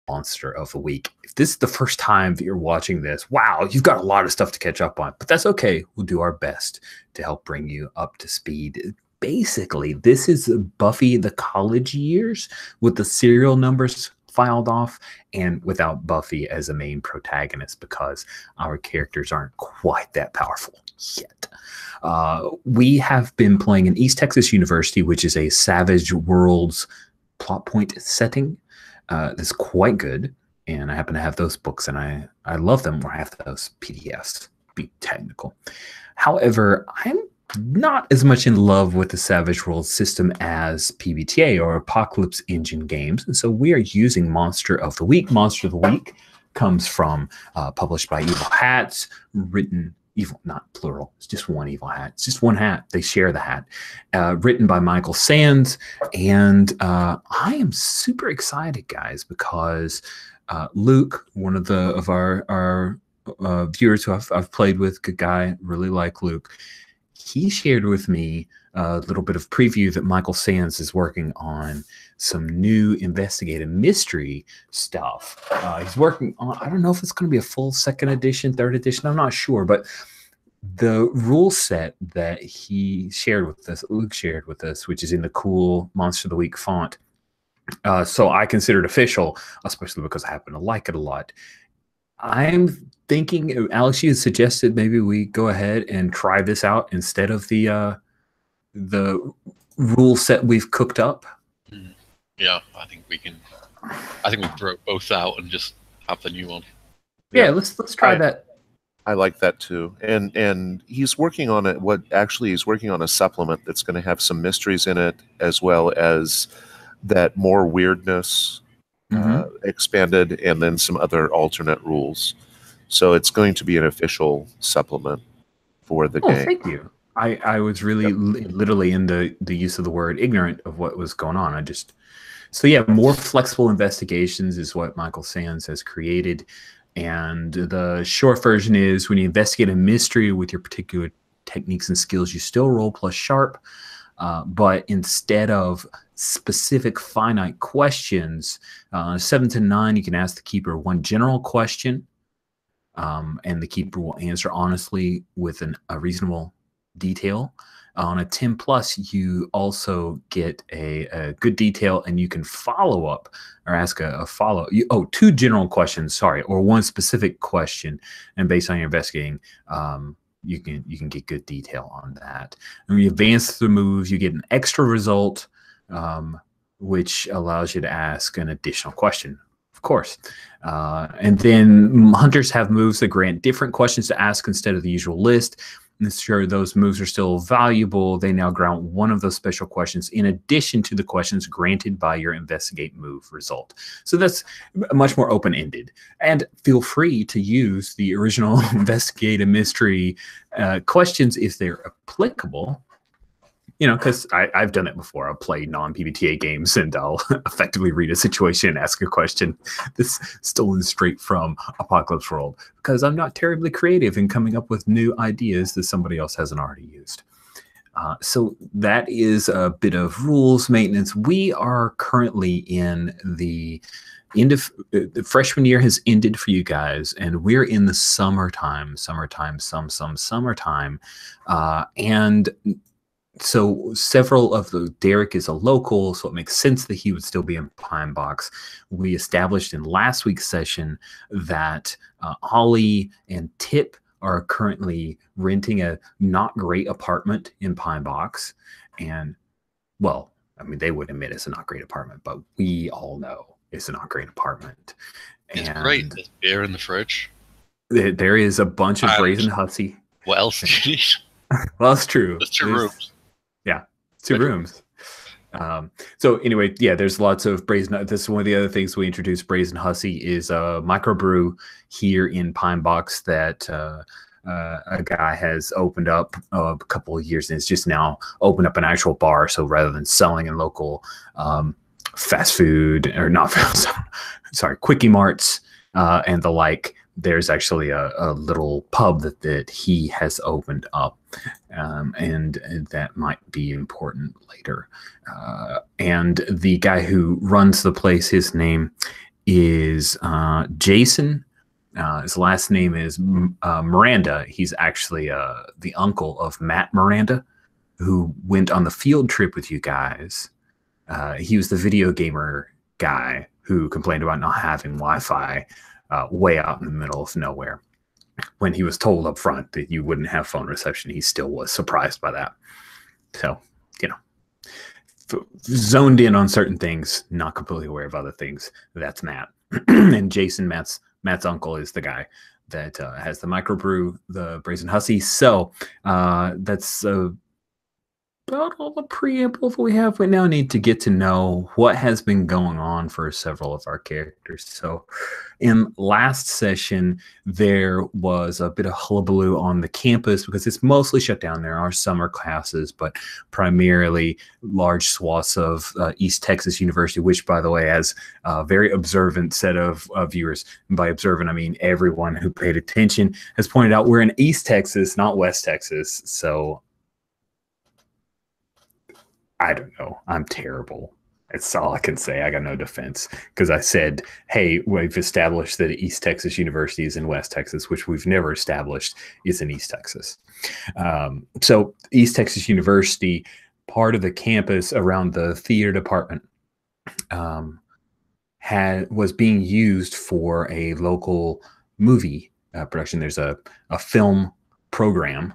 Monster of the Week. If this is the first time that you're watching this, wow, you've got a lot of stuff to catch up on, but that's okay. We'll do our best to help bring you up to speed. Basically, this is Buffy the college years with the serial numbers filed off and without Buffy as a main protagonist because our characters aren't quite that powerful yet. We have been playing in East Texas University, which is a Savage Worlds plot point setting. That's quite good, and I happen to have those books, and I love them, or I have those PDFs, to be technical. However, I'm not as much in love with the Savage Worlds system as PBTA or Apocalypse Engine games, and so we are using Monster of the Week. Monster of the Week comes from, published by Evil Hats, written... Evil, not plural. It's just one Evil Hat. It's just one hat. They share the hat. Written by Michael Sands. And I am super excited, guys, because Luke, one of our viewers who I've played with, good guy, really like Luke, he shared with me a little bit of preview that Michael Sands is working on some new investigative mystery stuff. He's working on, I don't know if it's going to be a full second edition, third edition, I'm not sure, but the rule set that he shared with us, Luke shared with us, which is in the cool Monster of the Week font. So I consider it official, especially because I happen to like it a lot. I'm thinking, Alex, you suggested maybe we go ahead and try this out instead of the rule set we've cooked up. Yeah, I think we can. I think we throw both out and just have the new one. Yeah, let's try that. I like that too. And he's working on it. He's working on a supplement that's going to have some mysteries in it, as well as that more weirdness expanded, and then some other alternate rules. So it's going to be an official supplement for the game. Thank you. I was really literally in the use of the word ignorant of what was going on. So yeah, more flexible investigations is what Michael Sands has created. And the short version is when you investigate a mystery with your particular techniques and skills, you still roll plus sharp. But instead of specific finite questions, 7 to 9, you can ask the keeper one general question. And the keeper will answer honestly with a reasonable detail. On a 10 plus, you also get a good detail, and you can follow up or ask a follow. Two general questions, or one specific question, and based on your investigating, you can get good detail on that. And when you advance the moves, you get an extra result, which allows you to ask an additional question. Of course. And then hunters have moves that grant different questions to ask instead of the usual list. And sure, those moves are still valuable. They now grant one of those special questions in addition to the questions granted by your investigate move result. So that's much more open-ended. And feel free to use the original investigate a mystery questions if they're applicable. Because I've done it before. I'll play non-PBTA games and I'll effectively read a situation and ask a question. This is stolen straight from Apocalypse World because I'm not terribly creative in coming up with new ideas that somebody else hasn't already used. So that is a bit of rules maintenance. We are currently in the end of the freshman year has ended for you guys, and we're in the summertime. And so several of Derek is a local, so it makes sense that he would still be in Pine Box. We established in last week's session that Ollie and Tip are currently renting a not great apartment in Pine Box. And, well, I mean, they would admit it's a not great apartment, but we all know it's a not great apartment. It's great. There's beer in the fridge. There is a bunch of Brazen Hussy. What else do you need? Well, it's true. There's 2 rooms. Yeah, 2 rooms. So anyway, yeah, there's lots of Brazen. This is one of the other things we introduced. Brazen Hussy is a microbrew here in Pine Box that a guy has opened up a couple of years, and it's just now opened up an actual bar. So rather than selling in local fast food or not fast, sorry, quickie marts and the like, there's actually a little pub that he has opened up, and that might be important later. And the guy who runs the place, his name is Jason. His last name is Miranda. He's actually the uncle of Matt Miranda, who went on the field trip with you guys. He was the video gamer guy who complained about not having Wi-Fi way out in the middle of nowhere. When he was told up front that you wouldn't have phone reception, he still was surprised by that. So, zoned in on certain things, not completely aware of other things. That's Matt. And Jason, Matt's uncle, is the guy that has the microbrew, the Brazen Hussy. So that's about all the preamble that we have. We now need to get to know what has been going on for several of our characters. So in last session, there was a bit of hullabaloo on the campus because it's mostly shut down. There are summer classes, but primarily large swaths of East Texas University, which, by the way, has a very observant set of viewers. And by observant, I mean everyone who paid attention has pointed out we're in East Texas, not West Texas. So I don't know. I'm terrible. That's all I can say. I got no defense because I said, hey, we've established that East Texas University is in West Texas, which we've never established is in East Texas. So East Texas University, part of the campus around the theater department, was being used for a local movie production. There's a film program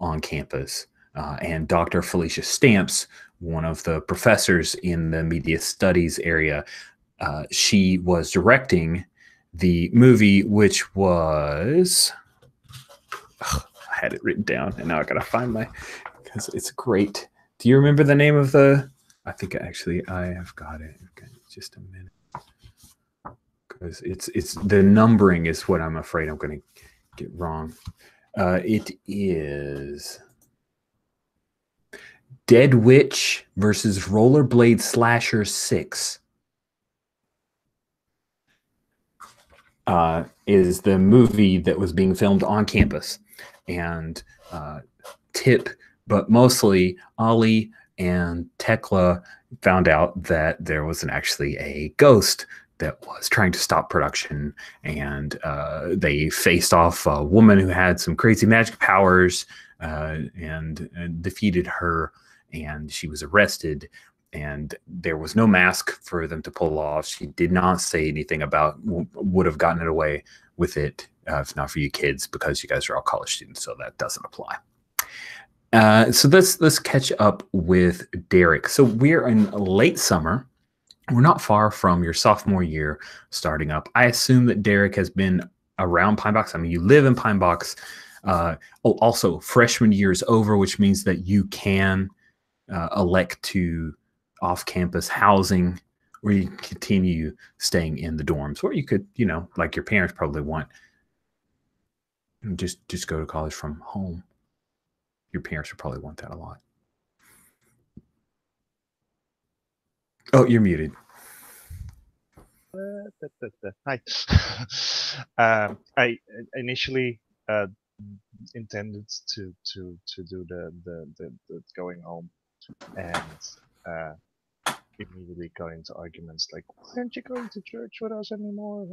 on campus. And Dr. Felicia Stamps, one of the professors in the media studies area, she was directing the movie, which was, I had it written down, and now I gotta find because it's great. Do you remember the name of I think actually I have got it. Okay, just a minute, because it's the numbering is what I'm afraid I'm gonna get wrong. It is Dead Witch versus Rollerblade Slasher 6 is the movie that was being filmed on campus. And Tip, but mostly Ollie and Tekla, found out that there was actually a ghost that was trying to stop production. And they faced off a woman who had some crazy magic powers and defeated her. And she was arrested, and there was no mask for them to pull off. She did not say anything about would have gotten it away with it if not for you kids, because you guys are all college students, so that doesn't apply. So let's catch up with Derek. So we're in late summer. We're not far from your sophomore year starting up. I assume that Derek has been around Pine Box. I mean, you live in Pine Box. Also, freshman year is over, which means that you can elect to off-campus housing, or you can continue staying in the dorms, or you could, like your parents probably want, just go to college from home. Your parents would probably want that a lot. Oh, you're muted. Hi. I initially intended to do the going home, and immediately got into arguments like, "Why aren't you going to church with us anymore?"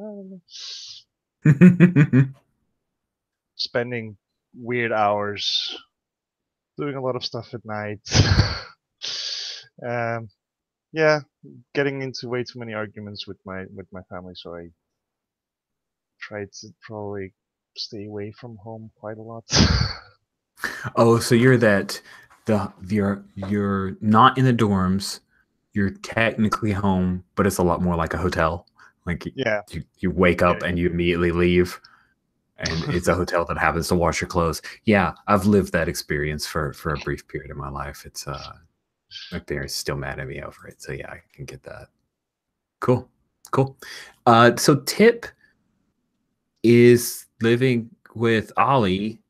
Spending weird hours, doing a lot of stuff at night. Yeah, getting into way too many arguments with my family, so I tried to probably stay away from home quite a lot. Oh, so you're you're not in the dorms. You're technically home, but it's a lot more like a hotel. Like yeah, you wake up and you immediately leave, and it's a hotel that happens to wash your clothes. Yeah, I've lived that experience for a brief period of my life. It's my parents still mad at me over it, so yeah, I can get that. Cool. So Tip is living with Ollie.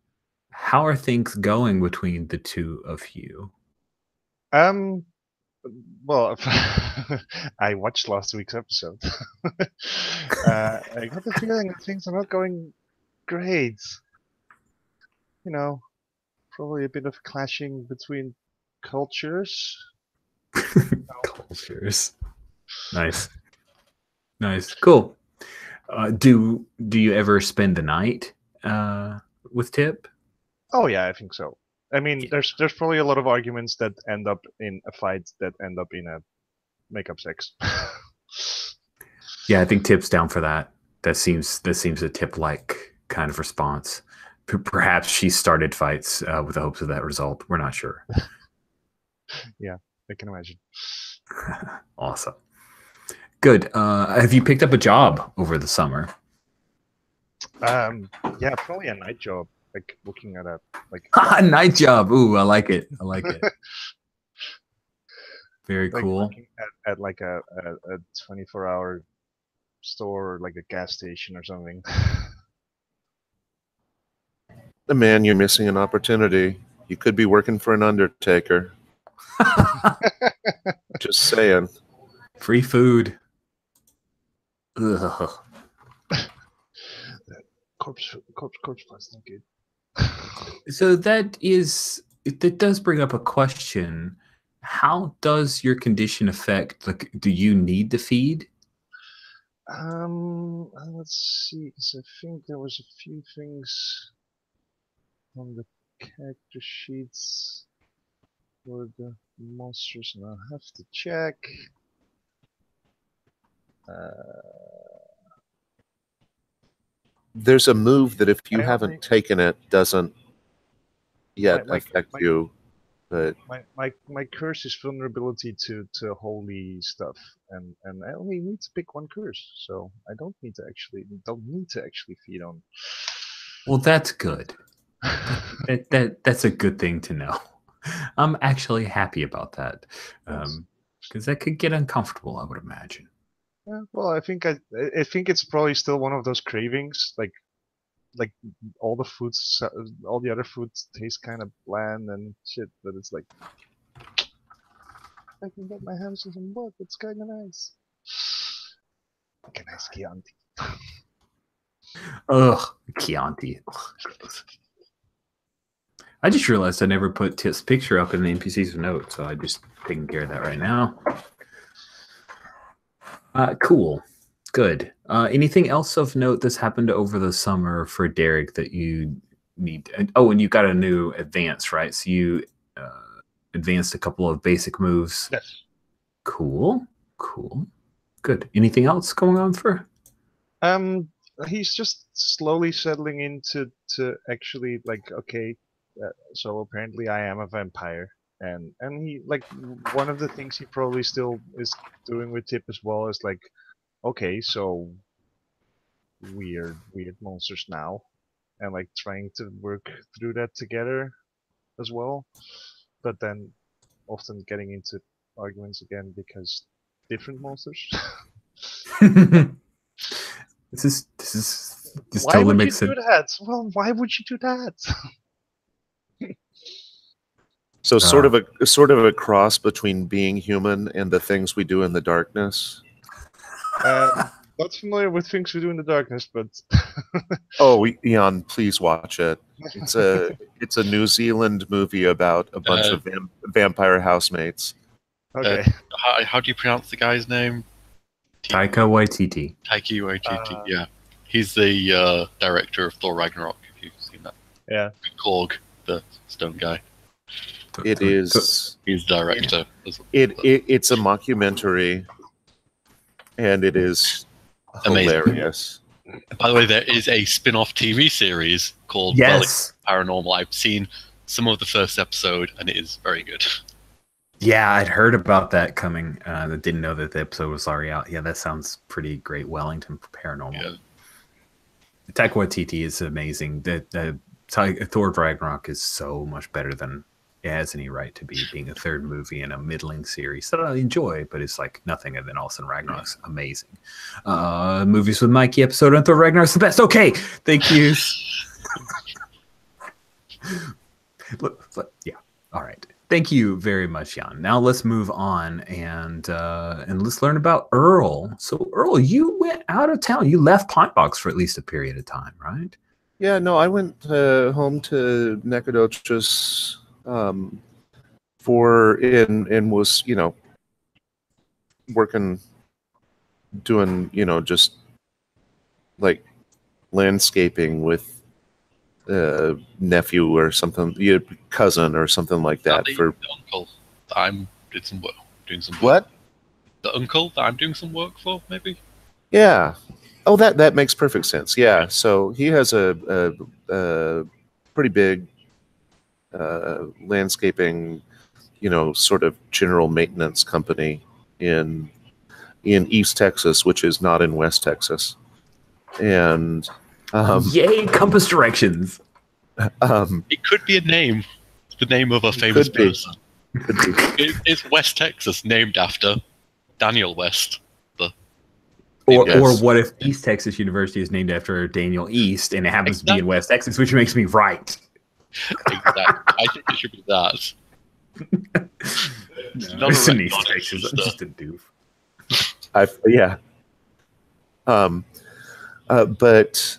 How are things going between the two of you? Well, I watched last week's episode. I got the feeling that things are not going great. Probably a bit of clashing between cultures. Cultures. Nice. Nice. Cool. Do you ever spend the night with Tip? Oh yeah, I think so. I mean, Yeah. there's probably a lot of arguments that end up in a fight that end up in a makeup sex. Yeah, I think Tip's down for that. That seems a Tip-like kind of response. Perhaps she started fights with the hopes of that result. We're not sure. Yeah, I can imagine. Awesome. Good. Have you picked up a job over the summer? Yeah, probably a night job. Like looking at a Night job. Ooh, I like it. I like it. Very like cool. working at like a 24-hour store, or like a gas station or something. The man, you're missing an opportunity. You could be working for an undertaker. Just saying. Free food. Ugh. corpse parts not good. So that does bring up a question. How does your condition affect? Like, do you need the feed? Let's see, because I think there was a few things on the character sheets for the monsters, and I'll have to check. There's a move that if you I haven't only- taken it doesn't yet My- affect you. But My curse is vulnerability to holy stuff, and I only need to pick one curse, so I don't need to actually feed on. Well, that's good. That's a good thing to know. I'm actually happy about that, because that could get uncomfortable, I would imagine. Yeah, well, I think it's probably still one of those cravings, like all the other foods taste kind of bland and shit, but it's like I can get my hands on some blood. It's kind of nice. Like a nice Chianti. Ugh, Chianti. Ugh, I just realized I never put Tip's picture up in the NPC's note, so I'm just taking care of that right now. Cool. Good. Anything else of note that's happened over the summer for Derek that you need? Oh, and you got a new advance, right? So you advanced a couple of basic moves. Yes. Cool. Cool. Good. Anything else going on for? He's just slowly settling into actually like, okay, so apparently I am a vampire, and he, like, one of the things he probably still is doing with Tip as well is like, okay, so weird monsters now, and like trying to work through that together as well, but then often getting into arguments again because different monsters. This Why totally would you makes do sense. that? Well, why would you do that? so sort of a cross between being human and the things we do in the darkness. Not familiar with Things We Do in the Darkness, but Oh, Ian, please watch it. It's a New Zealand movie about a bunch of vampire housemates. okay. How do you pronounce the guy's name? Taika Waititi. Taiki Waititi. Yeah, he's the director of Thor Ragnarok. If you've seen that. Yeah. Korg, the stone guy. It is. He's director. It's a mockumentary, and it is Amazing. hilarious. By the way, there is a spin-off TV series called Yes. Paranormal. I've seen some of the first episode, and it is very good. Yeah, I'd heard about that coming. I didn't know that the episode was already out. Yeah, that sounds pretty great. Wellington Paranormal. Yeah. Taika Waititi is amazing. Thor Ragnarok is so much better than it has any right to be, being a third movie in a middling series that I enjoy, but it's like nothing other than Austin Ragnarok's amazing. Movies with Mikey episode on Thor Ragnarok's the best. Okay, thank you. Yeah, all right. Thank you very much, Jan. Now let's move on and let's learn about Earl. So Earl, you went out of town. You left Pinebox for at least a period of time, right? Yeah, no, I went home to Nacogdoches and was, working doing, just like landscaping with nephew or something, your cousin or something like that. The uncle that I'm doing some work. What? The uncle that I'm doing some work for, maybe? Yeah. Oh, that makes perfect sense. Yeah. So he has a pretty big landscaping, sort of general maintenance company in East Texas, which is not in West Texas. And yay, compass directions. It could be a name. The name of a famous person. It's West Texas, named after Daniel West. Or what if East Texas University is named after Daniel East and it happens to be in West Texas, which makes me right. Exactly. I think it should be that. It's in East Texas. I'm just a doof. But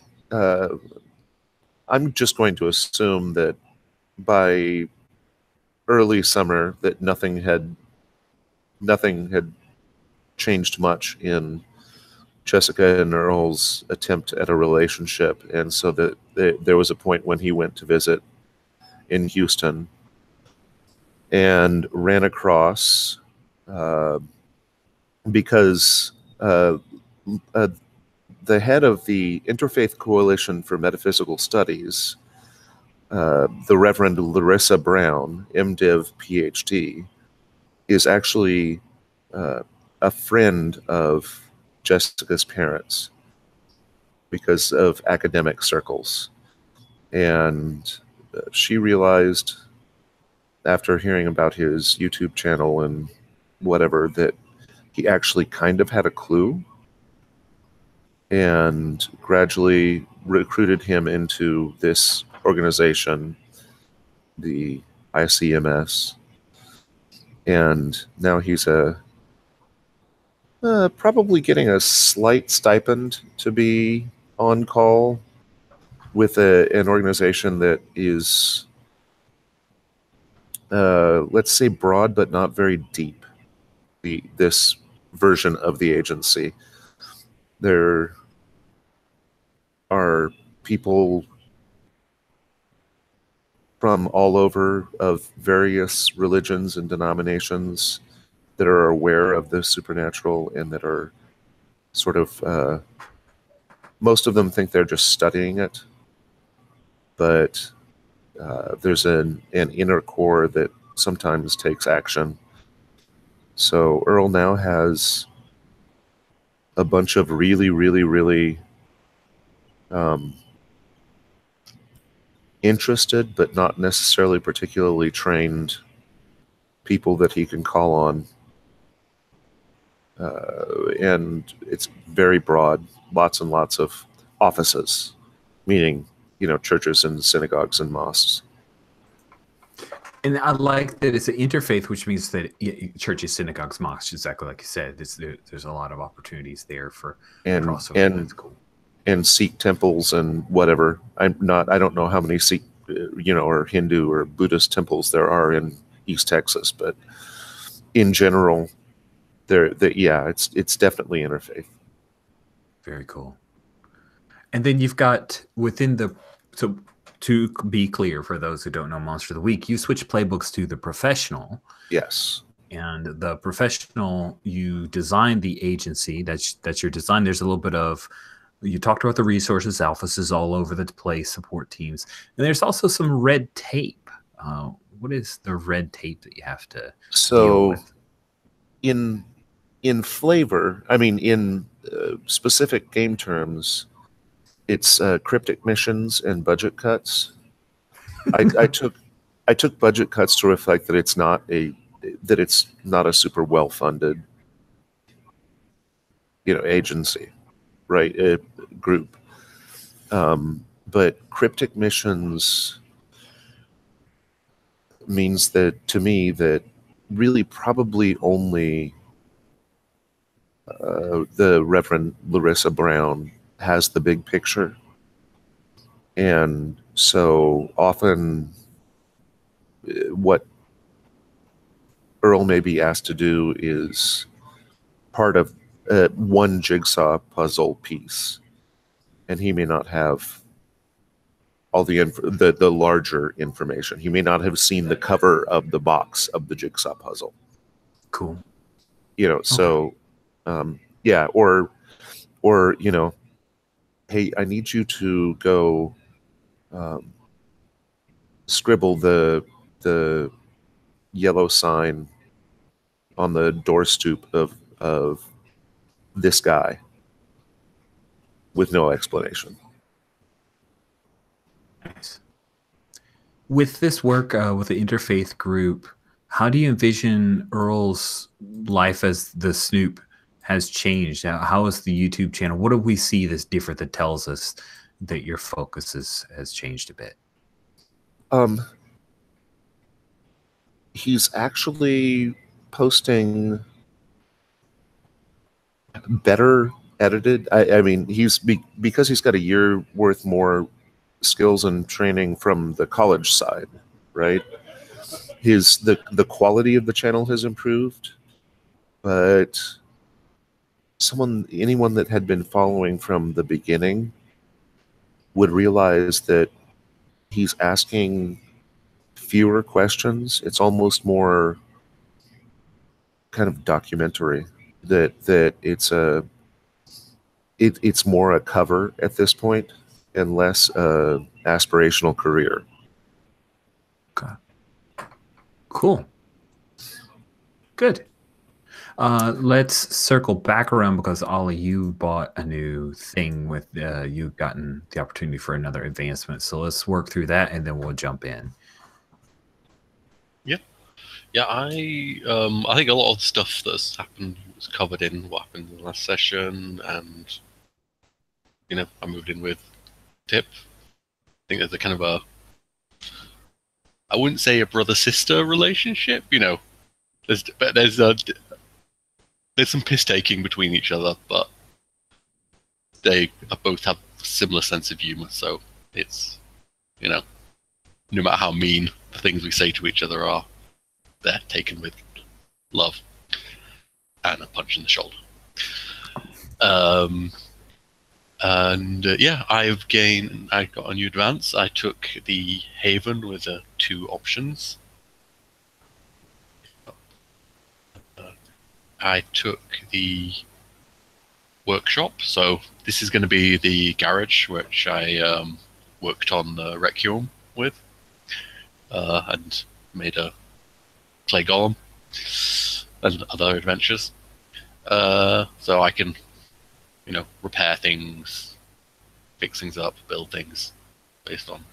I'm just going to assume that by early summer that nothing had changed much in Jessica and Earl's attempt at a relationship, and so that there was a point when he went to visit in Houston and ran across because the head of the Interfaith Coalition for Metaphysical Studies, the Reverend Larissa Brown, MDiv, PhD, is actually a friend of Jessica's parents because of academic circles. And she realized after hearing about his YouTube channel and whatever that he actually kind of had a clue, and gradually recruited him into this organization, the ICMS. And now he's probably getting a slight stipend to be on call with an organization that is, let's say, broad but not very deep. This version of the agency. There are people from all over of various religions and denominations that are aware of the supernatural and that are sort of, most of them think they're just studying it, but there's an inner core that sometimes takes action. So Earl now has a bunch of really, really, really interested but not necessarily particularly trained people that he can call on. And it's very broad, lots and lots of offices, meaning, churches and synagogues and mosques. And I like that it's an interfaith, which means that churches, synagogues, mosques, exactly like you said, there's a lot of opportunities there for crossover. And that's cool. And Sikh temples and whatever. I don't know how many Sikh, or Hindu or Buddhist temples there are in East Texas, but in general, it's definitely interfaith. Very cool. And then you've got so to be clear for those who don't know Monster of the Week, you switch playbooks to the professional. Yes. And the professional, you design the agency. That's your design. There's a little bit of, you talked about the resources, offices all over the place, support teams. And there's also some red tape. What is the red tape that you have to deal with? In flavor, in specific game terms, it's cryptic missions and budget cuts. I took budget cuts to reflect that it's not a super well funded, agency, right? Group. But cryptic missions means that, to me, that really probably only the Reverend Larissa Brown has the big picture. And so often what Earl may be asked to do is part of one jigsaw puzzle piece, and he may not have all the larger information. He may not have seen the cover of the box of the jigsaw puzzle. Cool. So yeah, or hey, I need you to go scribble the yellow sign on the door stoop of this guy with no explanation. Nice. With this work with the interfaith group, how do you envision Earl's life as the Snoop has changed? How is the YouTube channel? What do we see that's different that tells us that your focus has changed a bit? He's actually posting better edited. I mean, because he's got a year worth more skills and training from the college side, right? The quality of the channel has improved, but anyone that had been following from the beginning would realize that he's asking fewer questions. It's almost more kind of documentary. That it's more a cover at this point and less aspirational career. Okay. Cool. Good. Let's circle back around because Ollie, you bought a new thing with you've gotten the opportunity for another advancement. So let's work through that and then we'll jump in. Yeah, I think a lot of the stuff that's happened was covered in what happened in the last session, and I moved in with Tip. I think there's a kind of I wouldn't say a brother-sister relationship, there's some piss taking between each other, but they both have a similar sense of humor, so it's no matter how mean the things we say to each other are, they're taken with love and a punch in the shoulder. Yeah, I got a new advance. I took the Haven with 2 options. I took the workshop, so this is going to be the garage which I worked on the Requiem with, and made a play golem and other adventures. So I can, repair things, fix things up, build things based on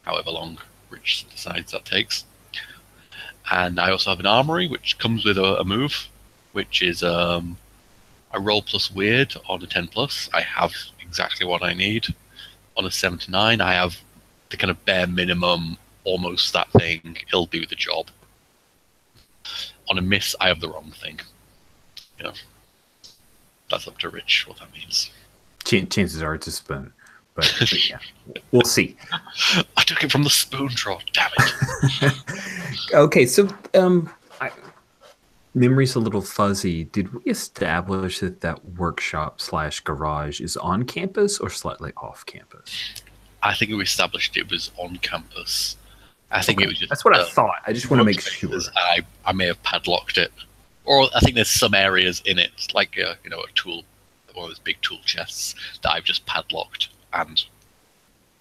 however long Rich decides that takes. And I also have an armory which comes with a move, which is a roll plus weird on a 10+. I have exactly what I need. On a 7 to 9, I have the kind of bare minimum, almost that thing. It'll do the job. On a miss, I have the wrong thing. That's up to Rich what that means. Chances are it's a spoon, but yeah, we'll see. I took it from the spoon drawer. Damn it. Okay, so memory's a little fuzzy. Did we establish that workshop / garage is on campus or slightly off campus? I think we established it was on campus. I think it was just... That's what I thought. I just want to make sure. I may have padlocked it. Or I think there's some areas in it, like, a tool, one of those big tool chests that I've just padlocked. And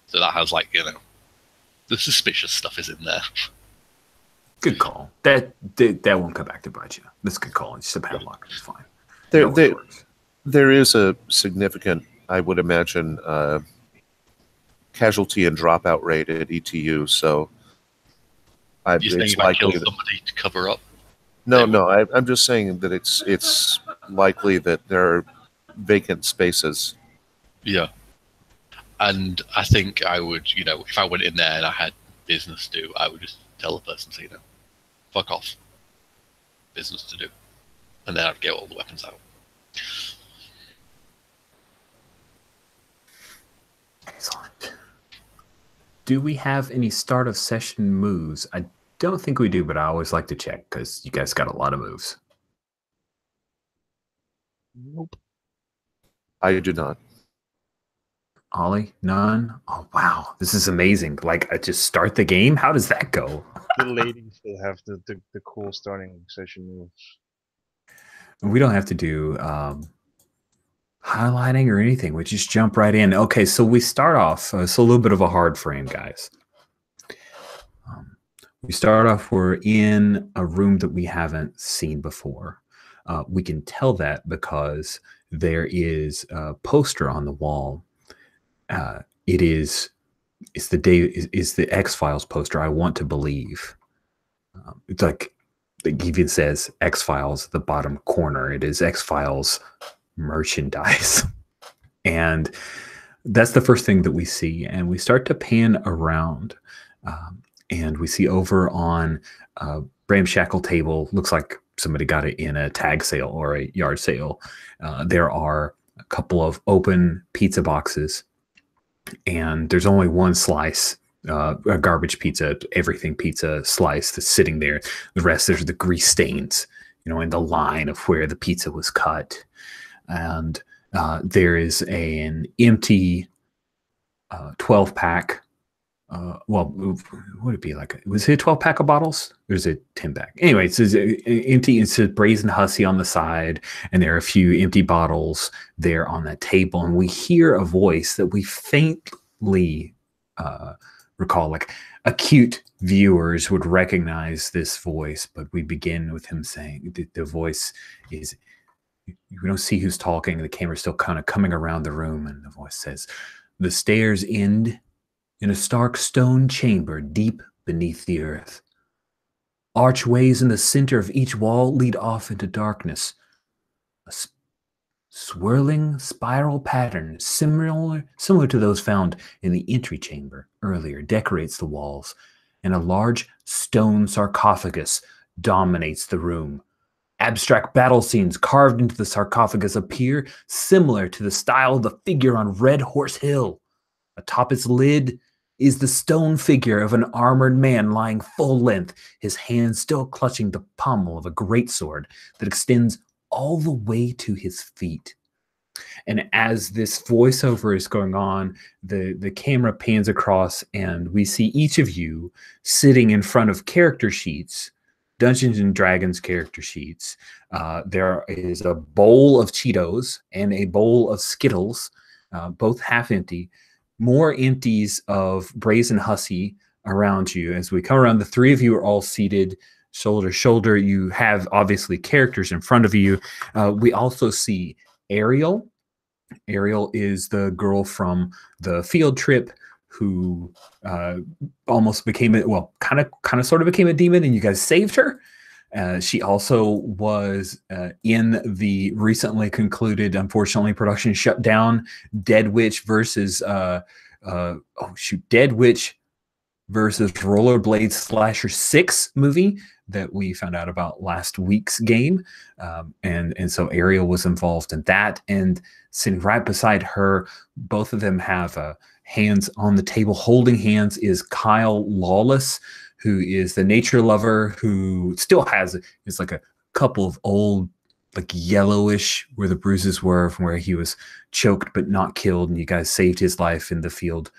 so that has, the suspicious stuff is in there. Good call. That won't come back to bite you. That's a good call. It's just a padlock. It's fine. There is a significant, I would imagine, casualty and dropout rate at ETU, so... You're saying if I kill somebody to cover up? No, I'm just saying that it's likely that there are vacant spaces. Yeah. And I think I would, if I went in there and I had business to do, I would just tell the person, fuck off. Business to do. And then I'd get all the weapons out. Excellent. Do we have any start of session moves? I don't think we do, but I always like to check because you guys got a lot of moves. Nope. I do not. Ollie, none. Oh wow, this is amazing. Like, I just start the game. How does that go? The ladies will have the cool starting session moves. We don't have to do highlighting or anything. We just jump right in. Okay, so we start off. It's a little bit of a hard frame, guys. We start off. We're in a room that we haven't seen before. We can tell that because there is a poster on the wall. It's the X-Files poster. I want to believe. It's like it even says X-Files at the bottom corner. It is X-Files merchandise. And that's the first thing that we see. And we start to pan around. And we see over on a ramshackle table, looks like somebody got it in a tag sale or a yard sale. There are a couple of open pizza boxes. And there's only one slice, a garbage pizza, everything pizza slice that's sitting there. The rest, there's the grease stains, in the line of where the pizza was cut. And there is an empty 12-pack. Well, what would it be like? Was it a 12-pack of bottles? Or is it 10-pack? Anyway, it says empty. It says Brazen Hussy on the side, and there are a few empty bottles there on that table. And we hear a voice that we faintly recall, like acute viewers would recognize this voice, but we begin with him saying the voice is. We don't see who's talking. The camera's still kind of coming around the room, and the voice says, "The stairs end in a stark stone chamber deep beneath the earth. Archways in the center of each wall lead off into darkness. A swirling spiral pattern similar to those found in the entry chamber earlier decorates the walls, and a large stone sarcophagus dominates the room. Abstract battle scenes carved into the sarcophagus appear similar to the style of the figure on Red Horse Hill. Atop its lid is the stone figure of an armored man lying full length, his hands still clutching the pommel of a greatsword that extends all the way to his feet." And as this voiceover is going on, the camera pans across, and we see each of you sitting in front of character sheets, Dungeons and Dragons character sheets. There is a bowl of Cheetos and a bowl of Skittles, both half empty. More empties of Brazen Hussy around you. As we come around, the three of you are all seated shoulder to shoulder. You have obviously characters in front of you. We also see Ariel. Ariel is the girl from the field trip who almost became kind of sort of became a demon, and you guys saved her. She also was in the recently concluded, unfortunately, production shut down Dead Witch versus Dead Witch versus Rollerblade Slasher 6 movie that we found out about last week's game. And so Ariel was involved in that. And sitting right beside her, both of them have hands on the table. Holding hands is Kyle Lawless, who is the nature lover who still has, it's like a couple of old, like yellowish where the bruises were from where he was choked but not killed. And you guys saved his life in the field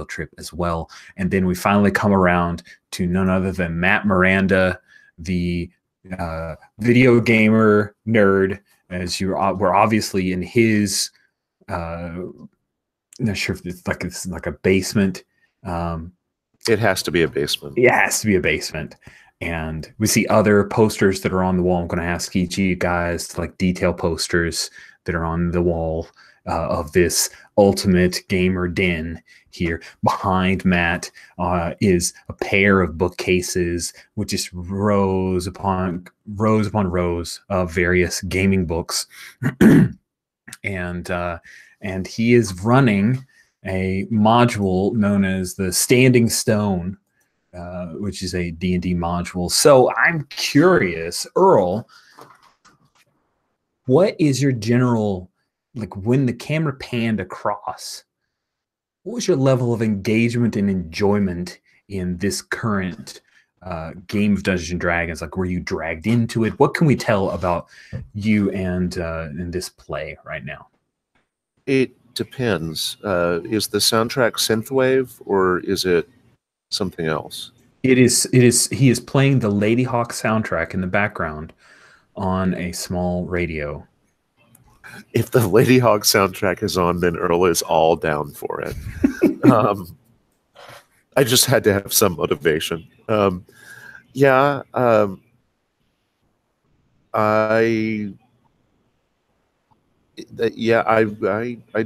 trip as well. And then we finally come around to none other than Matt Miranda, the video gamer nerd, as we're obviously in his, I'm not sure if it's like a basement. It has to be a basement. It has to be a basement. And we see other posters that are on the wall. I'm going to ask each of you guys to like detail posters that are on the wall of this ultimate gamer den here. Behind Matt is a pair of bookcases with just rows upon rows of various gaming books. And he is running a module known as the Standing Stone, which is a D&D module. So I'm curious, Earl, what is your general, like when the camera panned across, what was your level of engagement and enjoyment in this current game of Dungeons and Dragons? Like, were you dragged into it? What can we tell about you and this play right now? It depends. Is the soundtrack synthwave or is it something else? It is. It is. He is playing the Lady Hawk soundtrack in the background on a small radio. If the Lady Hawk soundtrack is on, then Earl is all down for it. I just had to have some motivation. Yeah, I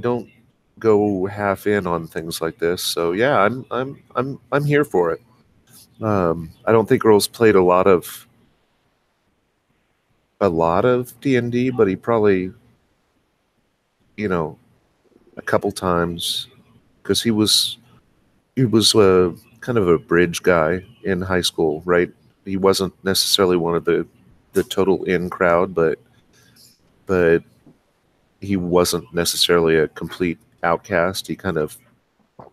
don't go half in on things like this. So yeah, I'm here for it. I don't think Earl's played a lot of D&D, but he probably, a couple times, because he was kind of a bridge guy in high school, right? He wasn't necessarily one of the total in crowd, but he wasn't necessarily a complete outcast. He kind of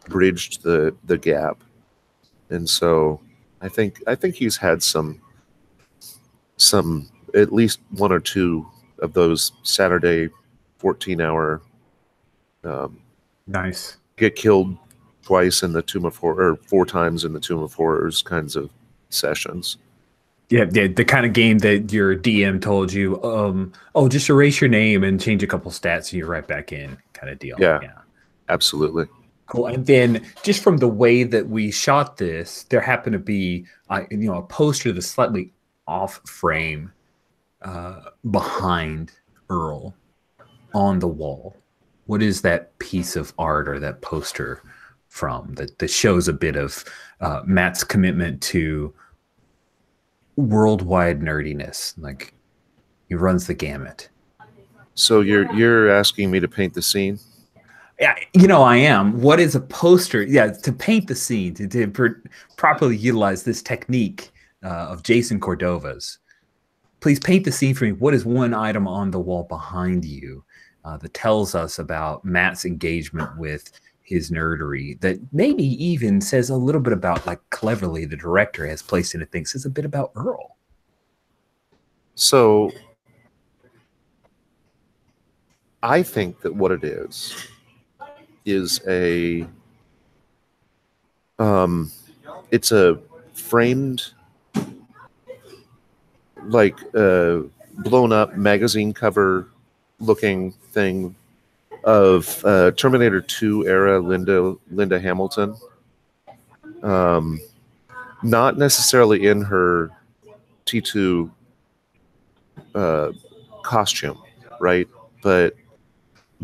bridged the gap, and so I think he's had some at least one or two of those Saturday 14-hour Nice. get killed twice in the Tomb of Horror, or 4 times in the Tomb of Horrors kinds of sessions. Yeah, the kind of game that your DM told you, oh, just erase your name and change a couple stats and you're right back in, kind of deal. Yeah, absolutely. Cool. And then just from the way that we shot this, there happened to be, a poster that's slightly off frame behind Earl on the wall. What is that piece of art or that poster from that shows a bit of Matt's commitment to worldwide nerdiness? Like, he runs the gamut. So you're asking me to paint the scene? Yeah, I am. What is a poster? Yeah, to paint the scene, to properly utilize this technique of Jason Cordova's. Please paint the scene for me. What is one item on the wall behind you that tells us about Matt's engagement with his nerdery, that maybe even says a little bit about, like, cleverly the director has placed in it, things says a bit about Earl? So I think that what it is a it's a framed, like, blown up magazine cover looking thing of Terminator 2 era Linda Hamilton. Not necessarily in her T2 costume, right? But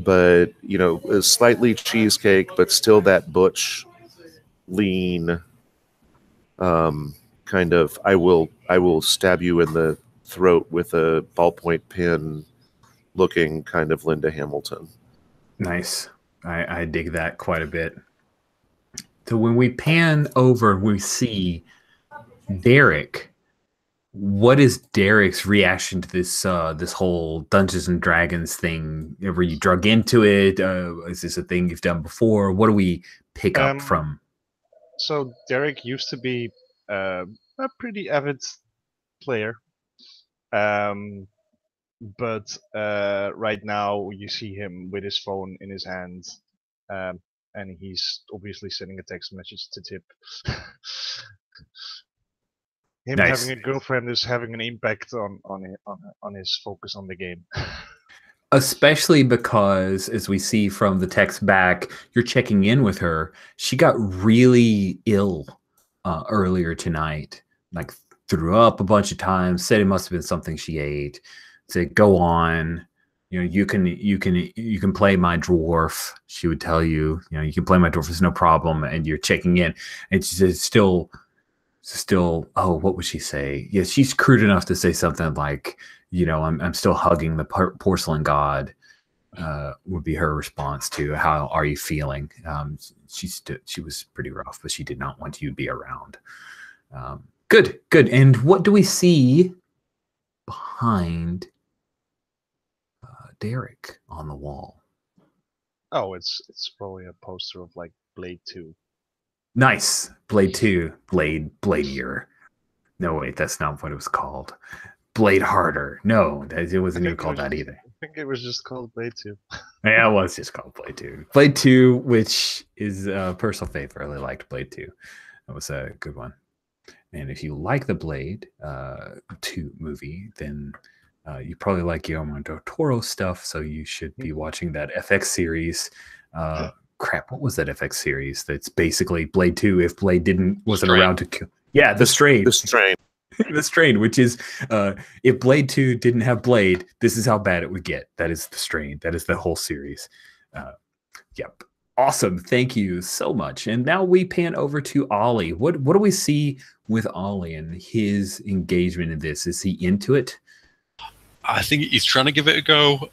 a slightly cheesecake, but still that butch, lean, kind of I will stab you in the throat with a ballpoint pen looking kind of Linda Hamilton. Nice. I dig that quite a bit. So when we pan over, we see Derek. What is Derek's reaction to this whole Dungeons and Dragons thing? Were you drug into it? Is this a thing you've done before? What do we pick up from? So Derek used to be a pretty avid player, but right now you see him with his phone in his hand, and he's obviously sending a text message to Tip. Him Nice. having a girlfriend is having an impact on his focus on the game. Especially because, as we see from the text back, you're checking in with her. She got really ill earlier tonight, like threw up a bunch of times, said it must have been something she ate. Said, go on, you can play my dwarf. She would tell you, you can play my dwarf, it's no problem. And you're checking in, and she says, still, oh, what would she say? Yeah, she's crude enough to say something like, I'm still hugging the porcelain god, would be her response to how are you feeling. She was pretty rough, but she did not want you to be around. Good. And what do we see behind Derek on the wall? Oh, it's probably a poster of, like, Blade 2. Nice. Blade 2. Bladier. No, wait, that's not what it was called. Blade Harder. No, it wasn't even called that either. I think it was just called Blade 2. Yeah, well, it's just called Blade 2. Blade 2, which is a personal favorite. I really liked Blade 2. That was a good one. And if you like the Blade 2 movie, then you probably like Guillermo del Toro stuff, so you should be watching that FX series. Crap, what was that FX series? That's basically Blade 2 if Blade wasn't around to kill. Yeah, The Strain. The Strain. The Strain, which is if Blade 2 didn't have Blade, this is how bad it would get. That is The Strain. That is the whole series. Yep. Awesome. Thank you so much. And now we pan over to Ollie. What do we see with Ollie and his engagement in this? Is he into it? I think he's trying to give it a go.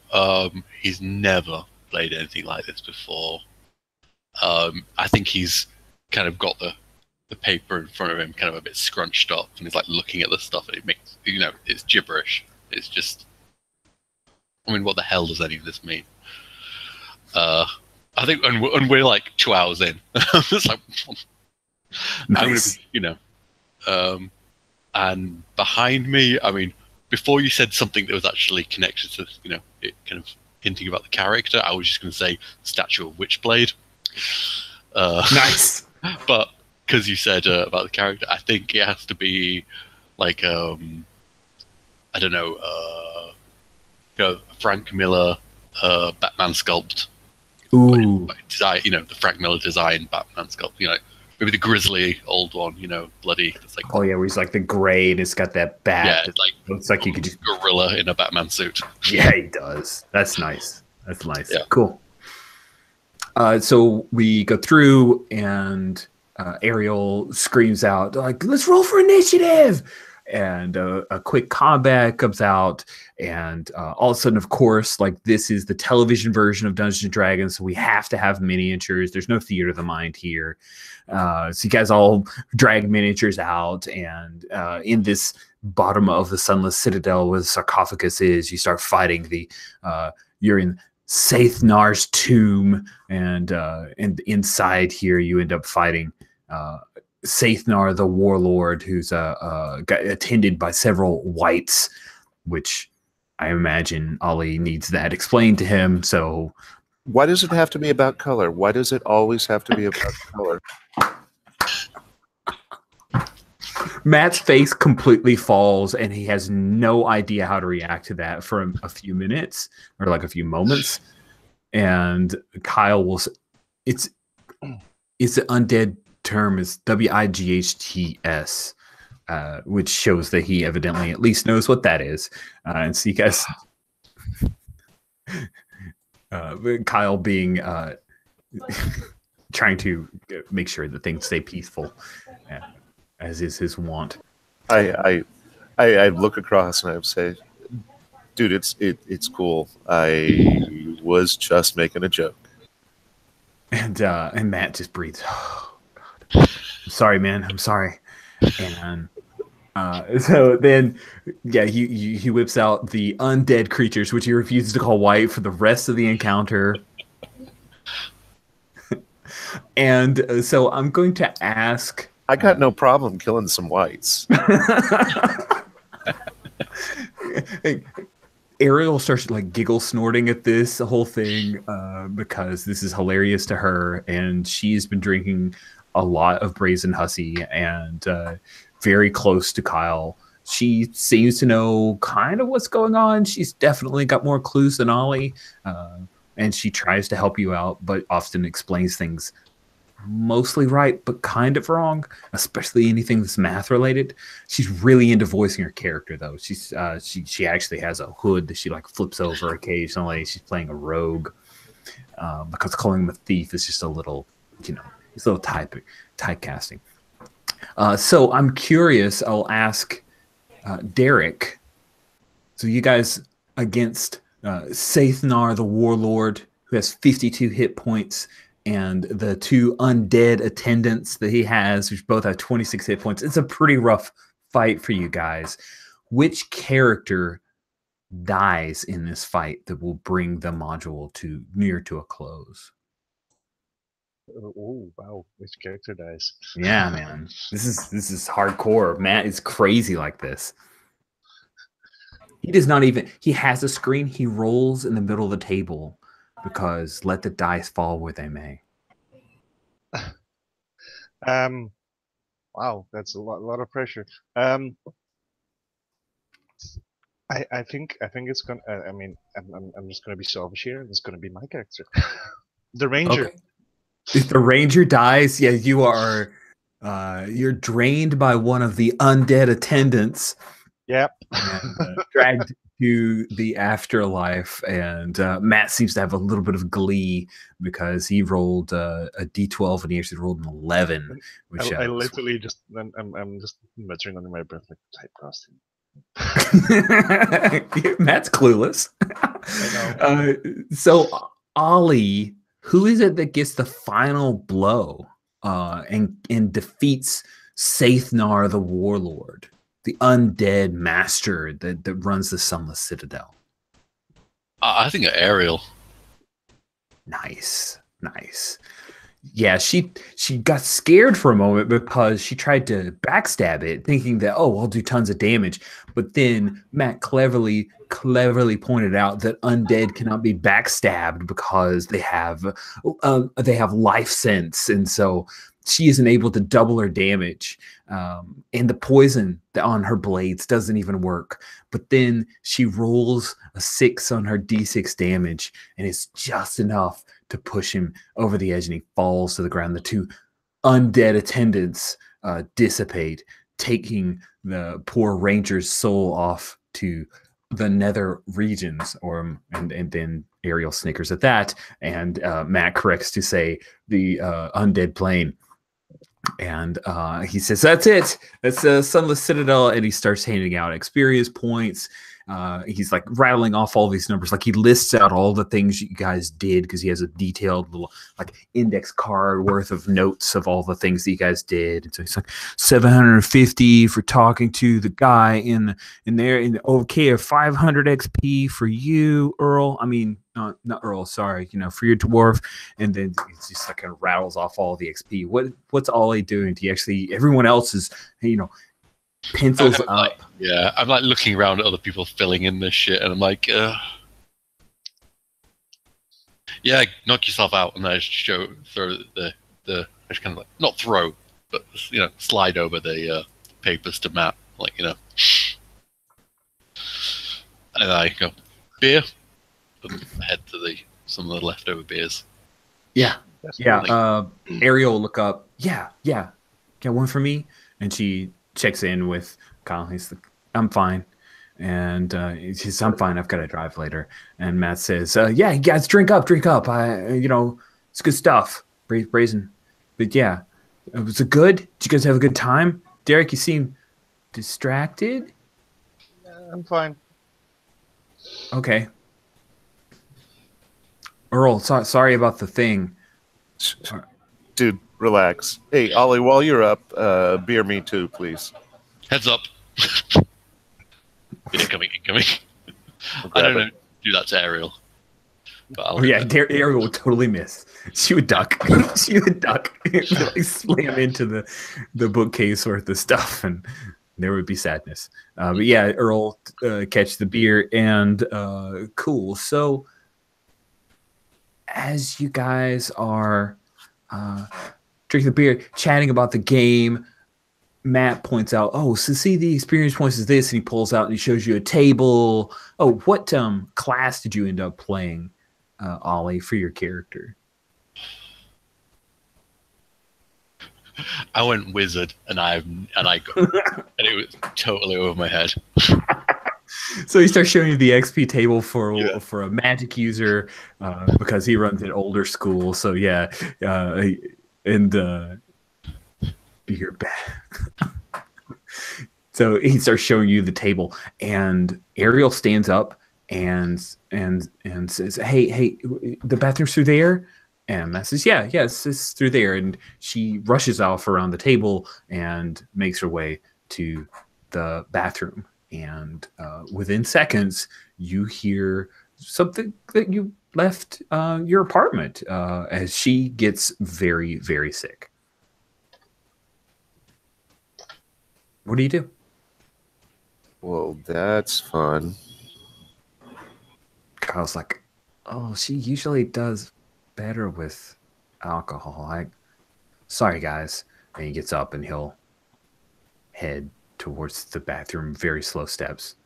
He's never played anything like this before. I think he's kind of got the paper in front of him kind of a bit scrunched up, and he's like looking at the stuff, and it makes, it's gibberish. It's just, I mean, what the hell does any of this mean? I think, and we're like 2 hours in. It's like, Nice. I'm gonna be, and behind me, I mean, before you said something that was actually connected to, it kind of hinting about the character, I was just going to say statue of Witchblade. Nice. But because you said about the character, I think it has to be like, I don't know, Frank Miller Batman sculpt. Ooh. Design, the Frank Miller design Batman sculpt, maybe the grizzly old one, bloody. It's like, Oh yeah, where he's like the gray and it's got that bat. yeah, That like looks like you could just. gorilla in a Batman suit. Yeah, he does. That's nice. That's nice. Yeah. Cool. So we go through, and Ariel screams out, like, "Let's roll for initiative!" And a quick combat comes out, and all of a sudden, of course, like, this is the television version of Dungeons and Dragons, so we have to have miniatures. There's no theater of the mind here. So you guys all drag miniatures out, and in this bottom of the Sunless Citadel where the sarcophagus is, you start fighting you're in Sathnar's tomb, and inside here you end up fighting Sathnar the warlord, who's attended by several wights, which I imagine Ollie needs that explained to him. So Why does it have to be about color? Why does it always have to be about color? Matt's face completely falls, and he has no idea how to react to that for a few minutes, or like a few moments. And Kyle will. It's an undead term. Is WIGHTS, which shows that he evidently at least knows what that is. And so you guys, Kyle being trying to make sure that things stay peaceful. As is his wont. I look across and I would say, dude, it's cool. I was just making a joke. And Matt just breathes. Oh, God. I'm sorry, man. I'm sorry. And so then, yeah, he whips out the undead creatures, which he refuses to call white for the rest of the encounter. And so I'm going to ask. I got no problem killing some whites. Ariel starts like giggle snorting at this whole thing because this is hilarious to her, and she's been drinking a lot of Brazen Hussy and very close to Kyle. She seems to know kind of what's going on. She's definitely got more clues than Ollie, and she tries to help you out, but often explains things mostly right, but kind of wrong, especially anything that's math related. She's really into voicing her character, though. She actually has a hood that she like flips over occasionally. She's playing a rogue because calling him a thief is just a little, it's a little typecasting. So I'm curious. I'll ask Derek. So you guys against Sathnar the warlord, who has 52 hit points, and the two undead attendants that he has, which both have 26 hit points. It's a pretty rough fight for you guys. Which character dies in this fight that will bring the module near to a close? Oh wow, which character dies? Yeah, man. This is hardcore. Matt is crazy like this. He does not even, he has a screen, he rolls in the middle of the table because let the dice fall where they may. Wow, that's a lot of pressure. I think it's gonna. I mean, I'm just gonna be selfish here. It's gonna be my character, the ranger. Okay. If the ranger dies, yeah, you are you're drained by one of the undead attendants. Yep. And dragged to the afterlife. And Matt seems to have a little bit of glee because he rolled a d12 and he actually rolled an 11. Which I literally just I'm just muttering under my breath like typecasting. Matt's clueless. I know. So Ollie, who is it that gets the final blow and defeats Saithnar the warlord, the undead master that runs the Sunless Citadel? I think Ariel. Nice. Yeah, she got scared for a moment because she tried to backstab it, thinking that, oh, I'll do tons of damage. But then Matt cleverly pointed out that undead cannot be backstabbed because they have life sense, and so she isn't able to double her damage. And the poison on her blades doesn't even work. But then she rolls a 6 on her d6 damage, and it's just enough to push him over the edge, and he falls to the ground. The two undead attendants dissipate, taking the poor ranger's soul off to the nether regions, and then Ariel snickers at that, and Matt corrects to say the undead plane. And he says, that's it. That's the Sunless Citadel. And he starts handing out experience points. He's like rattling off all these numbers. Like he lists out all the things you guys did because he has a detailed little like index card worth of notes of all the things that you guys did. And so he's like 750 for talking to the guy in there. And okay, 500 XP for you, Earl. I mean, not Earl, sorry, for your dwarf. And then it's just like kind of rattles off all the XP. What's Ollie doing? Do you actually, everyone else is, pencils up. Like, yeah, I'm like looking around at other people filling in this shit, and I'm like, yeah, knock yourself out, and I just throw the I just kind of like not throw, but slide over the papers to Matt, and I go beer, and head to some of the leftover beers. Yeah. Ariel will look up. Yeah, got one for me, and she checks in with Kyle. He's like, I'm fine. And he says, I'm fine. I've got to drive later. And Matt says, yeah, you guys drink up. It's good stuff. Brazen. But yeah, was it good? Did you guys have a good time? Derek, you seem distracted. I'm fine. Okay. Earl, sorry about the thing. Dude, relax. Hey, Ollie, while you're up, beer me too, please. Heads up. Incoming. I don't do that to Ariel. Ariel would totally miss. She would duck. Like, slam into the bookcase worth of stuff, and there would be sadness. But yeah, Earl catch the beer, and cool. So as you guys are drinking the beer, chatting about the game, Matt points out, oh, so see, the experience points is this, and he pulls out and he shows you a table. Oh, what class did you end up playing, Ollie, for your character? I went wizard, and I got, and it was totally over my head. So he starts showing you the XP table for a magic user because he runs an older school. So yeah, and beer back. So he starts showing you the table, and Ariel stands up and says, "Hey, the bathroom's through there." And Matt says, yes, it's through there. And she rushes off around the table and makes her way to the bathroom. And within seconds, you hear something that you left your apartment as she gets very, very sick. What do you do? Well, that's fun. Kyle's like, oh, she usually does better with alcohol. Sorry, guys. And he gets up and he'll head towards the bathroom, very slow steps.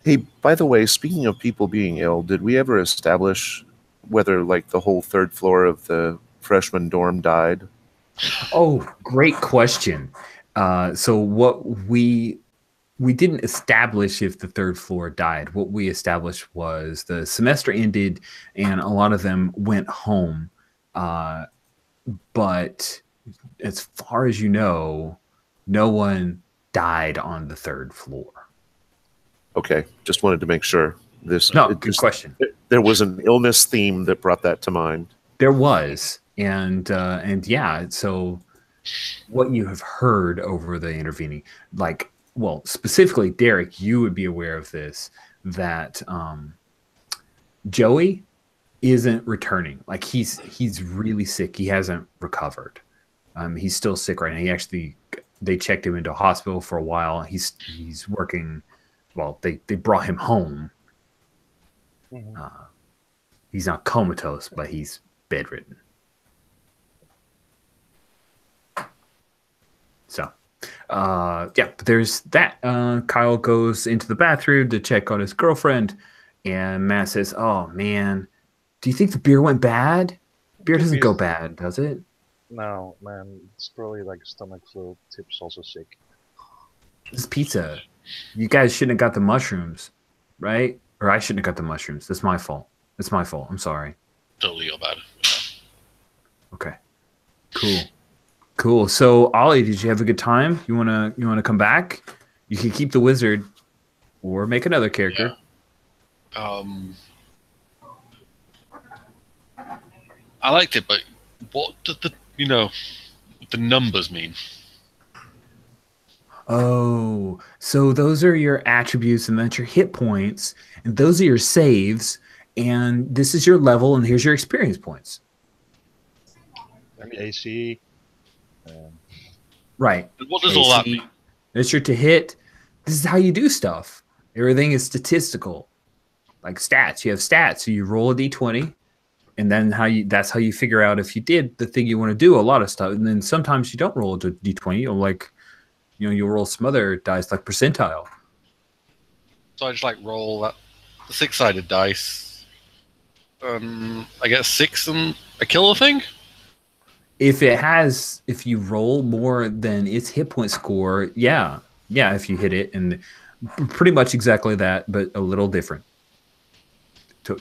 Hey, by the way, speaking of people being ill, did we ever establish whether like the whole third floor of the freshman dorm died? Oh, great question. So what we didn't establish if the third floor died. What we established was the semester ended and a lot of them went home. But as far as you know, no one died on the third floor. Okay, just wanted to make sure. Good question. There was an illness theme that brought that to mind. There was, and yeah. So what you have heard over the intervening, like, well, specifically, Derek, you would be aware of this, that Joey isn't returning. Like he's really sick. He hasn't recovered. He's still sick right now. They checked him into a hospital for a while. He's working. Well, they brought him home. Mm-hmm. He's not comatose, but he's bedridden. So, yeah, but there's that. Kyle goes into the bathroom to check on his girlfriend, and Matt says, "Oh man, do you think the beer went bad? Beer doesn't go bad, does it?" No, man, it's probably like stomach flu. Tip's also sick. This pizza. You guys shouldn't have got the mushrooms, right? Or I shouldn't have got the mushrooms. That's my fault. It's my fault. I'm sorry. Totally your bad. Okay. Cool. So, Ollie, did you have a good time? You wanna come back? You can keep the wizard, or make another character. Yeah. I liked it, but what did the numbers mean? Oh, so those are your attributes, and that's your hit points, and those are your saves, and this is your level, and here's your experience points. And AC. Right. What does all that mean? That's your to hit. This is how you do stuff. Everything is statistical, like stats. You have stats, so you roll a d20, and then that's how you figure out if you did the thing you want to do. A lot of stuff, and then sometimes you don't roll a d20. You'll roll some other dice like percentile. So I just roll the 6-sided dice. I get 6 and I kill the thing? If you roll more than its hit point score, yeah, if you hit it, and pretty much exactly that, but a little different.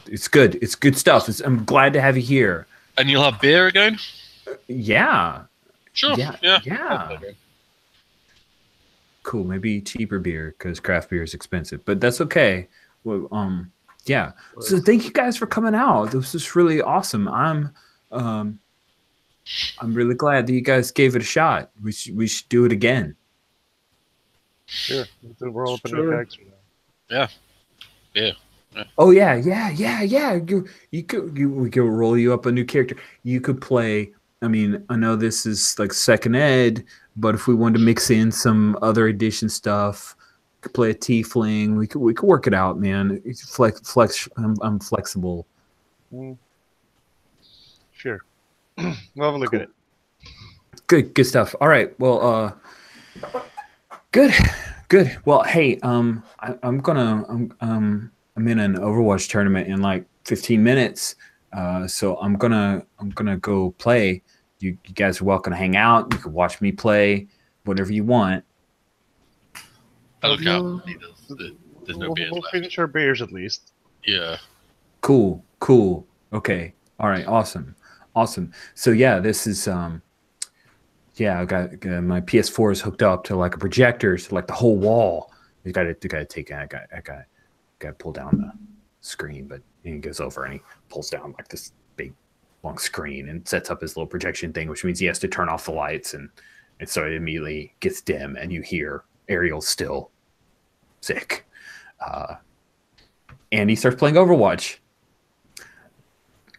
It's good. It's good stuff. I'm glad to have you here. And you'll have beer again? Yeah. Sure. Yeah. Cool. Maybe cheaper beer because craft beer is expensive, but that's okay. Well, yeah. So thank you guys for coming out. This was really awesome. I'm really glad that you guys gave it a shot. We should do it again. Sure. We're open to character now. Yeah. Oh yeah. We could roll you up a new character. You could play. I mean, I know this is like second ed, but if we wanted to mix in some other edition stuff, could play a tiefling. We could work it out, man. It's flex. I'm flexible. Sure. We'll have a look at it. Good stuff. All right. Well, good. Well, hey, I'm in an Overwatch tournament in like 15 minutes. So I'm gonna go play. You guys are welcome to hang out. You can watch me play whatever you want. There's no beers We'll left. finish our beers at least. Yeah. Cool. Okay. All right. Awesome. So yeah, this is I got my PS4 is hooked up to like a projector, so like the whole wall. You got to take. I got to pull down the screen, but he goes over and he pulls down like this big long screen and sets up his little projection thing, which means he has to turn off the lights, and so it immediately gets dim, and you hear Ariel still sick. and he starts playing Overwatch.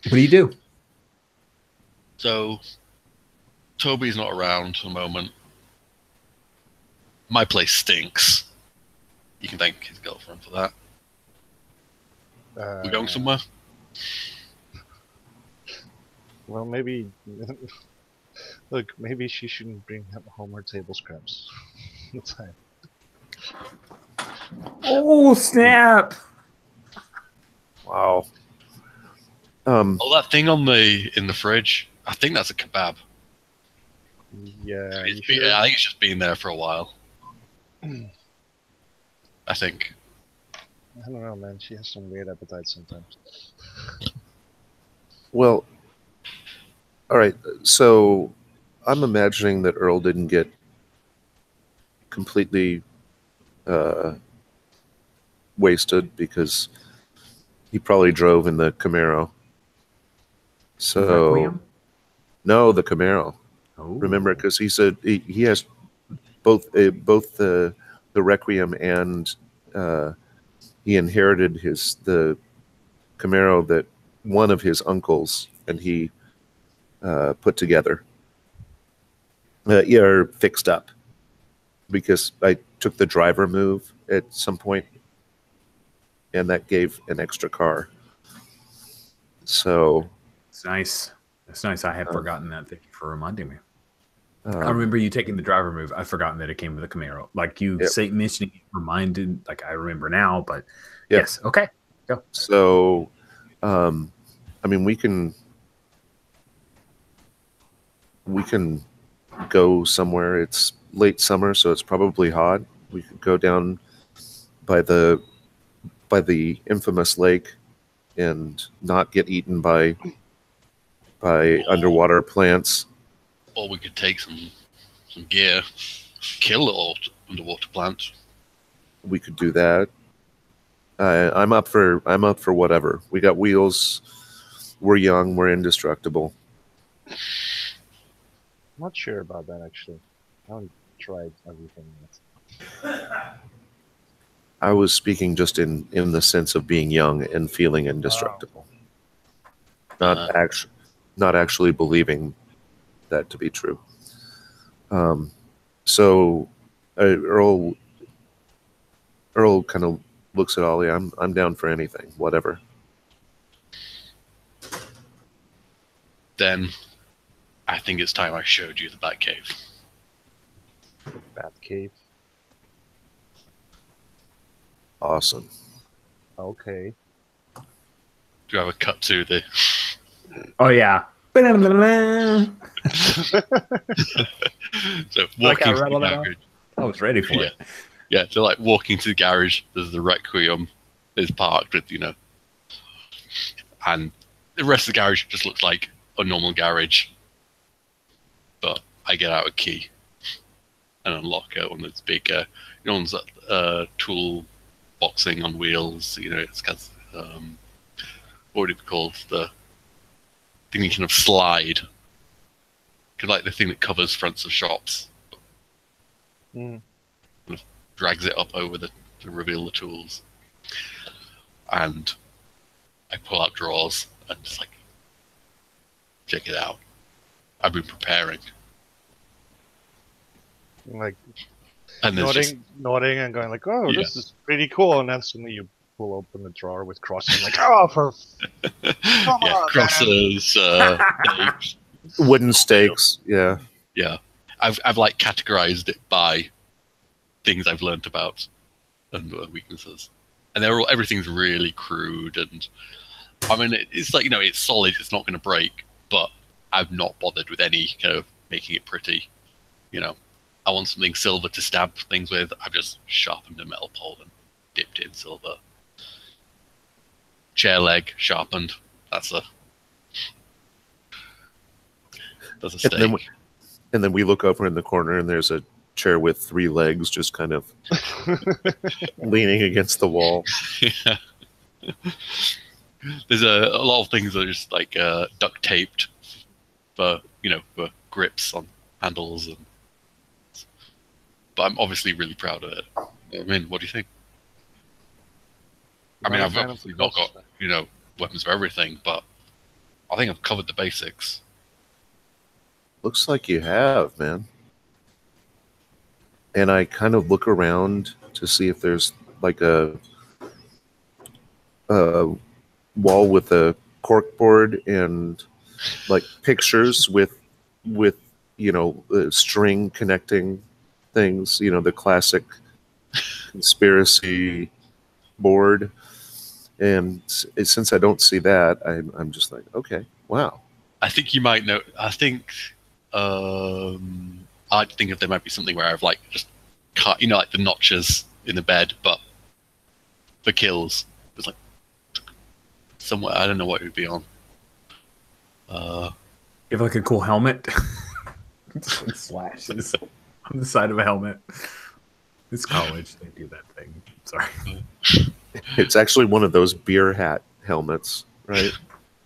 What do you do? So, Toby's not around at the moment. My place stinks. You can thank his girlfriend for that. We going somewhere? Well, maybe. Look, maybe she shouldn't bring home her table scraps. Time. Oh, snap! Wow. Oh, that thing in the fridge. I think that's a kebab. Yeah, I think it's just been there for a while. I think. I don't know, man. She has some weird appetite sometimes. Well, all right. So I'm imagining that Earl didn't get completely wasted because he probably drove in the Camaro. So Requiem? no, the Camaro. Oh. Remember, because he said he has both the Requiem and he inherited the Camaro that one of his uncles and he put together. Or fixed up, because I took the driver move at some point, and that gave an extra car. So It's nice. It's nice. I had forgotten that. Thank you for reminding me. I remember you taking the driver move. I've forgotten that it came with a Camaro. Like you say, mentioning it reminded, like I remember now, but yes. Okay. Go. So, I mean, we can go somewhere. It's late summer, so it's probably hot. We could go down by the infamous lake and not get eaten by underwater plants. Or we could take some gear, kill the underwater plants. We could do that. I'm up for whatever. We got wheels. We're young. We're indestructible. I'm not sure about that, actually. I haven't tried everything yet. I was speaking just in the sense of being young and feeling indestructible. Not actually believing that to be true. So Earl kind of looks at Ollie. I'm down for anything, whatever. Then I think it's time I showed you the Batcave. Batcave. Awesome. Okay. Do you have a cut to the? Oh yeah. So walking to the rattled that garage. I was ready for it. Yeah, so like walking to the garage, there's the Requiem is parked with, and the rest of the garage just looks like a normal garage. But I get out a key and unlock it on this big, one's tool boxing on wheels. It's got what would it be called? The thing you kind of slide, like the thing that covers fronts of shops. Mm. Kind of drags it up over to reveal the tools, and I pull out drawers and just like check it out. I've been preparing. Like And nodding and going like, "Oh, this is pretty cool." And then suddenly you pull open the drawer with crosses, like, "Oh, for come on, crosses, stakes. Wooden stakes. Yeah. Yeah, I've like categorized it by things I've learned about and weaknesses, and everything's really crude. And I mean, it's like it's solid. It's not going to break, but I've not bothered with any kind of making it pretty. I want something silver to stab things with. I've just sharpened a metal pole and dipped it in silver. Chair leg sharpened. That's a stake. And then we look over in the corner, and there's a chair with 3 legs, just kind of leaning against the wall. Yeah. There's a lot of things that are just like duct taped for grips on handles, but I'm obviously really proud of it. I mean, what do you think? I mean, Not a I've fan of obviously the not got, crossbow. you know, weapons for everything, but I think I've covered the basics. Looks like you have, man. And I kind of look around to see if there's like a wall with a corkboard and like pictures with string connecting things, the classic conspiracy board. And since I don't see that, I'm just like, okay, wow. I think you might know. I think I'd think if there might be something where I've like just cut, like the notches in the bed, but for kills, it's like somewhere. I don't know what it would be on. You have like a cool helmet. Just like slashes on the side of a helmet. It's college. They do that thing. Sorry. It's actually one of those beer hat helmets, right?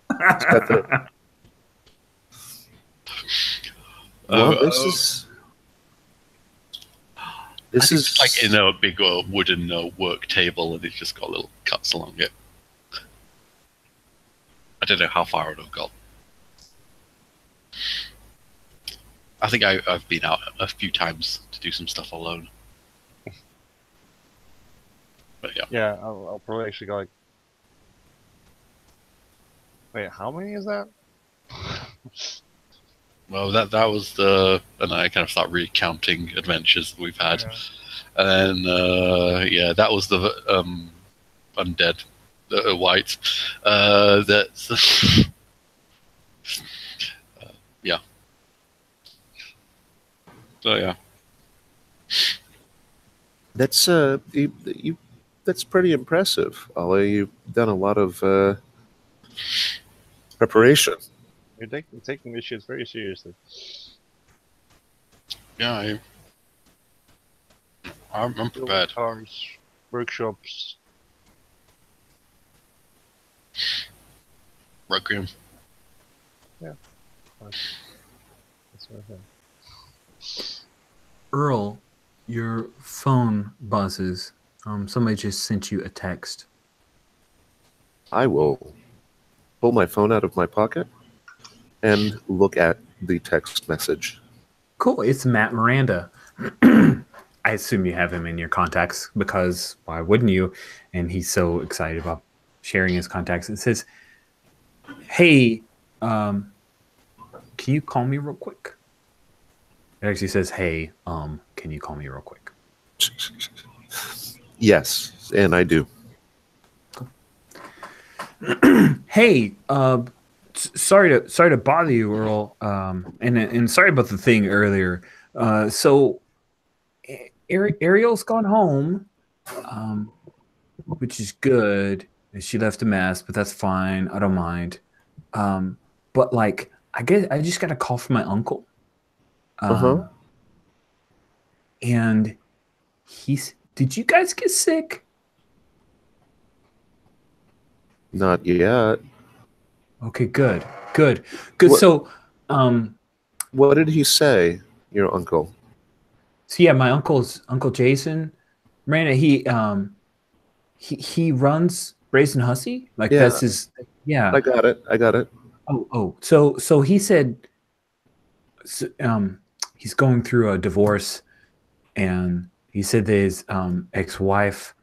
It's got the... Well, this is like in a big wooden work table, and it's just got little cuts along it. I don't know how far it would have got. I think I've been out a few times to do some stuff alone. But yeah. Yeah, I'll probably actually go like. Wait, how many is that? Well, that was and I kind of start recounting adventures that we've had, Yeah. and yeah, that was the undead, the white. That's yeah. So yeah. That's that's pretty impressive, Ollie. You've done a lot of preparation. You're taking this shit very seriously. Yeah, I'm prepared. Cars, workshops. Requiem. That's what I think. Earl, your phone buzzes. Somebody just sent you a text. I will pull my phone out of my pocket and look at the text message. Cool. It's Matt Miranda. I assume you have him in your contacts because why wouldn't you? And he's so excited about sharing his contacts. It says, "Hey, can you call me real quick?" It actually says, "Hey, can you call me real quick?" Yes, and I do. Hey, sorry to bother you, Earl. And sorry about the thing earlier. So Ariel's gone home, which is good. And she left a mess, but that's fine. I don't mind. But like, I guess I just got a call from my uncle. And did you guys get sick? Not yet. Okay, good. What- So, What did he say, your uncle? so yeah, my Uncle Jason, Miranda, he runs Brazen Hussy. Like Yeah. that's his. Yeah. I got it. Oh. So he said, he's going through a divorce, and he said that his ex-wife,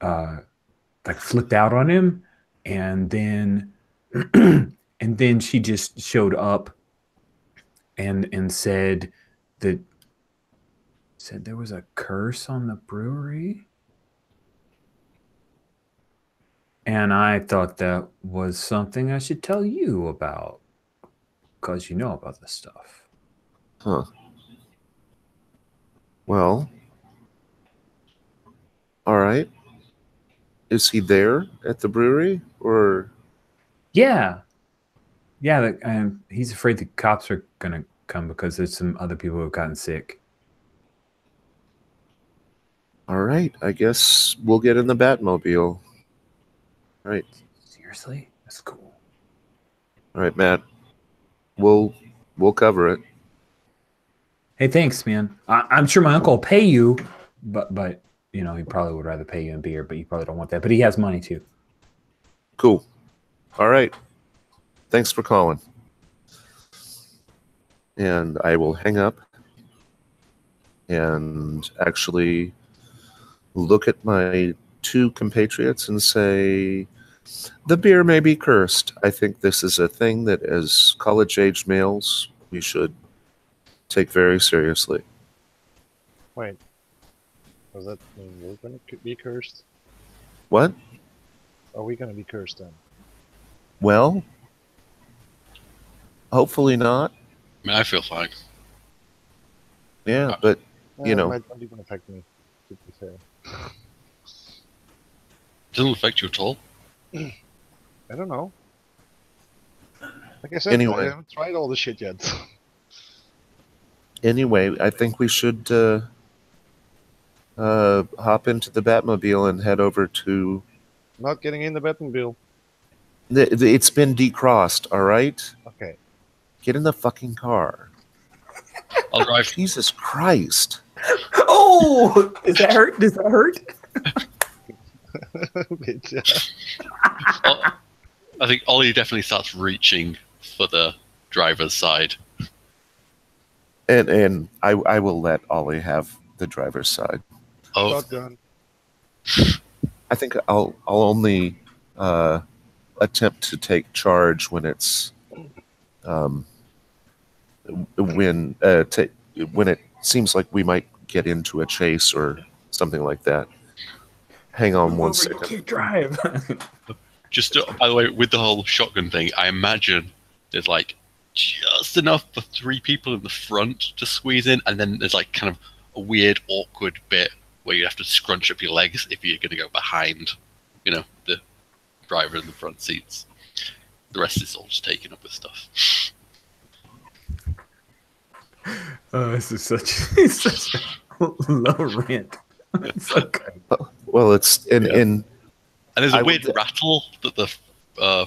like flipped out on him, and then and then she just showed up and said there was a curse on the brewery. And I thought that was something I should tell you about because you know about this stuff. Huh. Well, all right. Is he there at the brewery, or? Yeah. He's afraid the cops are gonna come because there's some other people who have gotten sick. All right. I guess we'll get in the Batmobile. All right. Seriously? That's cool. All right, Matt. We'll cover it. Hey, thanks, man. I'm sure my uncle will pay you, but you know, he probably would rather pay you in beer, but you probably don't want that. But he has money too. Cool. All right. Thanks for calling. And I will hang up and actually look at my two compatriots and say, the beer may be cursed. I think this is a thing that as college-age males, we should take very seriously. Wait. Does that mean we're gonna be cursed? What? Are we gonna be cursed then? Well, hopefully not. I mean, I feel fine. Yeah, but, you know. It might not even affect me, to be fair. It doesn't affect you at all. I don't know. Like I said, Anyway. I haven't tried all the shit yet. Anyway, I think we should hop into the Batmobile and head over to... Not getting in the Batmobile. It's been decrossed, all right? Okay. Get in the fucking car. I'll drive. Jesus Christ. Oh, does that hurt? Does that hurt? I think Ollie definitely starts reaching for the driver's side. And I will let Ollie have the driver's side. Oh, Shotgun. I think I'll only attempt to take charge when it's when it seems like we might get into a chase or something like that. Hang on one second. You can't drive. just by the way, with the whole shotgun thing, I imagine there's like just enough for 3 people in the front to squeeze in, and then there's like kind of a weird, awkward bit where you have to scrunch up your legs if you're going to go behind, you know, the driver in the front seats. The rest is all just taken up with stuff. This is such a low rent. It's okay. Well, it's and there's a I weird would- rattle that the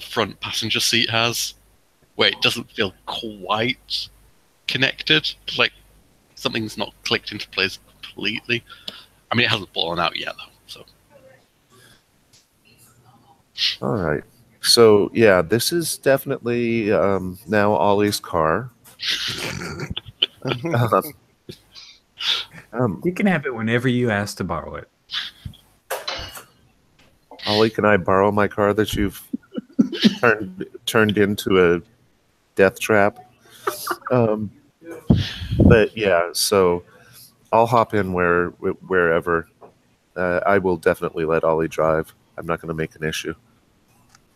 front passenger seat has, where it doesn't feel quite connected. Like something's not clicked into place completely. I mean, it hasn't fallen out yet, though. So, all right. So yeah, this is definitely now Ollie's car. You can have it whenever you ask to borrow it. Ollie, can I borrow my car that you've turned into a death trap? But yeah, so I'll hop in wherever. I will definitely let Ollie drive. I'm not going to make an issue.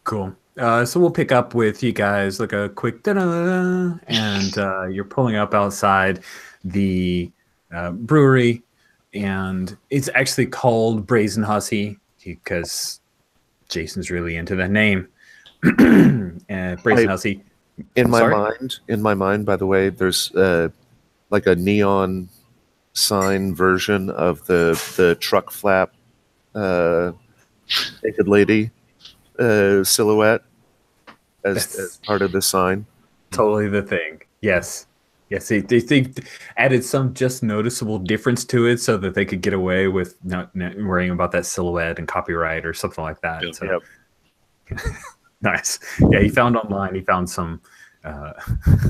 Cool. So we'll pick up with you guys like a quick da-da-da-da, and you're pulling up outside the brewery, and it's actually called Brazen Hussy because Jason's really into that name. Brazen Hussy. In my mind, by the way, there's like a neon sign version of the truck flap naked lady silhouette as part of the sign. Totally the thing. Yes. They added some just noticeable difference to it so that they could get away with not worrying about that silhouette and copyright or something like that. Yep. So. Yep. Nice. Yeah, he found online. He found some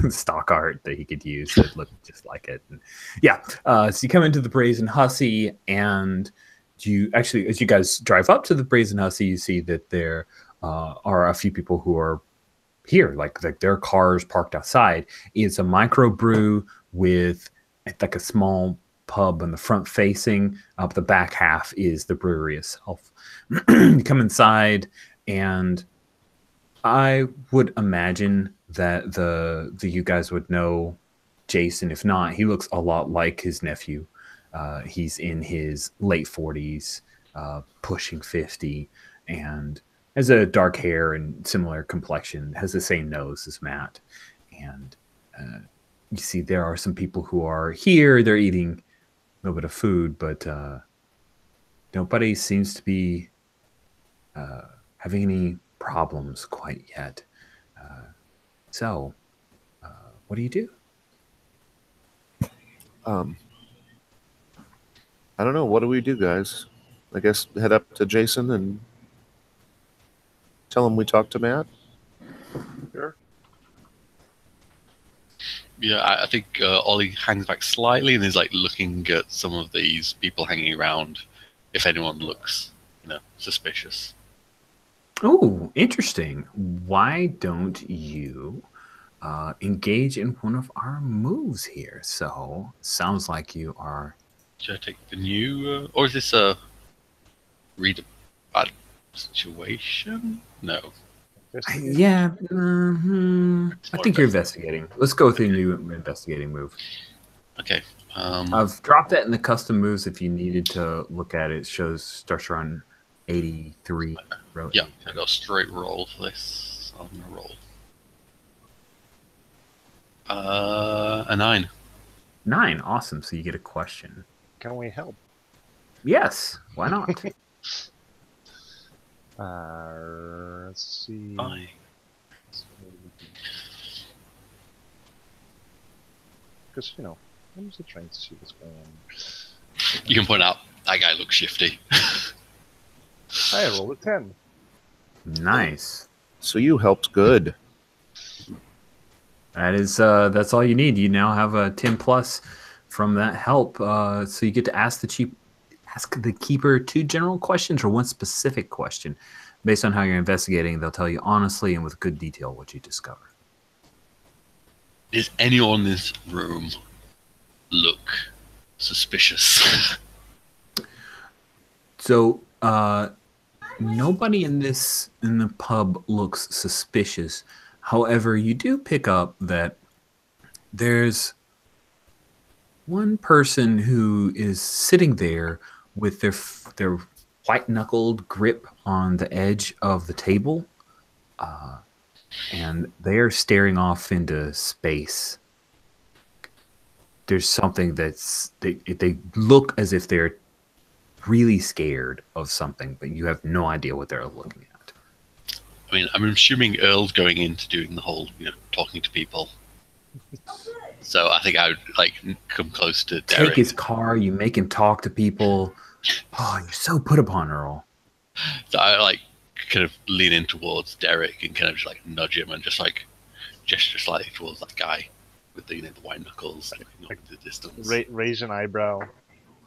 stock art that he could use that looked just like it. And yeah. So you come into the Brazen Hussy, and you actually, as you guys drive up to the Brazen Hussy, you see that there are a few people who are here, like their cars parked outside. It's a microbrew with like a small pub on the front facing. Up the back half is the brewery itself. You come inside, and I would imagine that the you guys would know Jason. If not, he looks a lot like his nephew. He's in his late 40s, pushing 50, and has a dark hair and similar complexion, has the same nose as Matt. And you see there are some people who are here. They're eating a little bit of food, but nobody seems to be having any problems quite yet. So what do you do? I don't know. What do we do, guys? I guess head up to Jason and tell him we talked to Matt. Sure. Yeah, I think Ollie hangs back slightly and is like looking at some of these people hanging around. If anyone looks, suspicious. Oh, interesting. Why don't you engage in one of our moves here? So, sounds like you are. Should I take the new, or is this a read a bad situation? No. Yeah, I think you're investigating. Let's go with the new investigating move. Okay. I've dropped that in the custom moves. If you needed to look at it, it starts around 83. Yeah, I got a straight roll for this. I'm gonna roll. A 9. 9, awesome. So you get a question. Can we help? Yes, why not? Let's see. Because I'm just trying to see what's going on. You can point out that guy looks shifty. I rolled a 10. Nice. So you helped good. That is that's all you need. You now have a 10 plus from that help. So you get to ask the keeper 2 general questions or 1 specific question. Based on how you're investigating, they'll tell you honestly and with good detail what you discover. Does anyone in this room look suspicious? So nobody in the pub looks suspicious. However, you do pick up that there's one person who is sitting there with their white-knuckled grip on the edge of the table, and they're staring off into space. There's something they look as if they're really scared of something, but you have no idea what they're looking at. I mean, I'm assuming Earl's going into doing the whole, talking to people. So I think I would come close to Derek. Take his car, you make him talk to people. Oh, you're so put upon, Earl. So I kind of lean in towards Derek and kind of just nudge him and just gesture slightly towards that guy with the the white knuckles looking off in the distance. Raise an eyebrow,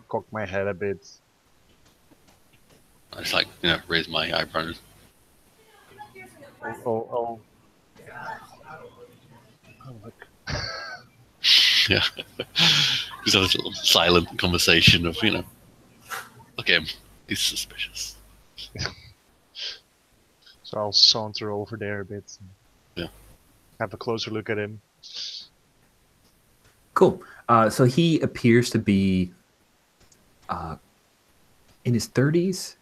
cock my head a bit. I just raise my eyebrows. Oh, look. Yeah. Just have this little silent conversation of, look at him, he's suspicious. So I'll saunter over there a bit. Yeah. Have a closer look at him. Cool. So he appears to be in his 30s.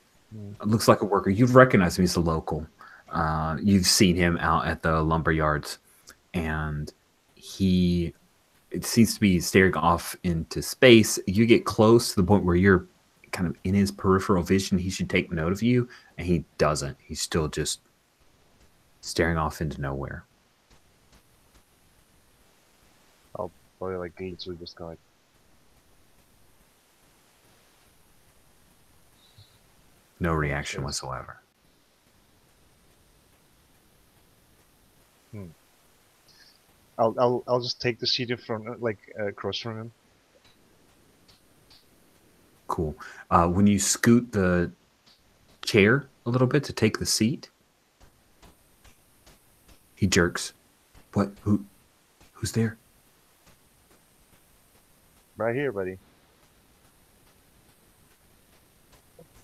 Looks like a worker. You'd recognize him. He's a local. You've seen him out at the lumber yards, and it seems to be staring off into space. You get close to the point where you're kind of in his peripheral vision. He should take note of you, and he doesn't. He's still just staring off into nowhere. I'll probably literally just go No reaction whatsoever. I'll just take the seat in front, across from him. Cool. When you scoot the chair a little bit to take the seat, he jerks. What? Who's there? Right here, buddy.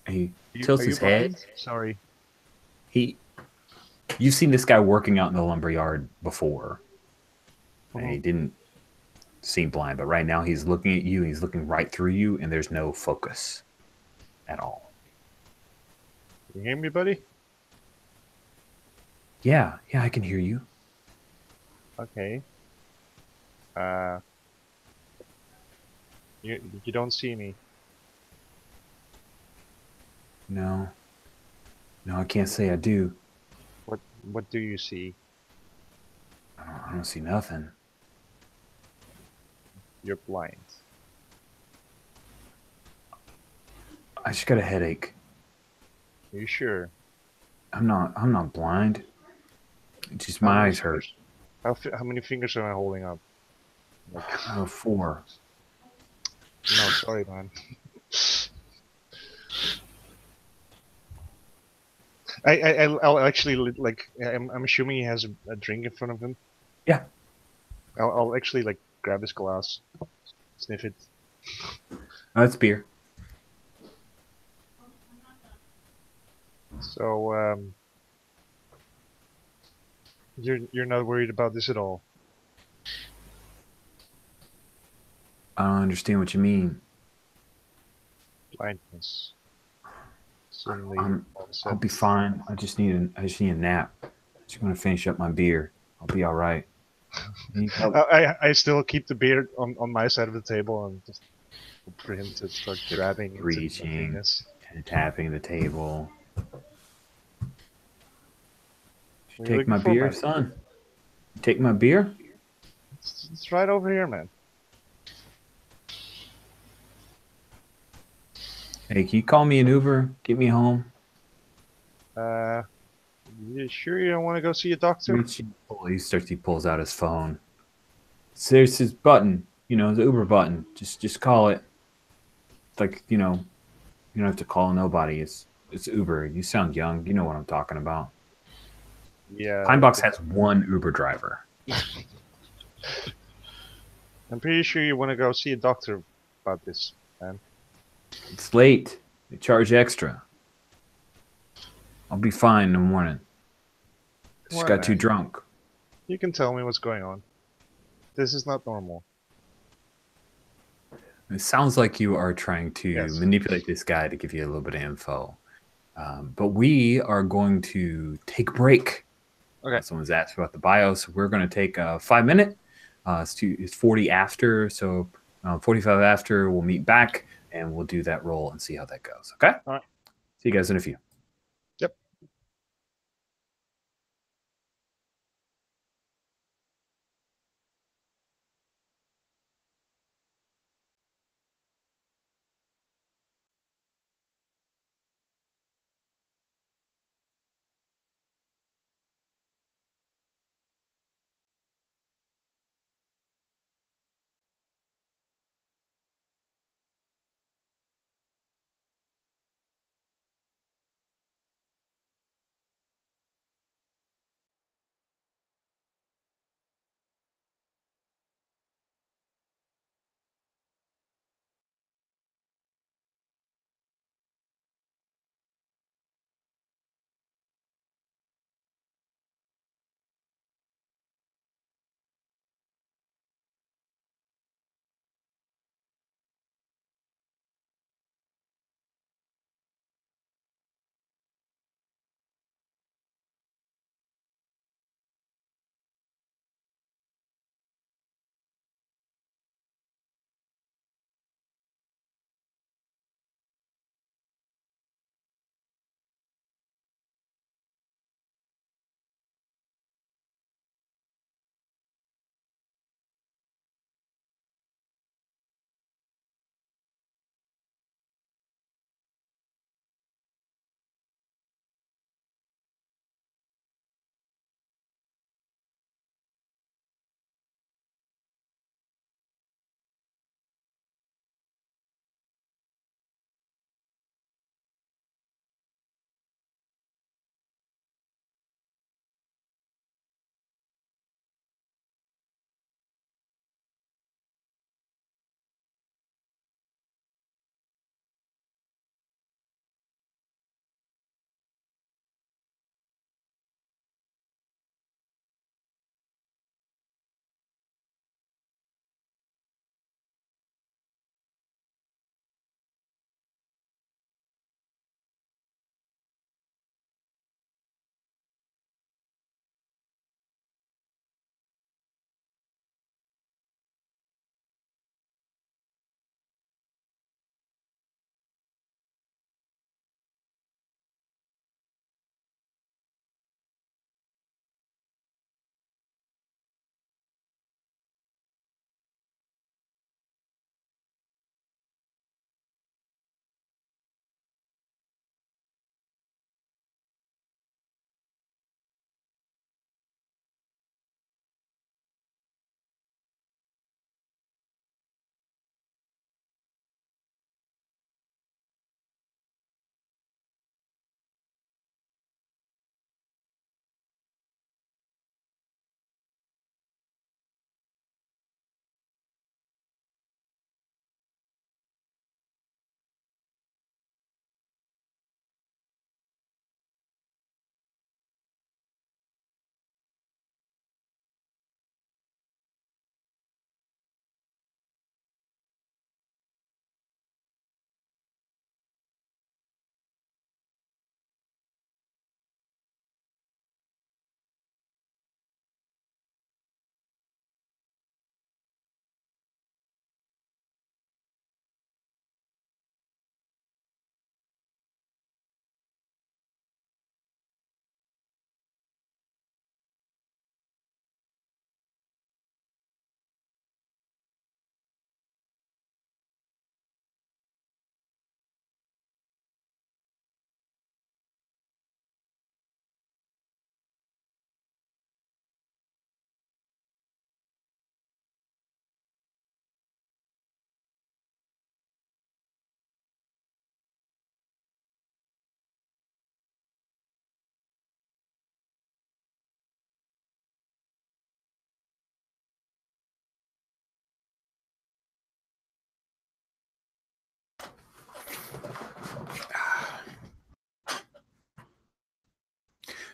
And he tilts his head. Sorry. You've seen this guy working out in the lumber yard before. And he didn't seem blind, but right now he's looking at you, he's looking right through you, and there's no focus at all. You hear me, buddy? Yeah, I can hear you. Okay. You don't see me. No, I can't say I do. What do you see? I don't see nothing. You're blind. I just got a headache. Are you sure? I'm not blind. It's just How my many eyes hurt. fingers? How many fingers am I holding up? Like, 4. no, sorry, man. I'll actually like. I'm assuming he has a drink in front of him. Yeah. I'll actually like grab his glass, sniff it. That's beer. So you're not worried about this at all. I don't understand what you mean. Blindness. Suddenly, I'll be fine. I just need a nap. Just gonna finish up my beer. I'll be all right. Need help? I still keep the beard on my side of the table and just for him to start grabbing into Reaching nothingness. and tapping the table. What are you Take looking my for, beer, man? son. Take my beer. It's right over here, man. Hey, can you call me an Uber? Get me home. You sure you don't want to go see a doctor? He pulls out his phone. There's his button. The Uber button. Just call it. It's like, you don't have to call nobody. It's Uber. You sound young. You know what I'm talking about. Yeah. Pinebox has one Uber driver. I'm pretty sure you want to go see a doctor about this, man. It's late. They charge extra. I'll be fine in the morning. Just got too drunk. You can tell me what's going on. This is not normal. It sounds like you are trying to Yes. manipulate this guy to give you a little bit of info. But we are going to take a break. Okay. Someone's asked about the BIOS. We're going to take a 5-minute. It's 40 after, so 45 after, we'll meet back and we'll do that roll and see how that goes. Okay? All right. See you guys in a few. Yep.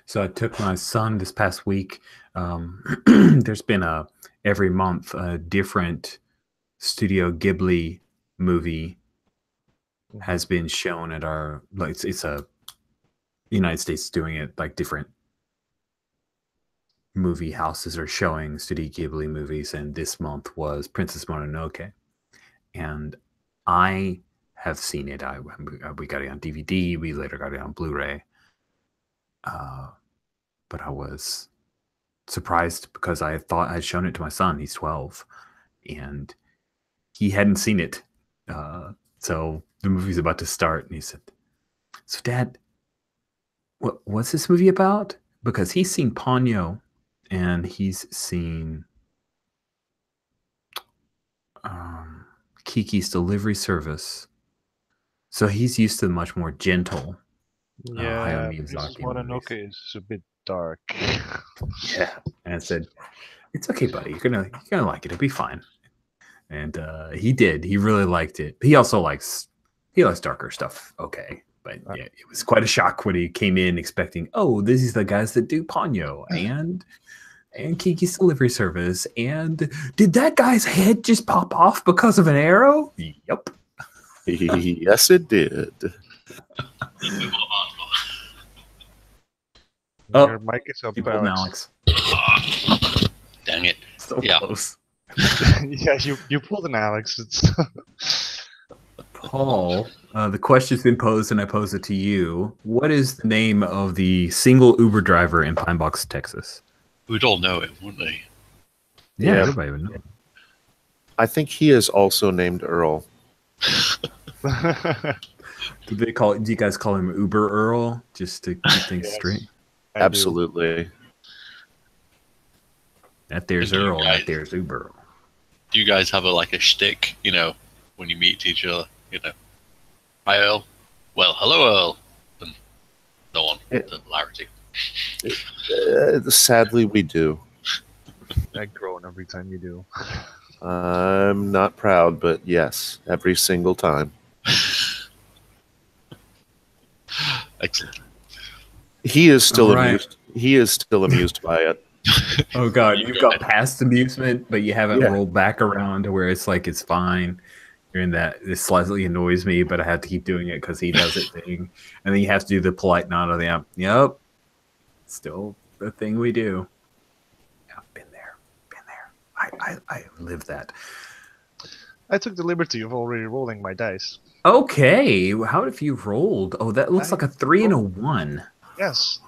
So I took my son this past week. There's been every month a different Studio Ghibli movie has been shown at our, like, it's a United States doing it, like different movie houses are showing Studio Ghibli movies, and this month was Princess Mononoke, and I have seen it. We got it on DVD. We later got it on Blu-ray. But I was surprised because I thought I'd shown it to my son. He's 12, and he hadn't seen it. So the movie's about to start, and he said, "So, Dad, what's this movie about?" Because he's seen Ponyo, and he's seen Kiki's Delivery Service. So he's used to much more gentle. Yeah, Hayao Princess Miyazaki Mononoke movies. is a bit dark. Yeah, and I said, "It's okay, buddy. You're gonna like it. It'll be fine." And he did. He really liked it. He also likes darker stuff. Okay, but yeah, it was quite a shock when he came in expecting, "Oh, this is the guys that do Ponyo and Kiki's Delivery Service. And did that guy's head just pop off because of an arrow?" Yep. Yes, it did. Oh, Your mic is up, you pulled Alex. Alex. Dang it. So Yeah. close. Yeah, you pulled an Alex. Paul, the question's been posed, and I pose it to you. What is the name of the single Uber driver in Pine Box, Texas? We'd all know it, wouldn't we? Yeah, Yeah. everybody would know. I think he is also named Earl. Do you guys call him Uber Earl just to keep things Yes. straight? Absolutely. That there's And you Earl. guys- That there's Uber Earl. Do you guys have a shtick, when you meet each other, "Hi, Earl." "Well, hello, Earl." And so on. Yeah. The hilarity. Sadly, we do. I groan every time you do. I'm not proud, but yes, every single time. Excellent. He is still All right. amused. He is still amused by it. Oh God, You you've go got past amusement, but you haven't Yeah. rolled back around to where it's like it's fine. You're in that. It slightly annoys me, but I have to keep doing it because he does it thing, and then you have to do the polite nod of the app. Yep, still the thing we do. Yeah, been there. I lived that. I took the liberty of already rolling my dice. Okay, how have you rolled? Oh, that looks I like a 3 and a 1. Yes.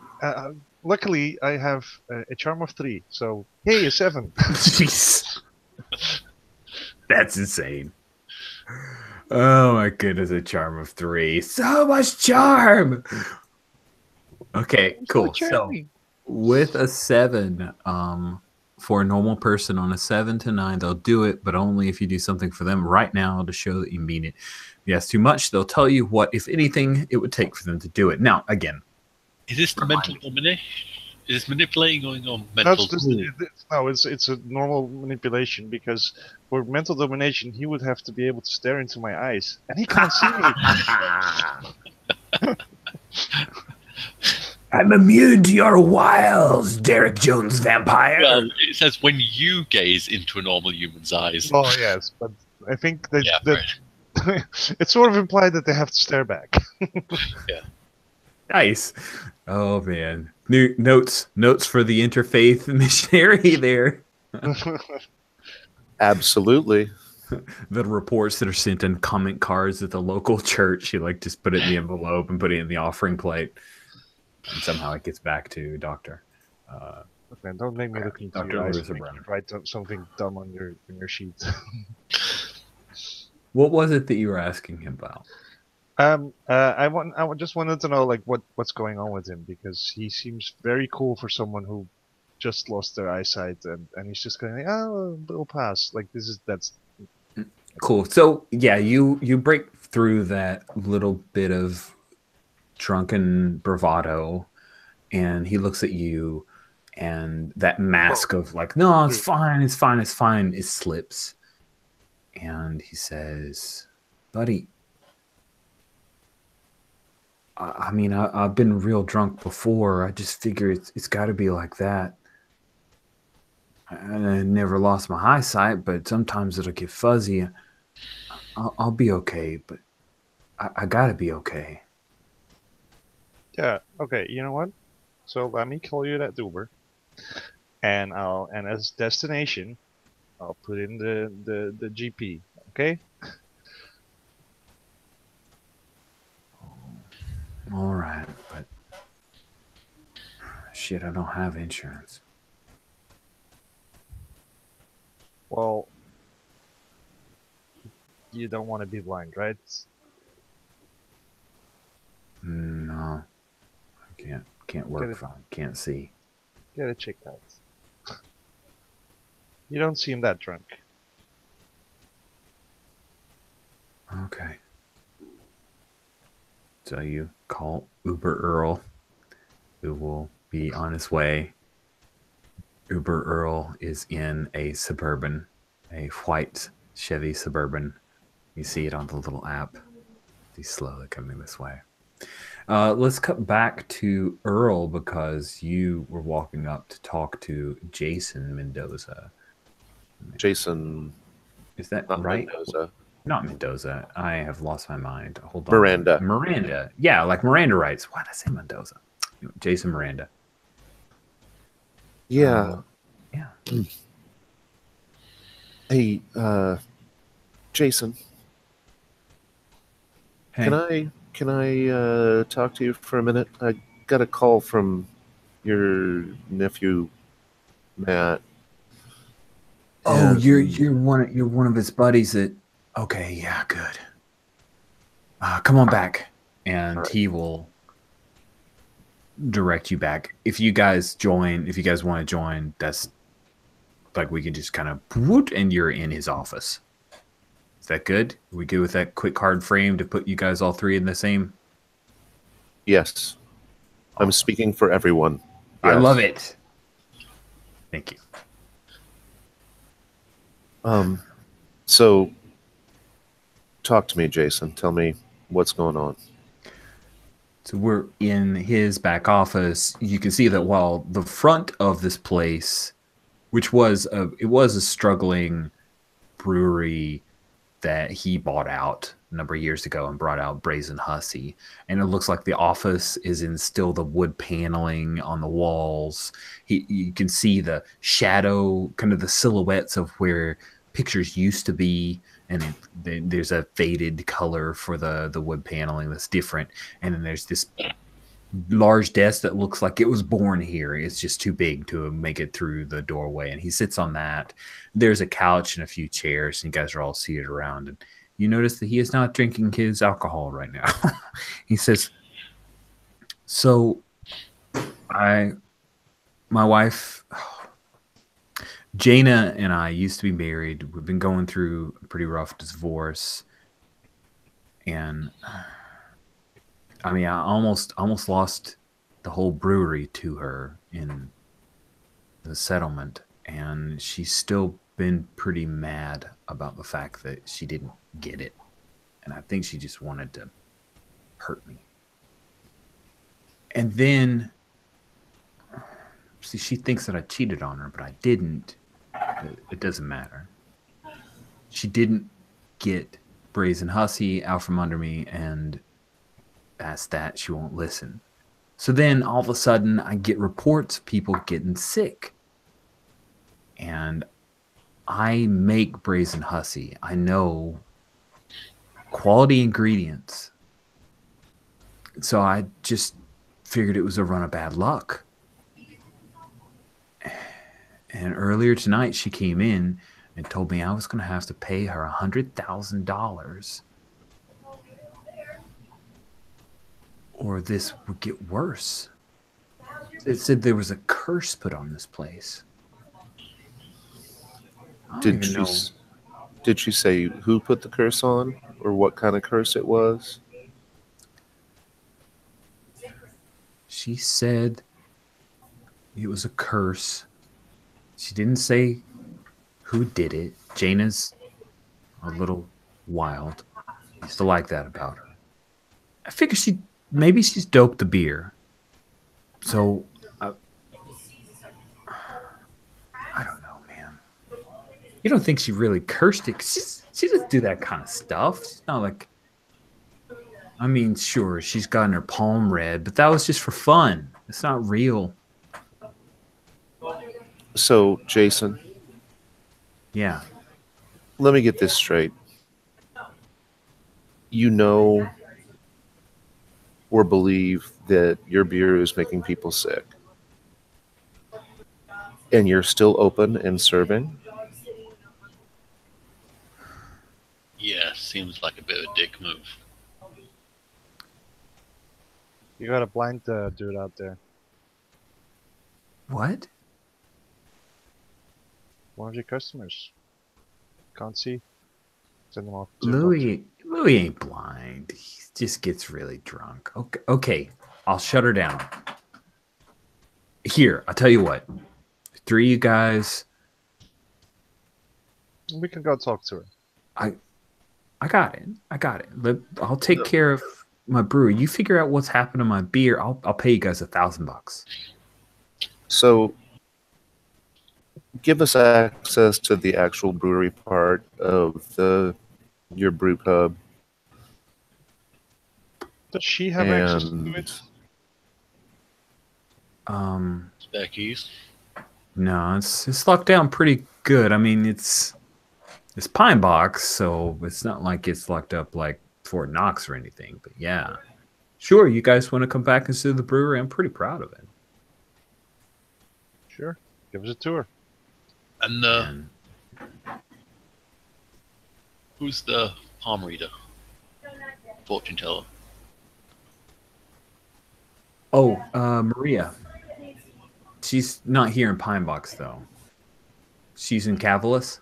Luckily, I have a charm of 3, so hey, a 7. Jeez, that's insane. Oh my goodness, a charm of 3. So much charm. Okay, cool. So with a 7, for a normal person on a 7 to 9, they'll do it, but only if you do something for them right now to show that you mean it. If you ask too much, they'll tell you what, if anything, it would take for them to do it. Now, again, Is this the Remind mental domination? Is this manipulating going on? No, Mental. it's a normal manipulation because for mental domination, he would have to be able to stare into my eyes, and he can't see me. I'm immune to your wiles, Derek Jones vampire. Well, it says when you gaze into a normal human's eyes. Oh yes, but I think that, Yeah, that it's sort of implied that they have to stare back. Nice. Oh man. New notes for the interfaith missionary there. Absolutely. The reports that are sent in comment cards at the local church, you just put it in the envelope and put it in the offering plate, and somehow it gets back to Doctor. Look, man, don't make me look into Dr. your eyes Lewis and make Brown. you write something dumb on your sheet. What was it that you were asking him about? I just wanted to know what's going on with him because he seems very cool for someone who just lost their eyesight and he's just going it'll pass. That's Cool. So yeah, you break through that little bit of drunken bravado, and he looks at you, and that mask of no, it's fine, it slips, and he says, "Buddy, I mean, I've been real drunk before. I just figure it's got to be like that. I never lost my eyesight, but sometimes it'll get fuzzy. I'll be okay, but I gotta be okay. Yeah. Okay. You know what? So let me call you that Uber, and as destination, I'll put in the GP. Okay. All right, but shit, I don't have insurance. Well, you don't want to be blind, right? No, I can't work fine. Can't see. Get it checked out. You don't seem that drunk. Okay. So you call Uber Earl, who will be on his way. Uber Earl is in a Suburban, a white Chevy Suburban. You see it on the little app. He's slowly coming this way. Let's cut back to Earl because you were walking up to talk to Jason Mendoza. Jason. Is that Not right? Mendoza. Not Mendoza. I have lost my mind. Hold on. Miranda. Miranda. Yeah, like Miranda rights. Why did I say Mendoza? Jason Miranda. Yeah. Yeah. Hey, Jason. Hey. Can I talk to you for a minute? I got a call from your nephew, Matt. Oh, And you're one of his buddies that. Okay, yeah, good. Come on back, and right. he will direct you back. If you guys want to join, that's like we can just kind of whoop, and you're in his office. Is that good? Are we good with that quick card frame to put you guys all three in the same? Yes. I'm speaking for everyone. I Yes. love it. Thank you. So talk to me, Jason. Tell me what's going on. So we're in his back office. You can see that while the front of this place, which was a struggling brewery that he bought out a number of years ago and brought out Brazen Hussy. And it looks like the office is in still the wood paneling on the walls. You can see the shadow, kind of the silhouettes of where pictures used to be. And there's a faded color for the wood paneling that's different. And then there's this large desk that looks like it was born here. It's just too big to make it through the doorway. And he sits on that. There's a couch and a few chairs, and you guys are all seated around. And you notice that he is not drinking his alcohol right now. He says, so my wife, Jaina, and I used to be married. We've been going through a pretty rough divorce. And I mean, I almost lost the whole brewery to her in the settlement, and she's still been pretty mad about the fact that she didn't get it. And I think she just wanted to hurt me. And then, see, she thinks that I cheated on her, but I didn't. It doesn't matter. She didn't get Brazen Hussy out from under me, and past that, she won't listen. So then all of a sudden I get reports of people getting sick. And I make Brazen Hussy. I know quality ingredients. So I just figured it was a run of bad luck. And earlier tonight she came in and told me I was going to have to pay her $100,000. Or this would get worse. It said there was a curse put on this place. Did she say who put the curse on, or what kind of curse it was? She said it was a curse. She didn't say who did it. Jaina's a little wild. I used to like that about her. I figured she'd maybe she's doped the beer. So I don't know, man. You don't think she really cursed it? 'Cause she doesn't do that kind of stuff. She's not like. I mean, sure, she's gotten her palm read, but that was just for fun. It's not real. So, Jason, Yeah. let me get this straight. You know or believe that your beer is making people sick, and you're still open and serving? Yeah, seems like a bit of a dick move. You got a blind dude out there. What? One of your customers. Can't see. Send them off. To Louis ain't blind. He just gets really drunk. Okay, I'll shut her down. Here, I'll tell you what. 3 of you guys. We can go talk to her. I got it. I'll take care of my brewery. You figure out what's happened to my beer. I'll pay you guys $1,000. So, give us access to the actual brewery part of your brew pub. Does she have access to And it? Spare keys. No, it's locked down pretty good. I mean, it's Pine Box, so it's not like it's locked up like Fort Knox or anything. But yeah, sure, you guys want to come back and see the brewery? I'm pretty proud of it. Sure. Give us a tour. And And who's the palm reader? Fortune teller. Maria. She's not here in Pine Box though. She's in Cavalis.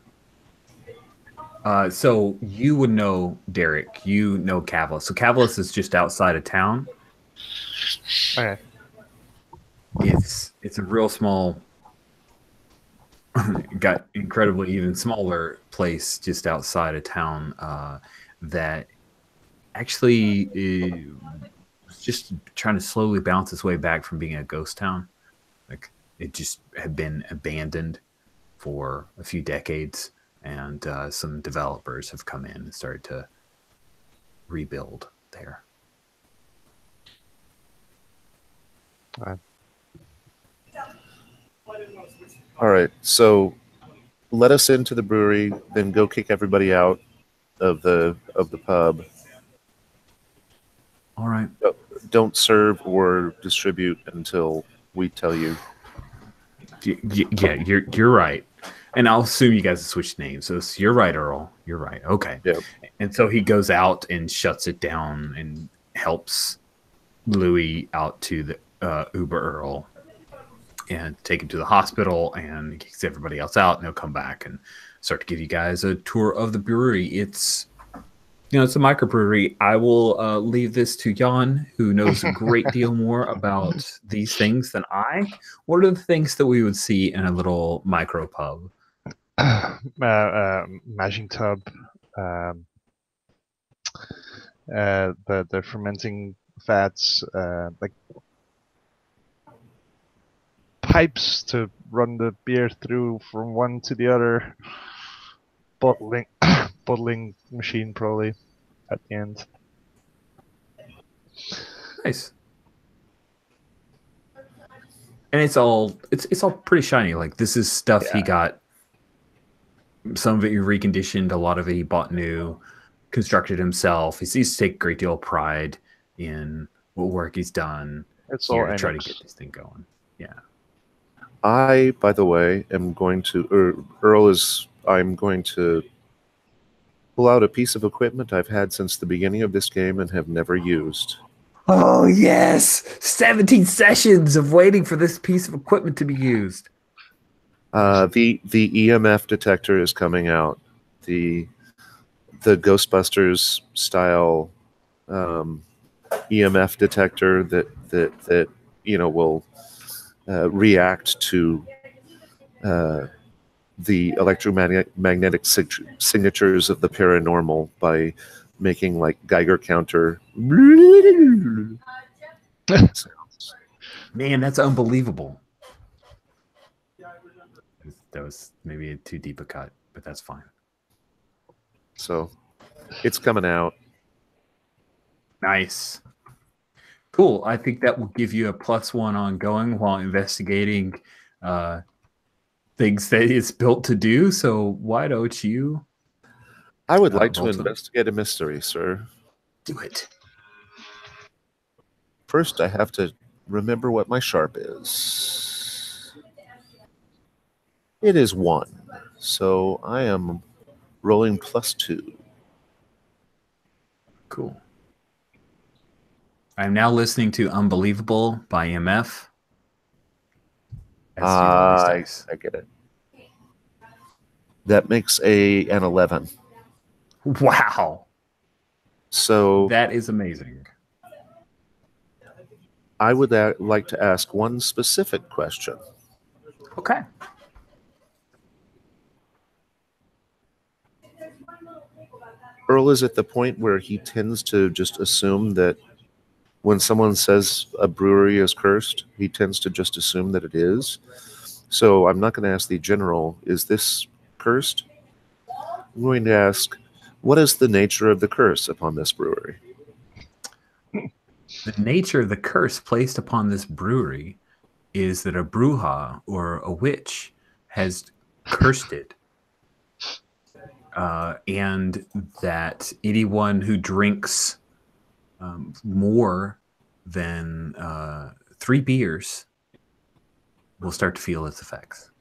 So you would know Derek. You know Cavalis. So Cavalis is just outside of town. Okay. It's a real small, got incredibly even smaller place just outside of town that actually was just trying to slowly bounce its way back from being a ghost town. Like it just had been abandoned for a few decades, and some developers have come in and started to rebuild there. all right, so let us into the brewery, then go kick everybody out of the pub. All right. Don't serve or distribute until we tell you. Yeah, you're right. And I'll assume you guys have switched names. So you're right, Earl. You're right. Okay. Yeah. And so he goes out and shuts it down and helps Louis out to the Uber Earl and take him to the hospital, and he kicks everybody else out, and they'll come back and start to give you guys a tour of the brewery. It's it's a microbrewery. I will leave this to Jan, who knows a great deal more about these things than I. What are the things that we would see in a little micro pub? Mashing tub. The fermenting fats. Like pipes to run the beer through from one to the other. Bottling machine probably at the end. Nice. And it's all pretty shiny. Like this is stuff he got. Some of it he reconditioned, a lot of it he bought new, constructed himself. He seems to take a great deal of pride in what work he's done. It's here all to try to NX. get this thing going. Yeah. I, by the way, am going to I'm going to pull out a piece of equipment I've had since the beginning of this game and have never used. Oh yes, 17 sessions of waiting for this piece of equipment to be used. The EMF detector is coming out. The Ghostbusters style EMF detector that will react to the electromagnetic signatures of the paranormal by making like Geiger counter Man, that's unbelievable. That was maybe too deep a cut, but that's fine. So it's coming out. Nice. Cool. I think that will give you a +1 ongoing while investigating things that it's built to do. So why don't you I would like to roll to- investigate a mystery, sir. do it? First, I have to remember what my sharp is. It is 1. So I am rolling +2. Cool. I'm now listening to Unbelievable by MF. I get it. That makes an 11. Wow. So That is amazing. I would like to ask one specific question. Okay. Earl is at the point where he tends to just assume that when someone says a brewery is cursed, he tends to just assume that it is. So I'm not going to ask the general, is this cursed? I'm going to ask, what is the nature of the curse upon this brewery? The nature of the curse placed upon this brewery is that a bruja or a witch has cursed it. And that anyone who drinks more than 3 beers will start to feel its effects.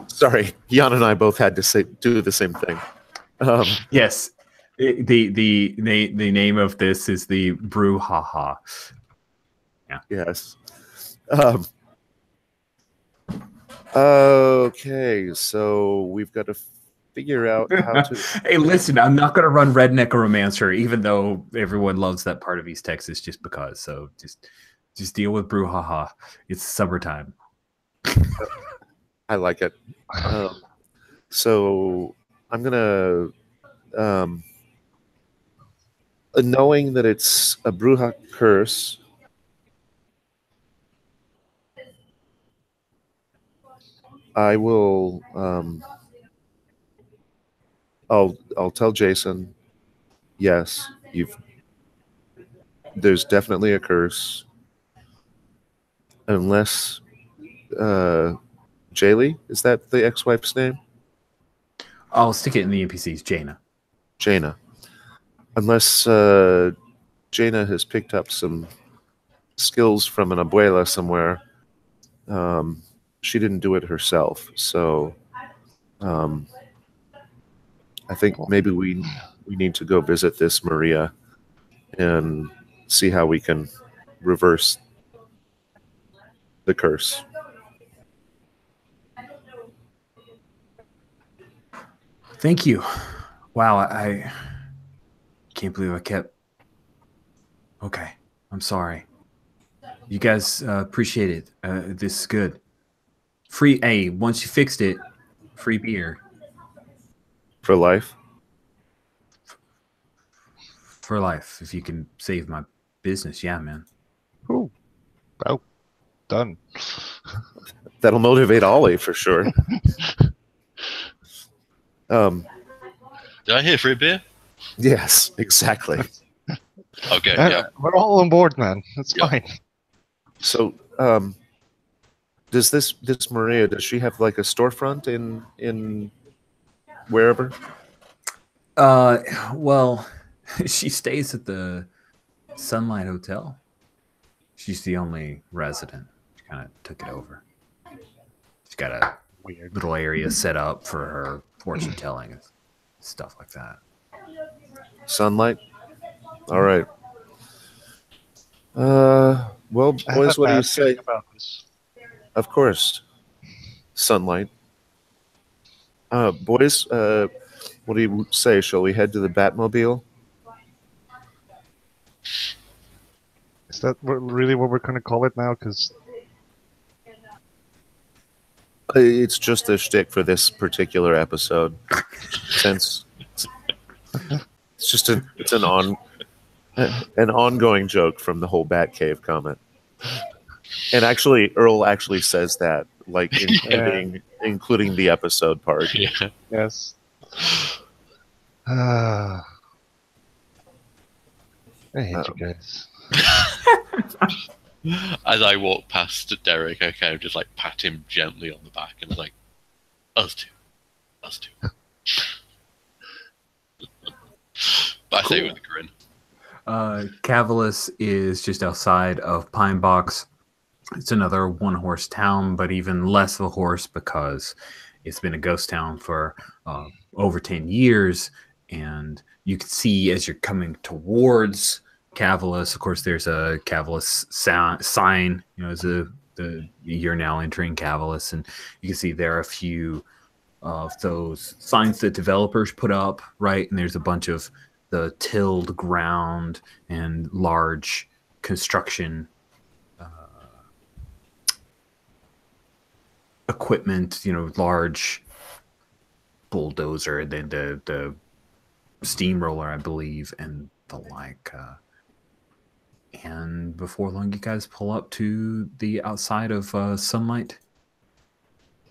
Sorry, Jan and I both had to do the same thing. Yes, the name of this is the brouhaha. Yes. Okay, so we've got to figure out how to. Hey, listen, I'm not going to run Redneck Romancer, even though everyone loves that part of East Texas just because. So just deal with brouhaha. It's summertime. I like it. So I'm gonna, knowing that it's a bruja curse, I will. I'll tell Jason. Yes, there's definitely a curse, unless Jaylee, is that the ex-wife's name? I'll stick it in the NPCs, Jaina. Unless Jaina has picked up some skills from an abuela somewhere. She didn't do it herself, so I think maybe we need to go visit this Maria and see how we can reverse the curse. Thank you. Wow, I can't believe I kept. Okay, I'm sorry. You guys appreciate it. This is good. Free. Hey, once you fixed it, free beer For life? for life. If you can save my business, yeah, man. Ooh. Oh, done. That'll motivate Ollie for sure. Did I hear free beer? Yes, exactly. Okay, yeah. We're all on board, man. That's Yeah. fine. So, does this Maria, does she have like a storefront in wherever? Well, she stays at the Sunlight Hotel. She's the only resident. She kind of took it over. She's got a Weird. little area set up for her fortune telling and stuff like that. Sunlight? All right. Well, I have boys, a what do you bad feeling say? about this. Of course. Sunlight. Boys, what do you say? Shall we head to the Batmobile? Is that really what we're going to call it now? Because It's just a shtick for this particular episode, since it's just an ongoing joke from the whole Batcave comment. And actually, Earl actually says that, like including the episode part. Yeah. Yes. I hate you guys. As I walk past Derek, I kind of just like pat him gently on the back and like, us two. But I say it with a grin. Cavalis is just outside of Pine Box. It's another one-horse town, but even less of a horse because it's been a ghost town for over 10 years. And you can see as you're coming towards Cavalis, of course, there's a Cavalis sign, as you're now entering Cavalis. And you can see there are a few of those signs that developers put up, right? And there's a bunch of the tilled ground and large construction equipment, large bulldozer, the steamroller, I believe, and the like. And before long, you guys pull up to the outside of Sunlight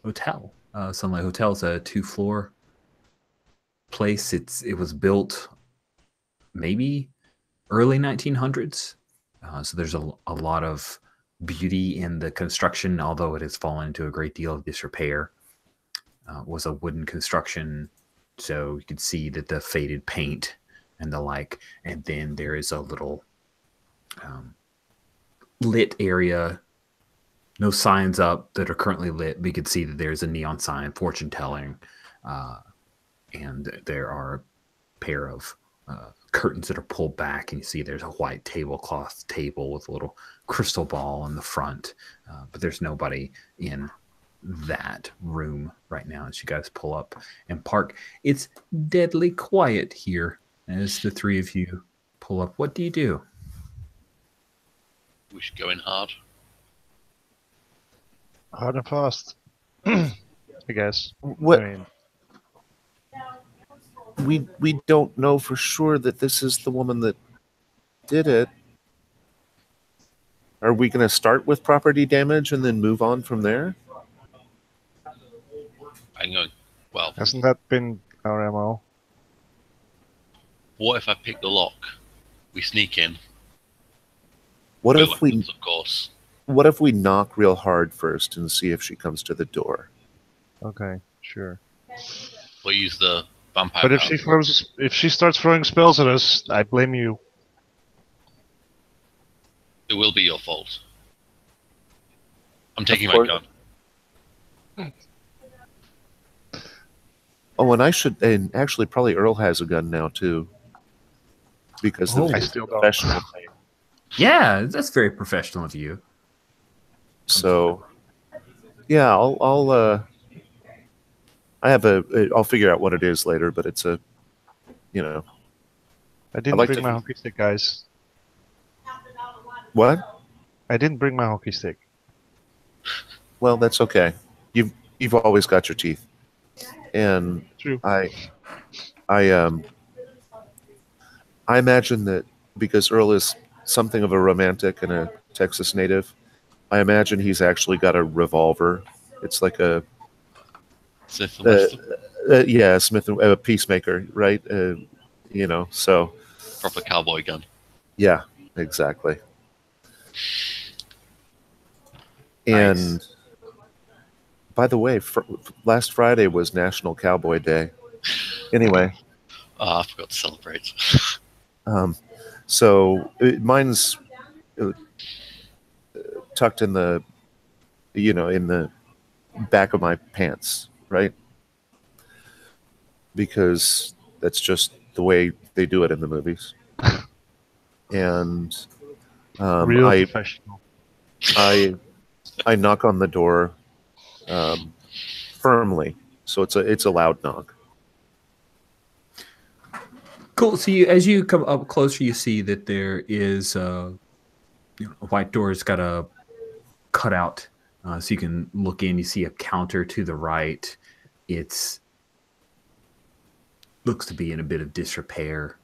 Hotel. Sunlight Hotel is a 2-floor place. It was built maybe early 1900s. So there's a lot of beauty in the construction, although it has fallen into a great deal of disrepair. Was a wooden construction, so you could see that the faded paint and the like. And then there is a little lit area. No signs up that are currently lit, but you can see that there's a neon sign, fortune telling, and there are a pair of curtains that are pulled back, and you see there's a white tablecloth table with a little crystal ball in the front, but there's nobody in that room right now as you guys pull up and park. It's deadly quiet here as the three of you pull up. What do you do? We should go in hard. Hard and fast. I guess. What? I mean, We don't know for sure that this is the woman that did it. Are we going to start with property damage and then move on from there? Hang on. Well, hasn't that been our MO? what if I pick the lock? We sneak in. What With if we weapons, of course. What if we knock real hard first and see if she comes to the door? Okay, sure. We'll use the vampire. But power. if she starts throwing spells at us, I blame you. It will be your fault. I'm taking Of my course. gun. Oh, and actually probably Earl has a gun now too. Because Oh. the I still don't. professional thing. Yeah, that's very professional of you. So yeah, I'll figure out what it is later, but it's a I didn't like bring to- my hockey stick, guys. what? I didn't bring my hockey stick. Well, that's okay. You've always got your teeth. And True. I imagine that because Earl is something of a romantic and a Texas native, I imagine he's actually got a revolver. It's like a Smith and Wesson. Smith and a peacemaker, right? So Proper cowboy gun. yeah, exactly. And Nice. by the way, last Friday was National Cowboy Day. Anyway. I forgot to celebrate. So mine's tucked in the, in the back of my pants, right? Because that's just the way they do it in the movies. And Real I professional. I knock on the door firmly, so it's a loud knock. Cool. So as you come up closer, you see that there is a white door. It's got a cutout So you can look in. You see a counter to the right. It's looks to be in a bit of disrepair.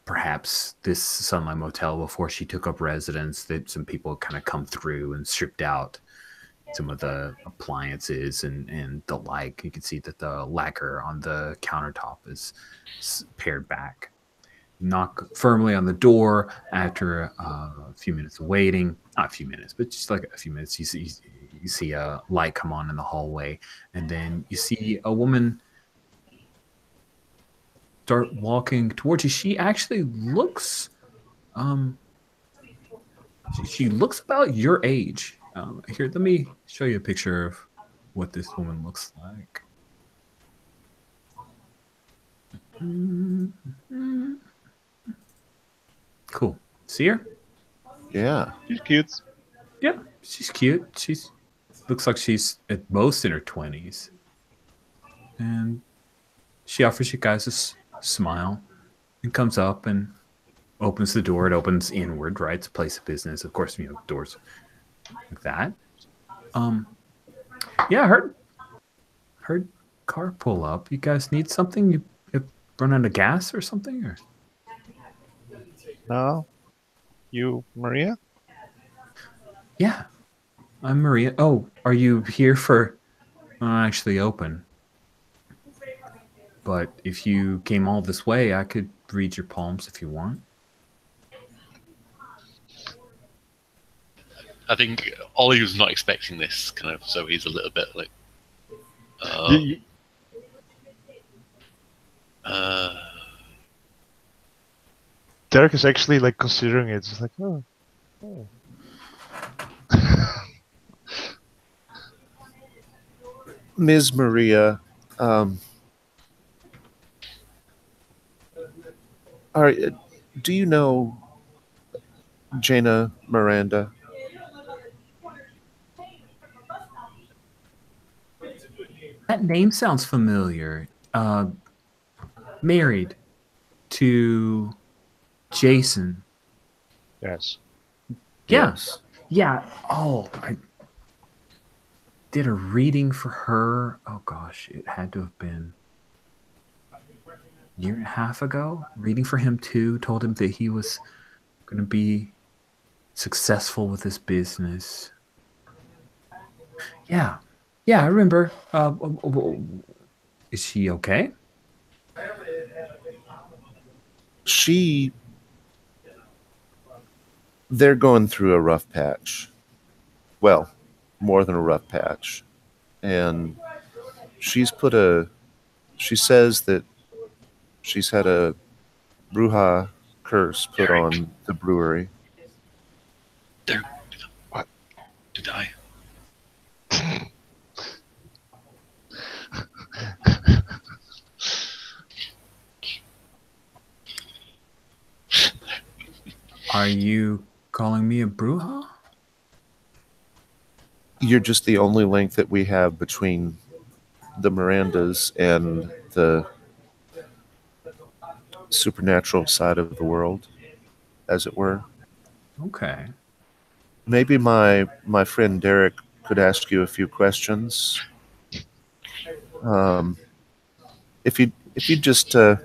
Perhaps this Sunlight Motel, before she took up residence, that some people kind of come through and stripped out some of the appliances and the like. You can see that the lacquer on the countertop is pared back. Knock firmly on the door after a few minutes of waiting. Not a few minutes, but just like a few minutes. You see a light come on in the hallway, and then you see a woman start walking towards you. She actually looks, she looks about your age. Here, let me show you a picture of what this woman looks like. Cool. See her? Yeah. She's cute. Yeah, she's cute. She's looks like she's at most in her 20s. And she offers you guys a smile and comes up and opens the door. It opens inward, right? It's a place of business. Of course, doors like that. Yeah, heard car pull up. You guys need something? You run out of gas or something? Or No. You, Maria? yeah, I'm Maria. Oh, are you here for? I'm not actually open. But if you came all this way, I could read your palms if you want. I think Ollie was not expecting this, kind of, so he's a little bit like. Derek is actually like considering it. It's like, oh. Ms. Maria, do you know Jaina Miranda? That name sounds familiar. Married to Jason. Yes. Yeah. Yes. Yeah. Oh, I did a reading for her. Oh gosh, it had to have been a year and a half ago. Reading for him too. Told him that he was going to be successful with his business. Yeah. Yeah, I remember. Is she okay? They're going through a rough patch. Well, more than a rough patch. And she says that she's had a bruja curse put on the brewery. What? Did I? Are you calling me a bruja? You're just the only link that we have between the Mirandas and the supernatural side of the world, as it were. Okay. Maybe my friend Derek could ask you a few questions. If you just and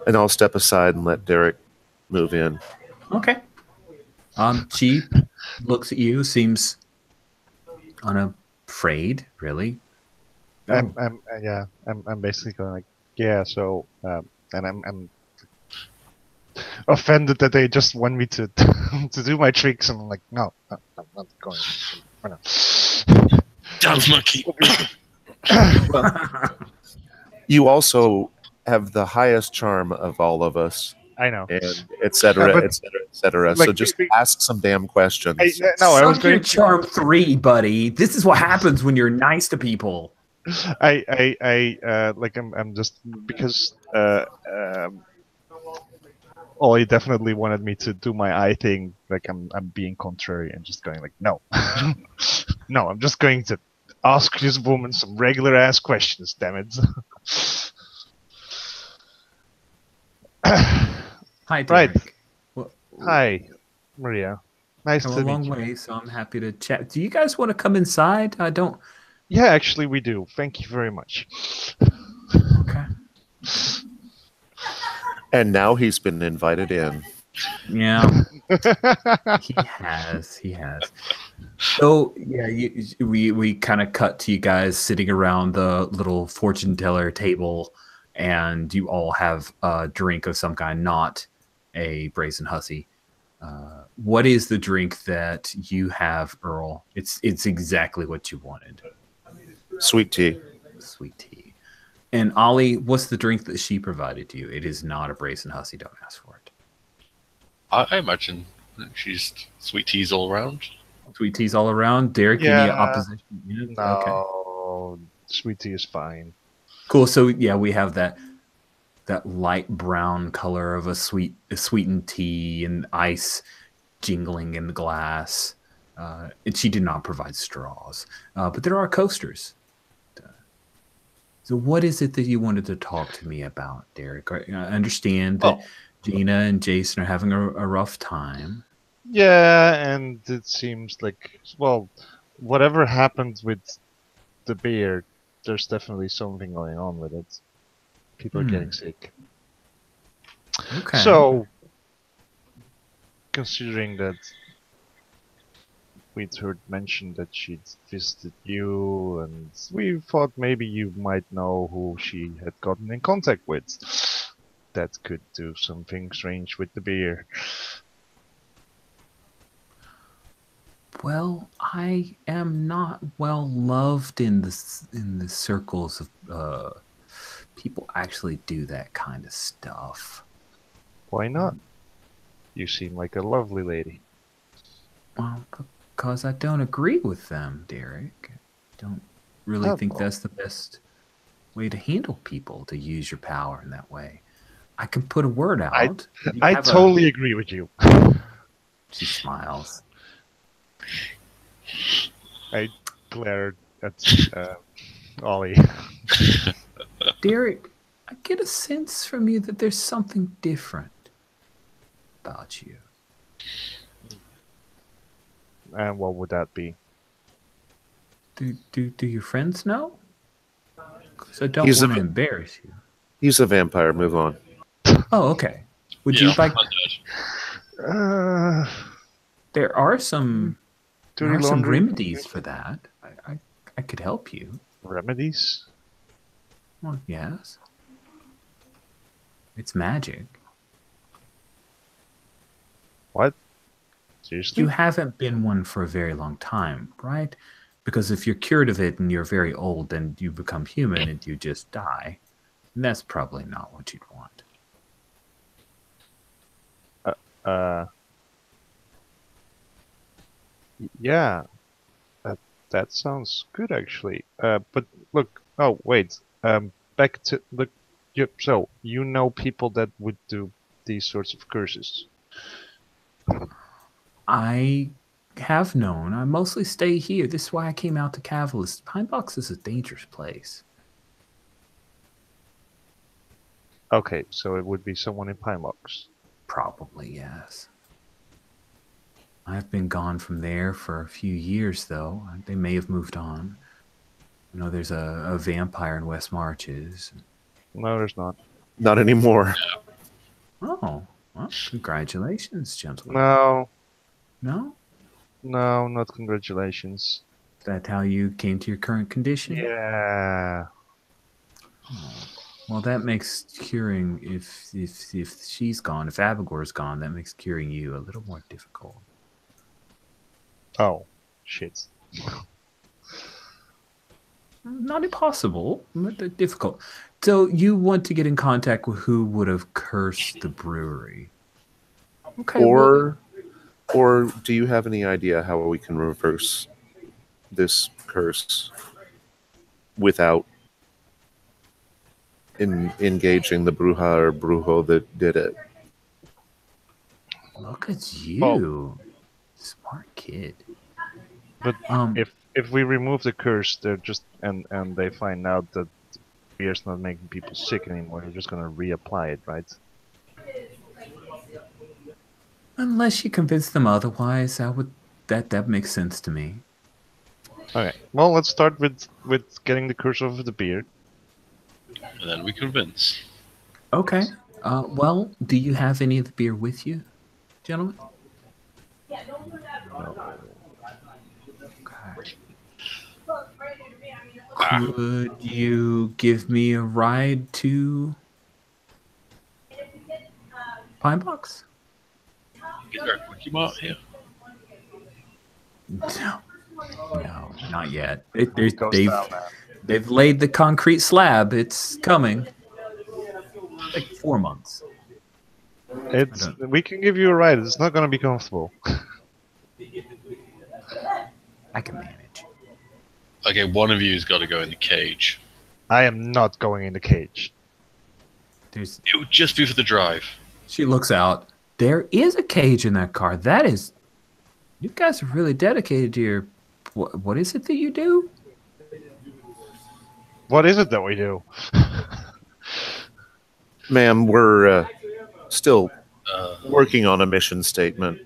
I'll step aside and let Derek move in. Okay. She looks at you, seems unafraid, really. I'm basically going like, yeah. So, and I'm offended that they just want me to to do my tricks, and I'm like, no, I'm not going. Dance monkey. Well, you also have the highest charm of all of us. I know. And et cetera, but, et cetera, et cetera. like, So just ask some damn questions. I was Suck going your charm 3, buddy. This is what happens when you're nice to people. I'm just because Ollie definitely wanted me to do my eye thing. Like I'm being contrary and just going like, no, no, I'm just going to ask this woman some regular ass questions. Damn it. Hi, Derek. Right. Hi, Maria. Nice Come to a meet long you. way, so I'm happy to chat. Do you guys want to come inside? I don't. Yeah, actually, we do. Thank you very much. Okay. And now he's been invited in. Yeah, he has. He has. So yeah, we kind of cut to you guys sitting around the little fortune teller table, and you all have a drink of some kind, not a brazen hussy. What is the drink that you have, Earl? It's exactly what you wanted. Sweet tea. Sweet tea. And Ollie, what's the drink that she provided you? It is not a brazen hussy. Don't ask for it. I imagine she's sweet teas all around. Sweet teas all around. Derek, any Yeah. opposition? Yeah, okay. No, sweet tea is fine. Cool. So yeah, we have that light brown color of a sweetened tea and ice jingling in the glass. And she did not provide straws, but there are coasters. So what is it that you wanted to talk to me about, Derek? I understand that Gina and Jason are having a rough time. Yeah, and it seems like, well, whatever happened with the beer, there's definitely something going on with it. People are getting sick. Okay. So, considering that we'd heard mention that she'd visited you, and we thought maybe you might know who she had gotten in contact with. That could do something strange with the beer. Well, I am not well loved in the circles of people actually do that kind of stuff. Why not? You seem like a lovely lady. Well, because I don't agree with them, Derek. I don't really think that's the best way to handle people, to use your power in that way. I can put a word out. I totally agree with you. She smiles. I glared at Ollie. Derek, I get a sense from you that there's something different about you. And what would that be? Do your friends know? Because I don't want to embarrass you. He's a vampire. Move on. Oh, okay. Would you like? There are some remedies for that. I could help you. Remedies? Well, yes. It's magic. What? Seriously? You haven't been one for a very long time, right? Because if you're cured of it and you're very old, then you become human and you just die. And that's probably not what you'd want. Yeah. That sounds good, actually. But look. Oh, wait. Back to look. So you know people that would do these sorts of curses. I have known. I mostly stay here. This is why I came out to Cavalis. Pine Box is a dangerous place. Okay, so it would be someone in Pine Box. Probably, yes. I've been gone from there for a few years, though. They may have moved on. You know, there's a vampire in West Marches. No, there's not. Not anymore. Oh, well, congratulations, gentlemen. No. No? No, not congratulations. Is that how you came to your current condition? Yeah. Oh. Well, that makes curing, if she's gone, if Abigor's gone, that makes curing you a little more difficult. Oh, shit. Not impossible, but difficult. So you want to get in contact with who would have cursed the brewery. Okay. Or do you have any idea how we can reverse this curse without engaging the bruja or brujo that did it? Look at you. Smart kid. But if we remove the curse, they're just and they find out that beer's not making people sick anymore, they're just gonna reapply it, right? Unless you convince them otherwise, that makes sense to me. Okay. Well, let's start with getting the curse off of the beard. And then we convince. Okay. Well, do you have any of the beer with you, gentlemen? No. Okay. Ah, Could you give me a ride to Pine Box? is there a quickie mart here? No, no, not yet. Goes down, man. They've laid the concrete slab. It's coming. Like 4 months. We can give you a ride. It's not going to be comfortable. I can manage. Okay, one of you's got to go in the cage. I am not going in the cage. There's. It would just be for the drive. She looks out. There is a cage in that car. That is. You guys are really dedicated to your. What is it that you do? What is it that we do? Ma'am, we're still working on a mission statement.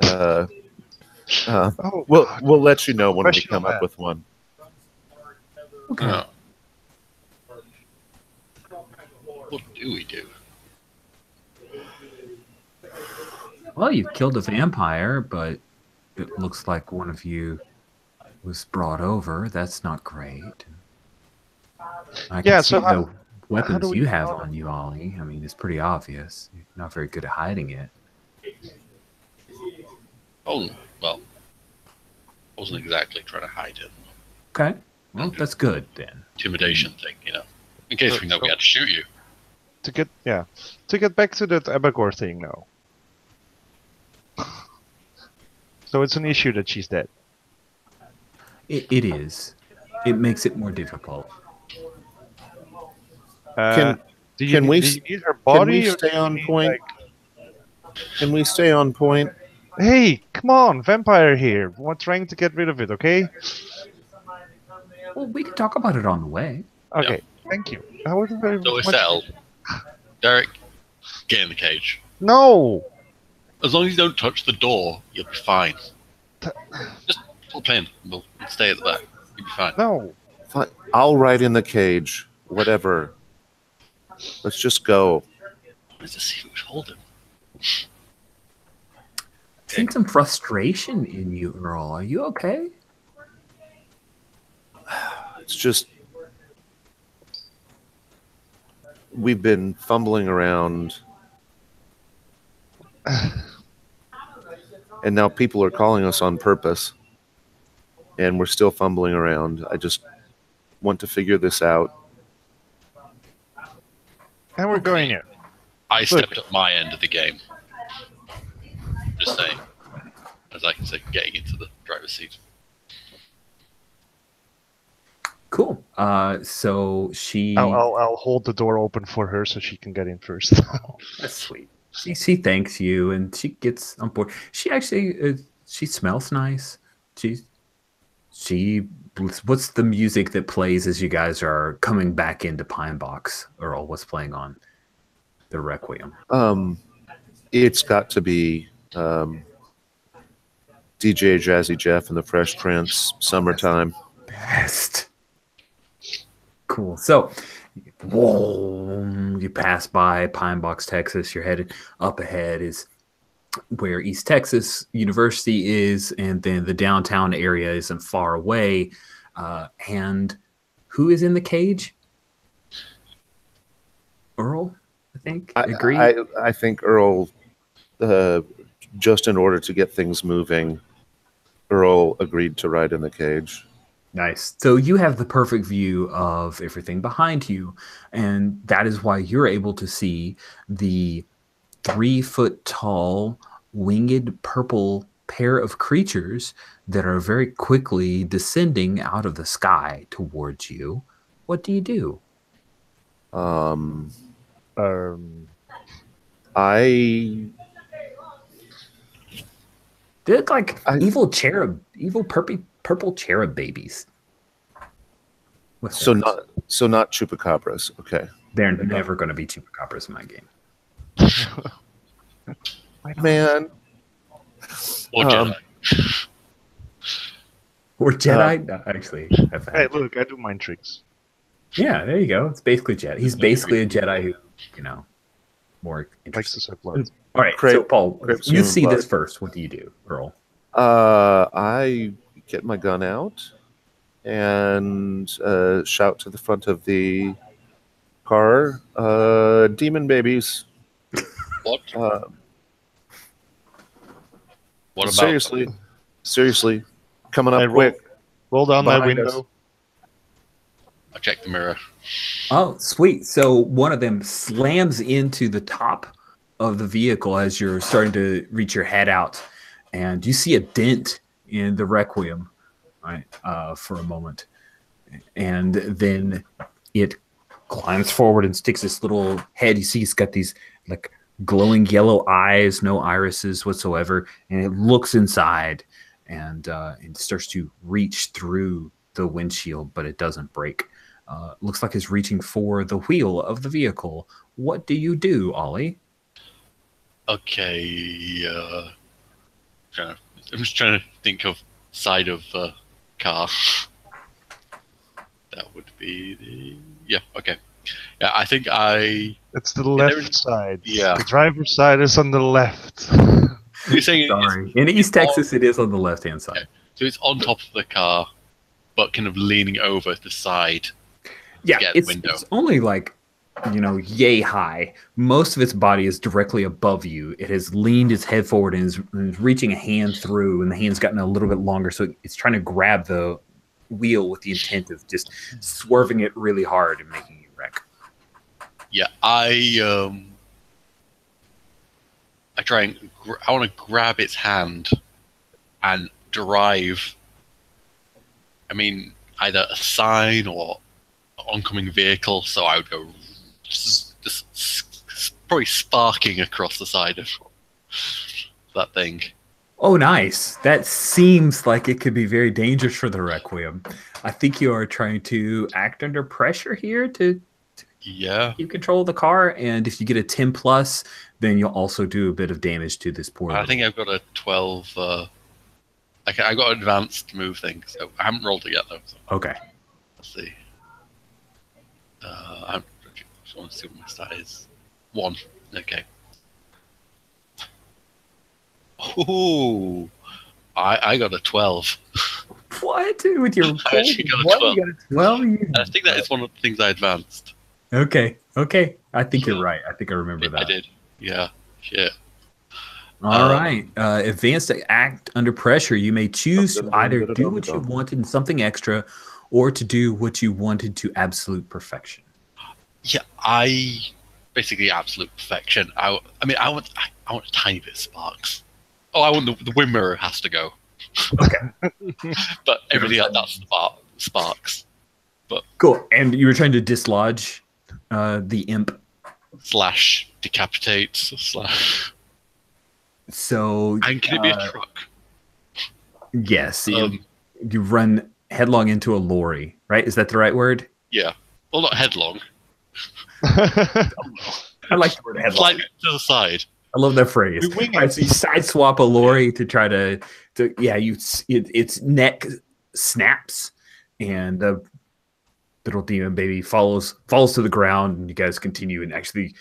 Oh, We'll let you know when we Professional come up man. with one. Okay. Oh. What do we do? Well, you killed a vampire, but it looks like one of you was brought over. That's not great. I can Yeah, see so the how do weapons we you have know? on you, Ollie. I mean, it's pretty obvious. You're not very good at hiding it. Oh, well, I wasn't exactly trying to hide it. Okay. Well, that's good then. Intimidation thing, you know. In case we know we had to shoot you. to get back to that Abagor thing now. So it's an issue that she's dead. It is. It makes it more difficult. Can do can we do s- you need her Can body? we or do stay you on need, point? Can we stay on point? Hey, come on, vampire here. We're trying to get rid of it, okay? Well, we can talk about it on the way. Okay, thank you. I would very So it's much. settled. Derek, get in the cage. No. As long as you don't touch the door, you'll be fine. Just hop in. We'll stay at the back. You'll be fine. No. Fine. I'll ride in the cage. Whatever. Let's just go. Let's just see who's holding. Seeing some frustration in you, Earl. Are you okay? It's just we've been fumbling around, and now people are calling us on purpose, and we're still fumbling around. I just want to figure this out. And we're going here. I stepped up my end of the game. Just saying. As I can say, getting into the driver's seat. Cool. So she. I'll hold the door open for her so she can get in first. That's sweet. She thanks you and she gets on board. She actually she smells nice. She what's the music that plays as you guys are coming back into Pine Box? Earl, what's playing on the Requiem? It's got to be DJ Jazzy Jeff and the Fresh Prince, Summertime. Best. Cool. So, whoa, you pass by Pine Box, Texas. You're headed up ahead is where East Texas University is, and then the downtown area isn't far away. And who is in the cage? Earl, I think. Agree. I think Earl, just in order to get things moving, Earl agreed to ride in the cage. Nice. So you have the perfect view of everything behind you, and that is why you're able to see the 3-foot-tall, winged purple pair of creatures that are very quickly descending out of the sky towards you. What do you do? I They look like evil purple cherub babies. What's so that? not chupacabras. Okay, They're never going to be chupacabras in my game. man. Or Jedi. Or Jedi? No, actually, Hey, look, I do mind tricks. yeah, there you go. It's basically Jedi. He's basically a Jedi who, more Likes to interesting. suck blood. All right, Crepe- so Paul, crepes you human see blood. this first. What do you do, Earl? I get my gun out and shout to the front of the car, demon babies. What? What about? Seriously, coming Hey, up quick. Roll down my Behind window. us. I check the mirror. Oh, sweet. So one of them slams into the top of the vehicle as you're starting to reach your head out, and you see a dent in the Requiem, right, for a moment. And then it climbs forward and sticks its little head. You see it's got these like glowing yellow eyes, no irises whatsoever, and it looks inside and it starts to reach through the windshield, but it doesn't break. Looks like it's reaching for the wheel of the vehicle. What do you do, Ollie? Okay. I'm just trying to think of side of car. That would be the okay. Yeah, I think It's the left side. Yeah. The driver's side is on the left. You're saying Sorry. In East Texas, it is on the left-hand side. Okay. So it's on top of the car, but kind of leaning over the side. Yeah, Get it's window. only like, yay high. Most of its body is directly above you. It has leaned its head forward and is reaching a hand through, and the hand's gotten a little bit longer, so it's trying to grab the wheel with the intent of just swerving it really hard and making it wreck. Yeah, I try and I want to grab its hand and drive. I mean, either a sign or oncoming vehicle, so I would go just probably sparking across the side of that thing. Oh, nice. That seems like it could be very dangerous for the Requiem. I think you are trying to act under pressure here to keep control of the car, and if you get a 10 plus, then you'll also do a bit of damage to this poor I think I've got a 12. I got an advanced move thing, so I haven't rolled it yet though. So Okay. let's see. I just want to see what my stat is. 1. Okay. Oh, I got a 12. What? With your I actually got a what? 12. You got a 12? And I think that is one of the things I advanced. Okay. I think you're right. I think I remember that. I did. Yeah. Shit. All right. Advanced act under pressure. You may choose to either do what you wanted in something extra or to do what you wanted to absolute perfection. Yeah, I basically absolute perfection. I want a tiny bit of sparks. Oh, I want the wind mirror has to go. Okay. But everything else, that's sparks. But Cool. And you were trying to dislodge the imp. / decapitate / So and can it be a truck? Yes. You run headlong into a lorry, right? Is that the right word? Yeah. Well, not headlong. I like the word headlong. Slightly to the side. I love that phrase. Right, so you side swap a lorry to try to its neck snaps and the little demon baby falls to the ground, and you guys continue, and actually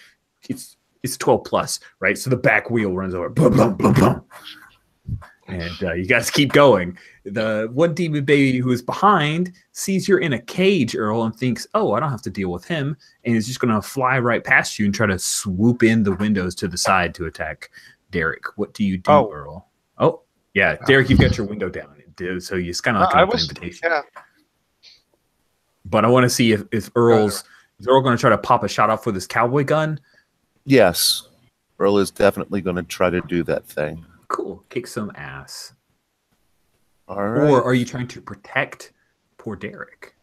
it's 12 plus, right? So the back wheel runs over, boom, boom, boom, boom. And you guys keep going. The one demon baby who is behind sees you're in a cage, Earl, and thinks, oh, I don't have to deal with him. And is just going to fly right past you and try to swoop in the windows to the side to attack Derek. What do you do, Earl? Oh, yeah. Derek, you've got your window down. So it's kind of like an invitation. Yeah. But I want to see if Earl's... Is Earl going to try to pop a shot off with his cowboy gun? Yes. Earl is definitely going to try to do that thing. Cool. Kick some ass. All right. Or are you trying to protect poor Derek?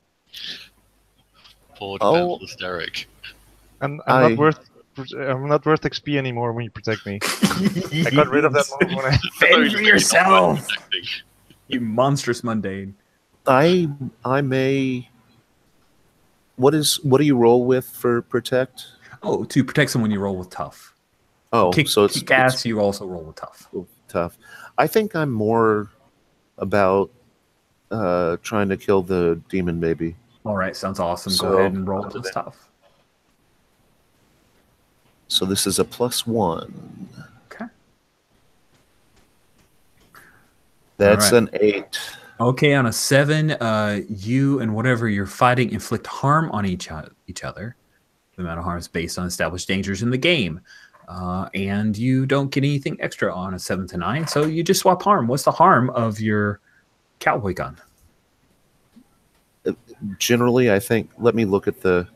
Poor defenseless Derek. I'm not worth XP anymore when you protect me. I got rid of that move when I fend for yourself. You monstrous mundane. I may. What do you roll with for protect? Oh, to protect someone, you roll with tough. Oh, Kick, so it's kick ass. You also roll with tough. tough. I think I'm more about trying to kill the demon baby. All right, sounds awesome. So, Go ahead and roll with tough. So this is a +1. Okay. That's right. an 8. Okay, on a 7, you and whatever you're fighting inflict harm on each other. The amount of harm is based on established dangers in the game. And you don't get anything extra on a 7 to 9, so you just swap harm. What's the harm of your cowboy gun? Generally, I think, let me look at the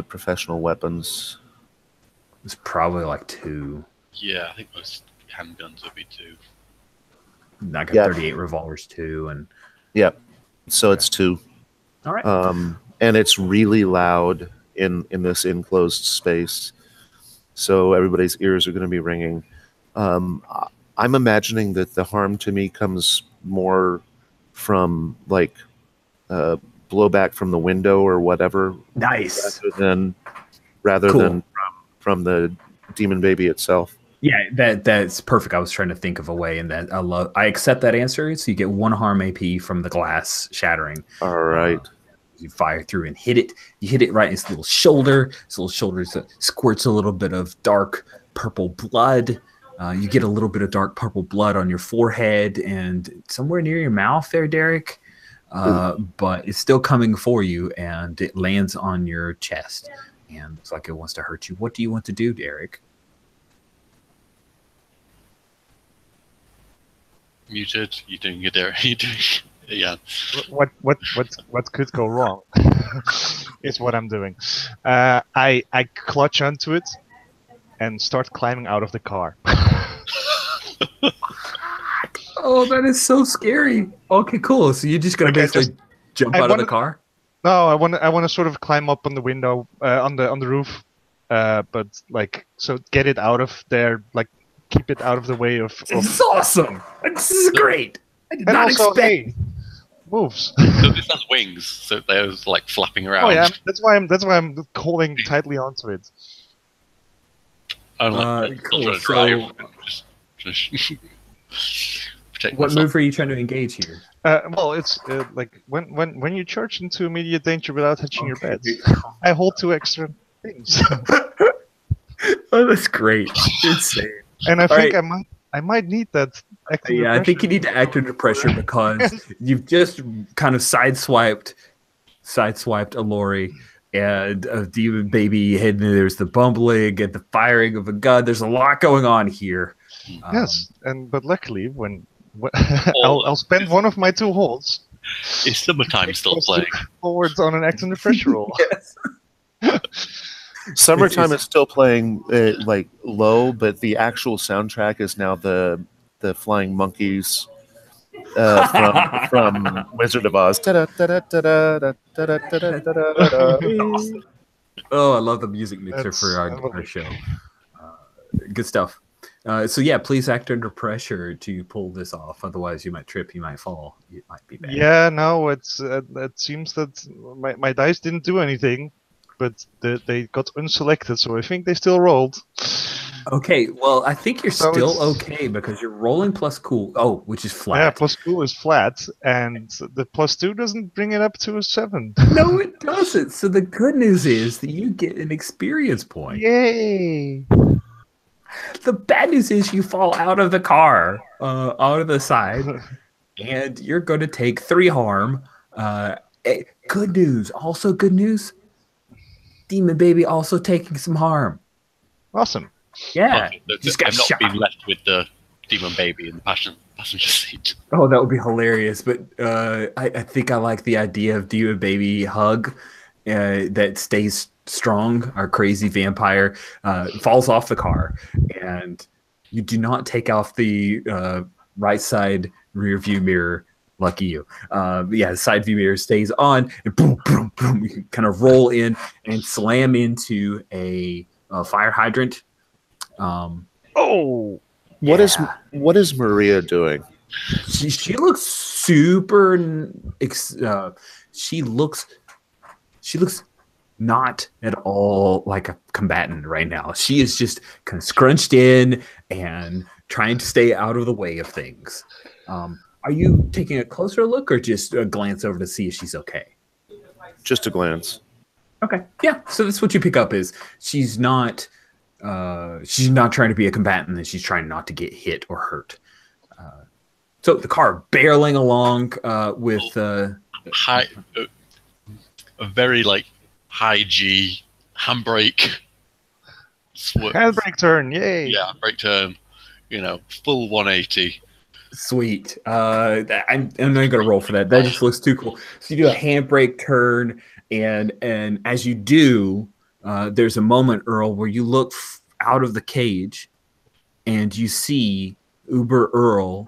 professional weapons. It's probably like 2. Yeah, I think most handguns would be 2. I got 38 revolvers 2, and yeah, so it's 2. all right. And it's really loud in this enclosed space, so everybody's ears are going to be ringing. I'm imagining that the harm to me comes more from like blowback from the window or whatever. Nice. Rather than from the demon baby itself. Yeah, that's perfect. I was trying to think of a way, and that I accept that answer. So you get 1 harm AP from the glass shattering. All right. You fire through and hit it. You hit it right in its little shoulder. Its little shoulder squirts a little bit of dark purple blood. You get a little bit of dark purple blood on your forehead and somewhere near your mouth there, Derek. But it's still coming for you, and it lands on your chest. And looks like it wants to hurt you. What do you want to do, Derek? Muted. You doing it there? You doing? Yeah. What could go wrong? Is what I'm doing. I clutch onto it and start climbing out of the car. Oh, that is so scary. Okay, cool. So you're just gonna basically jump out of the car? No, I want to sort of climb up on the window, on the roof, but like so get it out of there, like keep it out of the way of. This is awesome. This is great. I did not also, expect. hey, moves. So this has wings, so they're like flapping around. Oh yeah, that's why I'm holding tightly onto it. I'm like, cool. So, what move are you trying to engage here? Well, it's like when you charge into immediate danger without touching your bed. I hold 2 extra things. Oh, that's great. Insane. And I think I might need that. Yeah, I think you need to act under pressure because you've just kind of sideswiped a lorry and a demon baby hidden. There's the bumbling and the firing of a gun. There's a lot going on here. Yes, but luckily I'll spend one of my 2 holds. Is Summertime still playing? Forwards on an act under pressure roll. Yes. Summertime is still playing like low, but the actual soundtrack is now the flying monkeys from Wizard of Oz. Oh, I love the music mixer for our show. Good stuff. So yeah, please act under pressure to pull this off. Otherwise, you might trip, you might fall, it might be bad. Yeah, no, it seems that my dice didn't do anything, but they got unselected, so I think they still rolled. Okay, well, I think you're still okay because you're rolling plus cool. Oh, which is flat. Yeah, plus cool is flat, and the +2 doesn't bring it up to a 7. No, it doesn't. So the good news is that you get an experience point. Yay! The bad news is you fall out of the car, out of the side, and you're going to take 3 harm. Good news. Also good news. Demon baby also taking some harm. Awesome. Yeah. Just got shot. Not been left with the demon baby in the passenger seat. Oh, that would be hilarious. But I think I like the idea of demon baby hug that stays strong. Our crazy vampire falls off the car, and you do not take off the right side rear view mirror. Lucky you. Yeah, the side view mirror stays on, and boom, boom, boom. You can kind of roll in and slam into a fire hydrant. What is Maria doing? She looks super. She looks not at all like a combatant right now. She is just kind of scrunched in and trying to stay out of the way of things. Are you taking a closer look or just a glance over to see if she's okay? Just a glance. Okay. Yeah. So that's what you pick up is she's not trying to be a combatant and she's trying not to get hit or hurt. So the car barreling along with a very like high G handbrake. Handbrake turn, yay! Yeah, brake turn. You know, full 180. Sweet. I'm not gonna roll for that. That just looks too cool. So you do a handbrake turn, and as you do, there's a moment, Earl, where you look out of the cage, and you see Uber Earl,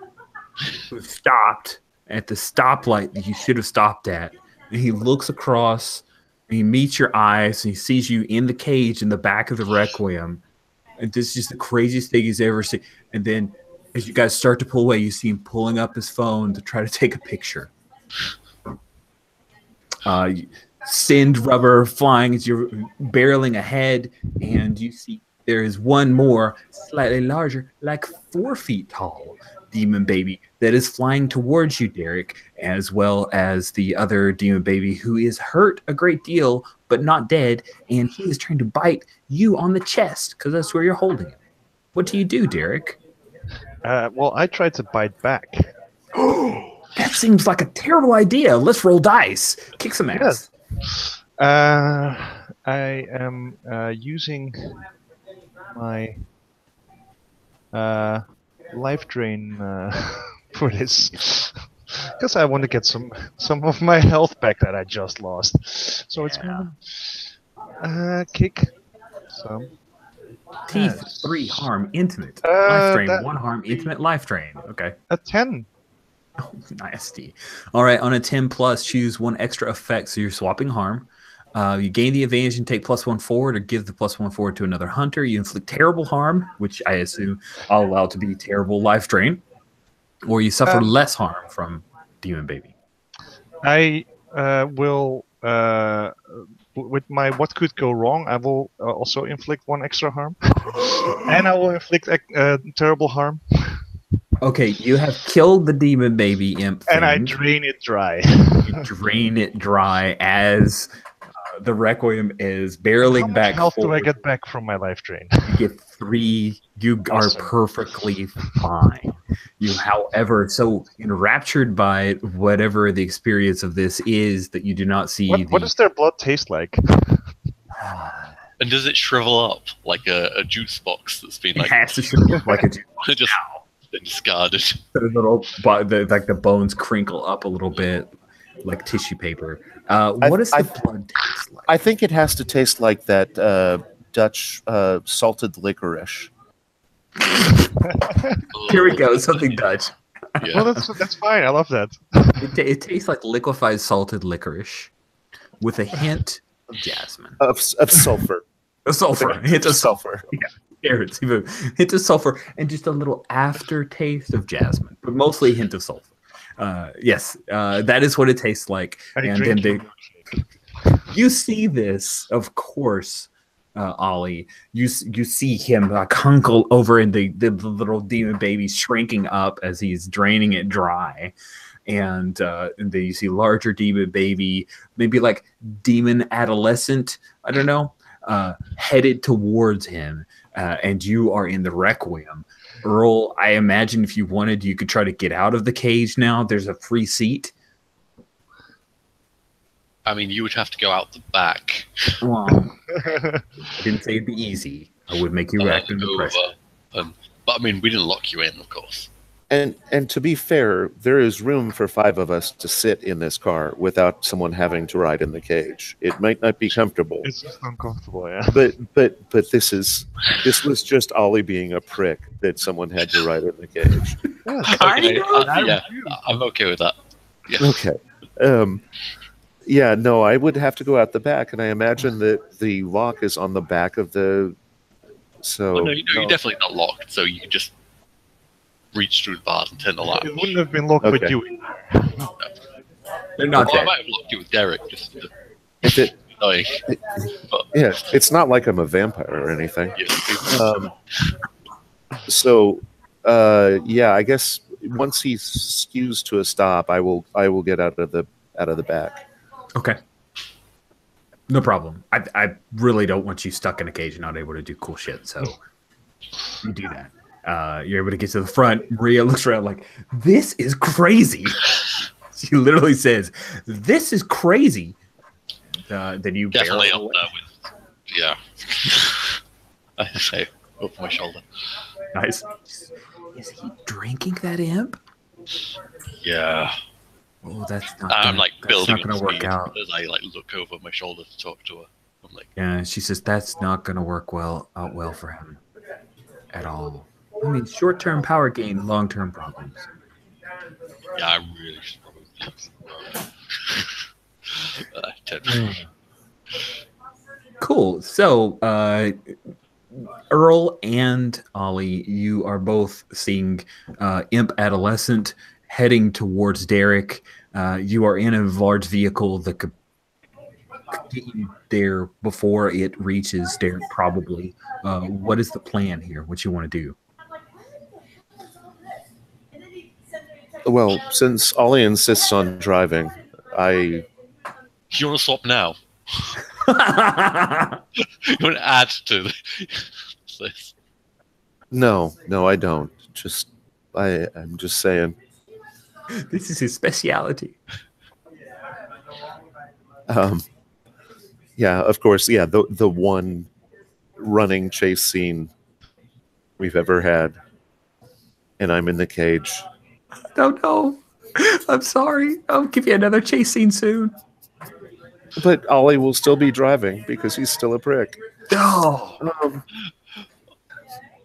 who stopped at the stoplight that you should have stopped at, and he looks across, and he meets your eyes, and he sees you in the cage in the back of the Requiem, and this is just the craziest thing he's ever seen. And then, as you guys start to pull away, you see him pulling up his phone to try to take a picture. Send rubber flying as you're barreling ahead, and you see there is one more, slightly larger, like 4 feet tall demon baby that is flying towards you, Derek, as well as the other demon baby who is hurt a great deal, but not dead, and he is trying to bite you on the chest because that's where you're holding him. What do you do, Derek? Well, I tried to bite back. That seems like a terrible idea. Let's roll dice. Kick some ass. Yes. I am using my life drain for this because I want to get some of my health back that I just lost. So it's gonna kick some. Teeth, 3 harm, intimate. Life drain, 1 harm, intimate, life drain. Okay. A 10. Oh, nasty. All right, on a 10 plus, choose 1 extra effect. So you're swapping harm. You gain the advantage and take +1 forward, or give the +1 forward to another hunter. You inflict terrible harm, which I assume I'll allow to be terrible life drain, or you suffer less harm from Demon Baby. I will, with my what could go wrong, I will also inflict 1 extra harm, and I will inflict terrible harm. Okay, you have killed the Demon Baby imp thing. And I drain it dry. You drain it dry as the Requiem is barreling back. How much health do forward. I get back from my life drain? You get 3. You are perfectly fine. You, however, so enraptured by whatever the experience of this is that you do not see. What does their blood taste like? And does it shrivel up like a juice box that's been like? It has to shrivel up like a juice box. Just been discarded. The bones crinkle up a little bit, like tissue paper. What does the blood taste like? I think it has to taste like that Dutch salted licorice. Here we go, something Dutch. Yeah. Well, that's fine. I love that. It tastes like liquefied salted licorice with a hint of jasmine. Of sulfur. A sulfur. A hint of sulfur. Yeah. Carrots, even hint of sulfur, and just a little aftertaste of jasmine, but mostly a hint of sulfur. Yes, that is what it tastes like. And then you see this, of course, Ollie. You see him like hunkle over in the little demon baby shrinking up as he's draining it dry. And then you see larger demon baby, maybe like demon adolescent, I don't know, headed towards him. And you are in the Requiem. Earl, I imagine if you wanted, you could try to get out of the cage now. There's a free seat. I mean, you would have to go out the back. Well, I didn't say it'd be easy. I would make you react under pressure. But I mean, we didn't lock you in, of course. And to be fair, there is room for 5 of us to sit in this car without someone having to ride in the cage. It might not be comfortable. It's just uncomfortable, yeah. But this was just Ollie being a prick that someone had to ride in the cage. Okay, I'm okay with that. Yeah. Okay. Yeah, no, I would have to go out the back, and I imagine that the lock is on the back of the. So well, no, you're definitely not locked, so you can just reach through the bars and turn the light. It wouldn't have been locked with you. They're not I dead. might have locked you with Derek. Just to... if annoying. But, Yeah, it's not like I'm a vampire or anything. So, yeah, I guess once he skews to a stop, I will get out of the back. Okay. No problem. I really don't want you stuck in a cage and not able to do cool shit. So you do that. You're able to get to the front. Maria looks around like, this is crazy. She literally says, this is crazy. Then you definitely barrel up there with, yeah. I say over my shoulder. Nice. Is he drinking that imp? Yeah. Oh, that's not. I'm like building not up gonna work speed out. as I like look over my shoulder to talk to her. I'm like, Yeah, she says that's not going to work out well for him at all. I mean, short-term power gain, long-term problems. yeah, I really should probably. Cool. So, Earl and Ollie, you are both seeing Imp Adolescent heading towards Derek. You are in a large vehicle that could get you there before it reaches Derek, probably. What is the plan here? What you want to do? Well, since Ollie insists on driving, You want to swap now? You want to add to this? No, I don't. I'm just saying. This is his speciality. Yeah, of course. Yeah, the one running chase scene we've ever had, and I'm in the cage. Oh no! I'm sorry. I'll give you another chase scene soon. But Ollie will still be driving because he's still a prick. Oh.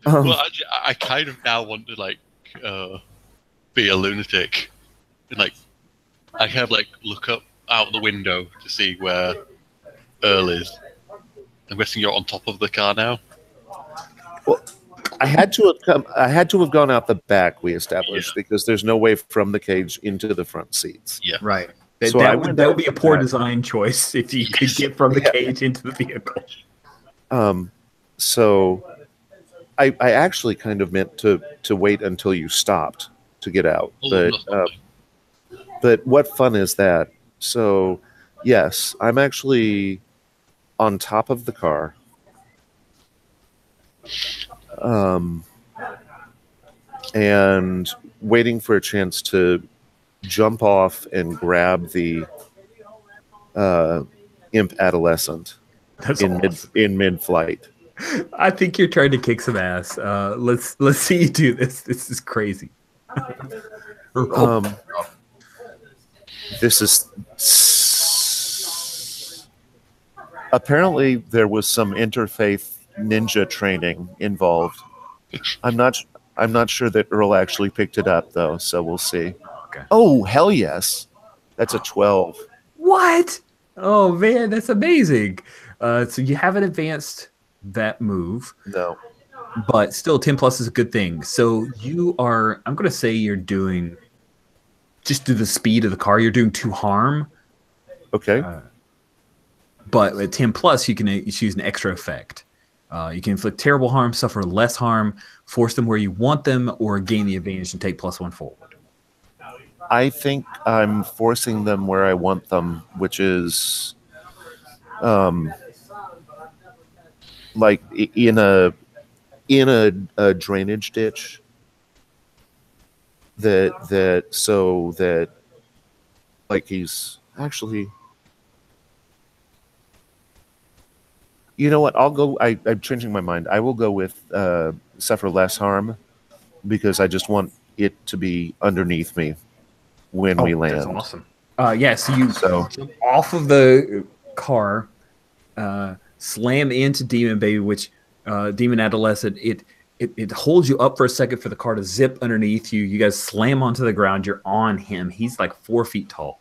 Well, I kind of now want to like be a lunatic, and like I kind of like look up out the window to see where Earl is. I'm guessing you're on top of the car now. Well, I had to have gone out the back. We established because there's no way from the cage into the front seats. Yeah, right. So that would be a poor design choice if you could get from the cage into the vehicle. So I actually kind of meant to wait until you stopped to get out. But what fun is that? So yes, I'm actually on top of the car. And waiting for a chance to jump off and grab the Imp Adolescent in mid-flight. I think you're trying to kick some ass. Let's see you do this. This is crazy. This is apparently there was some interfaith ninja training involved. I'm not sure that Earl actually picked it up though, so we'll see. Okay. Oh, hell yes. That's a 12. What? Oh man, that's amazing. So you haven't advanced that move. No. But still 10 plus is a good thing. So you are, I'm going to say you're doing, just to the speed of the car, you're doing 2 harm. Okay. But at 10 plus, you can choose an extra effect. You can inflict terrible harm, suffer less harm, force them where you want them, or gain the advantage and take +1 forward. I think I'm forcing them where I want them, which is like in a drainage ditch that like he's actually, you know what, I'll go, I'm changing my mind. I will go with suffer less harm because I just want it to be underneath me when we land. That's awesome. Yeah, so you jump off of the car, slam into Demon Baby, which Demon Adolescent, it holds you up for a second for the car to zip underneath you. You guys slam onto the ground. You're on him. He's like 4 feet tall,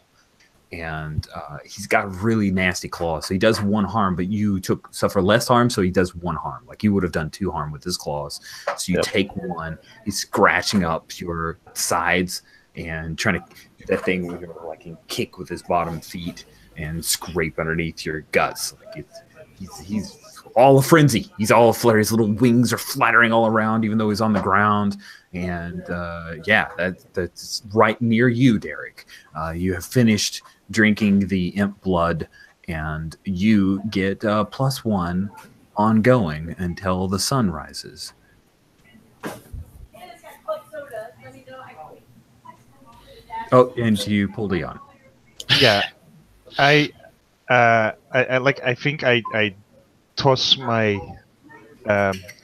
and he's got really nasty claws. So he does 1 harm, but you suffer less harm, so he does 1 harm. Like you would have done 2 harm with his claws. So you take 1. He's scratching up your sides and trying to do that thing where you're like kick with his bottom feet. and scrape underneath your guts. Like he's all a frenzy. He's all a flare. His little wings are flattering all around, even though he's on the ground. And yeah, that's right near you, Derek. You have finished drinking the imp blood, and you get +1 ongoing until the sun rises. Oh, and you pulled a yawn. Yeah, I think I toss my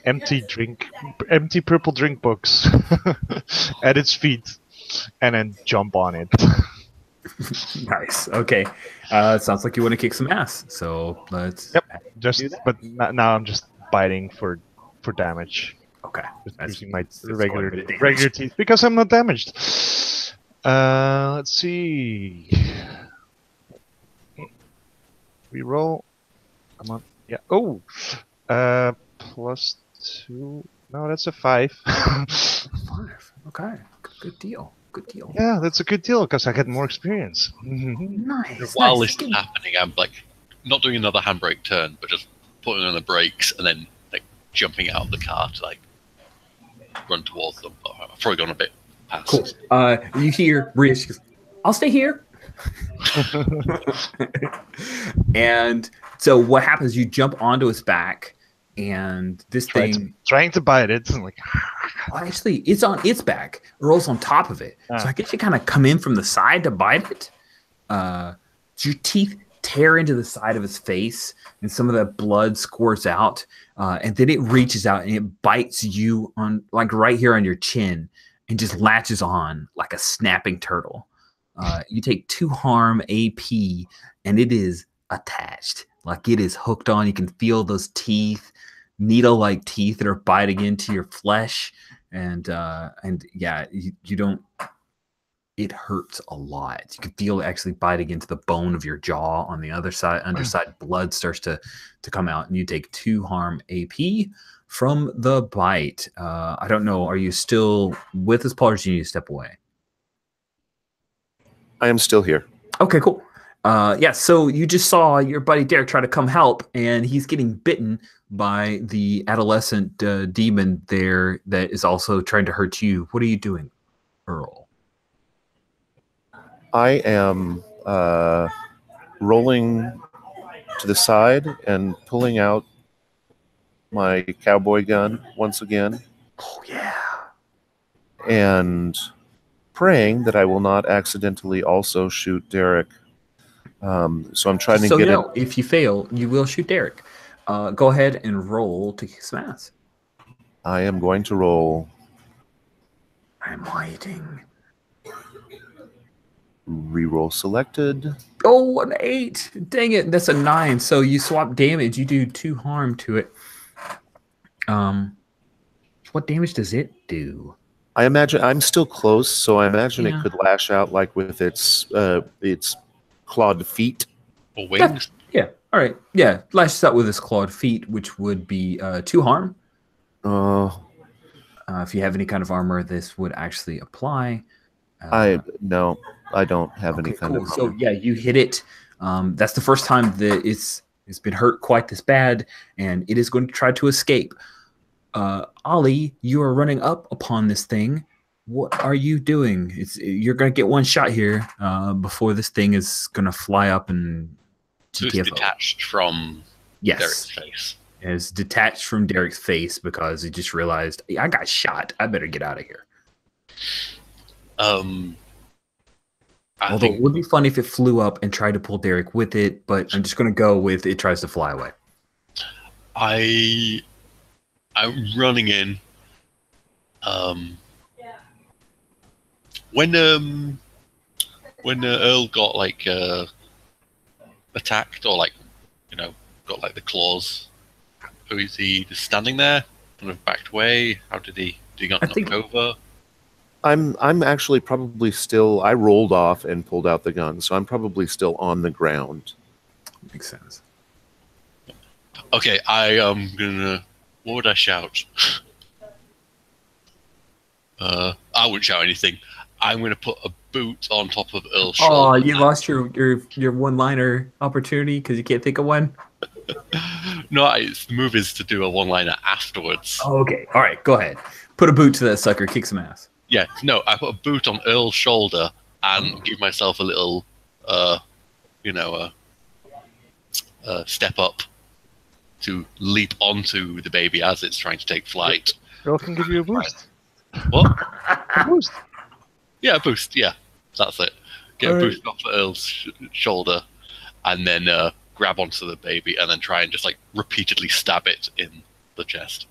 empty purple drink box at its feet, and then jump on it. Nice. Okay. It sounds like you want to kick some ass. So let's. Yep. But now I'm just biting for damage. Okay. Just That's- using my that's quite a bit of damage. regular teeth because I'm not damaged. Let's see. Reroll. Come on. Yeah. Oh. +2. No, that's a 5. 5. Okay. Good deal. Good deal. Yeah, that's a good deal because I get more experience. Nice. While nice. this is happening, I'm like not doing another handbrake turn, but just putting on the brakes and then like jumping out of the car to like run towards them. I've probably gone a bit past. Cool. You hear Rhea, goes, I'll stay here. And so what happens, you jump onto its back, and this thing... Trying to bite it. Like, well, actually, it's on its back. Earl's on top of it. So I guess you kind of come in from the side to bite it. So your teeth tear into the side of its face, and some of that blood squirts out. And then it reaches out and it bites you on, like right here on your chin, and just latches on like a snapping turtle. You take 2 harm AP, and it is attached. Like it is hooked on. You can feel those teeth, needle-like teeth that are biting into your flesh. And yeah, you don't. It hurts a lot. You can feel it actually biting into the bone of your jaw on the other side. Underside blood starts to come out, and you take 2 harm AP from the bite. I don't know. Are you still with us, Paul, or do you need to step away? I am still here. Okay, cool. Yeah, so you just saw your buddy Derek try to come help, and he's getting bitten by the adolescent demon there that is also trying to hurt you. What are you doing, Earl? I am rolling to the side and pulling out my cowboy gun once again. Oh, yeah. And praying that I will not accidentally also shoot Derek. So I'm trying to get it. If you fail, you will shoot Derek. Go ahead and roll to kick some ass. I am going to roll. I'm waiting. Reroll selected. Oh, an 8. Dang it. That's a 9. So you swap damage. You do 2 harm to it. What damage does it do? I imagine I'm still close, so I imagine Yeah. it could lash out like with its clawed feet. Or wings. Yeah. All right. Yeah. Lashes out with his clawed feet, which would be 2 harm. If you have any kind of armor, this would actually apply. No, I don't have any kind of. So yeah, you hit it. That's the first time that it's been hurt quite this bad, and it is going to try to escape. Ollie, you are running up upon this thing. What are you doing? You're going to get one shot here before this thing is going to fly up and So it's GTFO. detached from Yes. Derek's face. It's detached from Derek's face because he just realized, I got shot. I better get out of here. Although it would be funny if it flew up and tried to pull Derek with it, but I'm just going to go with it tries to fly away. I'm running in. When Earl got like attacked or like got like the claws, is he just standing there, kind of backed away? How did he got knocked over? I'm actually probably still. I rolled off and pulled out the gun, so I'm probably still on the ground. Makes sense. Okay, I am gonna. What would I shout? I wouldn't shout anything. I'm gonna put a boot on top of Earl's Oh, shoulder. you lost your one-liner opportunity because you can't think of one? No, the move is to do a one-liner afterwards. Oh, okay. All right, go ahead. Put a boot to that sucker, kick some ass. Yeah, no, I put a boot on Earl's shoulder and give myself a little, step up to leap onto the baby as it's trying to take flight. Earl can give you a boost. What? A boost. Yeah, a boost. Yeah, that's it. Get All a right. boost off Earl's shoulder, and then grab onto the baby, and then try and just like repeatedly stab it in the chest.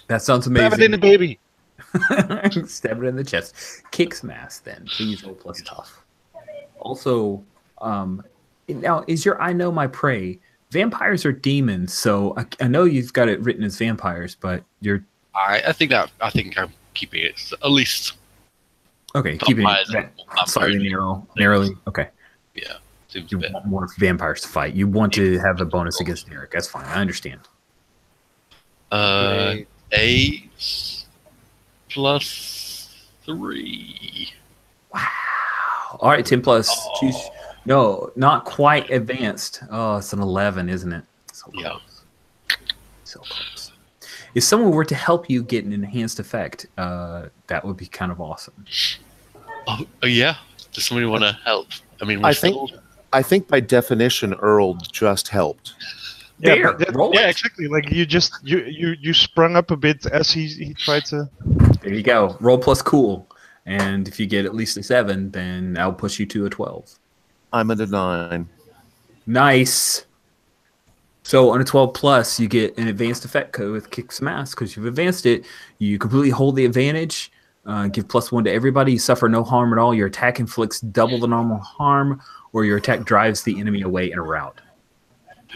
That sounds amazing. Stab it in the baby. Stab it in the chest. Kick some ass then. Please roll plus tough. Also, now is your I know my prey. Vampires or demons? So I know you've got it written as vampires, but you're I think I'm keeping it at least. okay. Keeping Vampires it and slightly narrowly. Okay. Yeah, seems You a bit. want more vampires to fight. You want to have a bonus against Derek. That's fine. I understand. 8 plus 3. Wow. All right, 10 plus. Choose. No, not quite advanced. Oh, it's an 11, isn't it? So close. Yeah. So close. If someone were to help you get an enhanced effect, that would be kind of awesome. Oh yeah. Does somebody want to help? I mean, I think by definition, Earl just helped. There, but roll yeah, it. exactly. Like you sprung up a bit as he tried to. There you go. Roll plus cool. And if you get at least a 7, then I'll push you to a 12. I'm at a 9. Nice. So on a 12 plus, you get an advanced effect code with kick some ass because you've advanced it. You completely hold the advantage. Give +1 to everybody. You suffer no harm at all. Your attack inflicts double the normal harm, or your attack drives the enemy away in a route.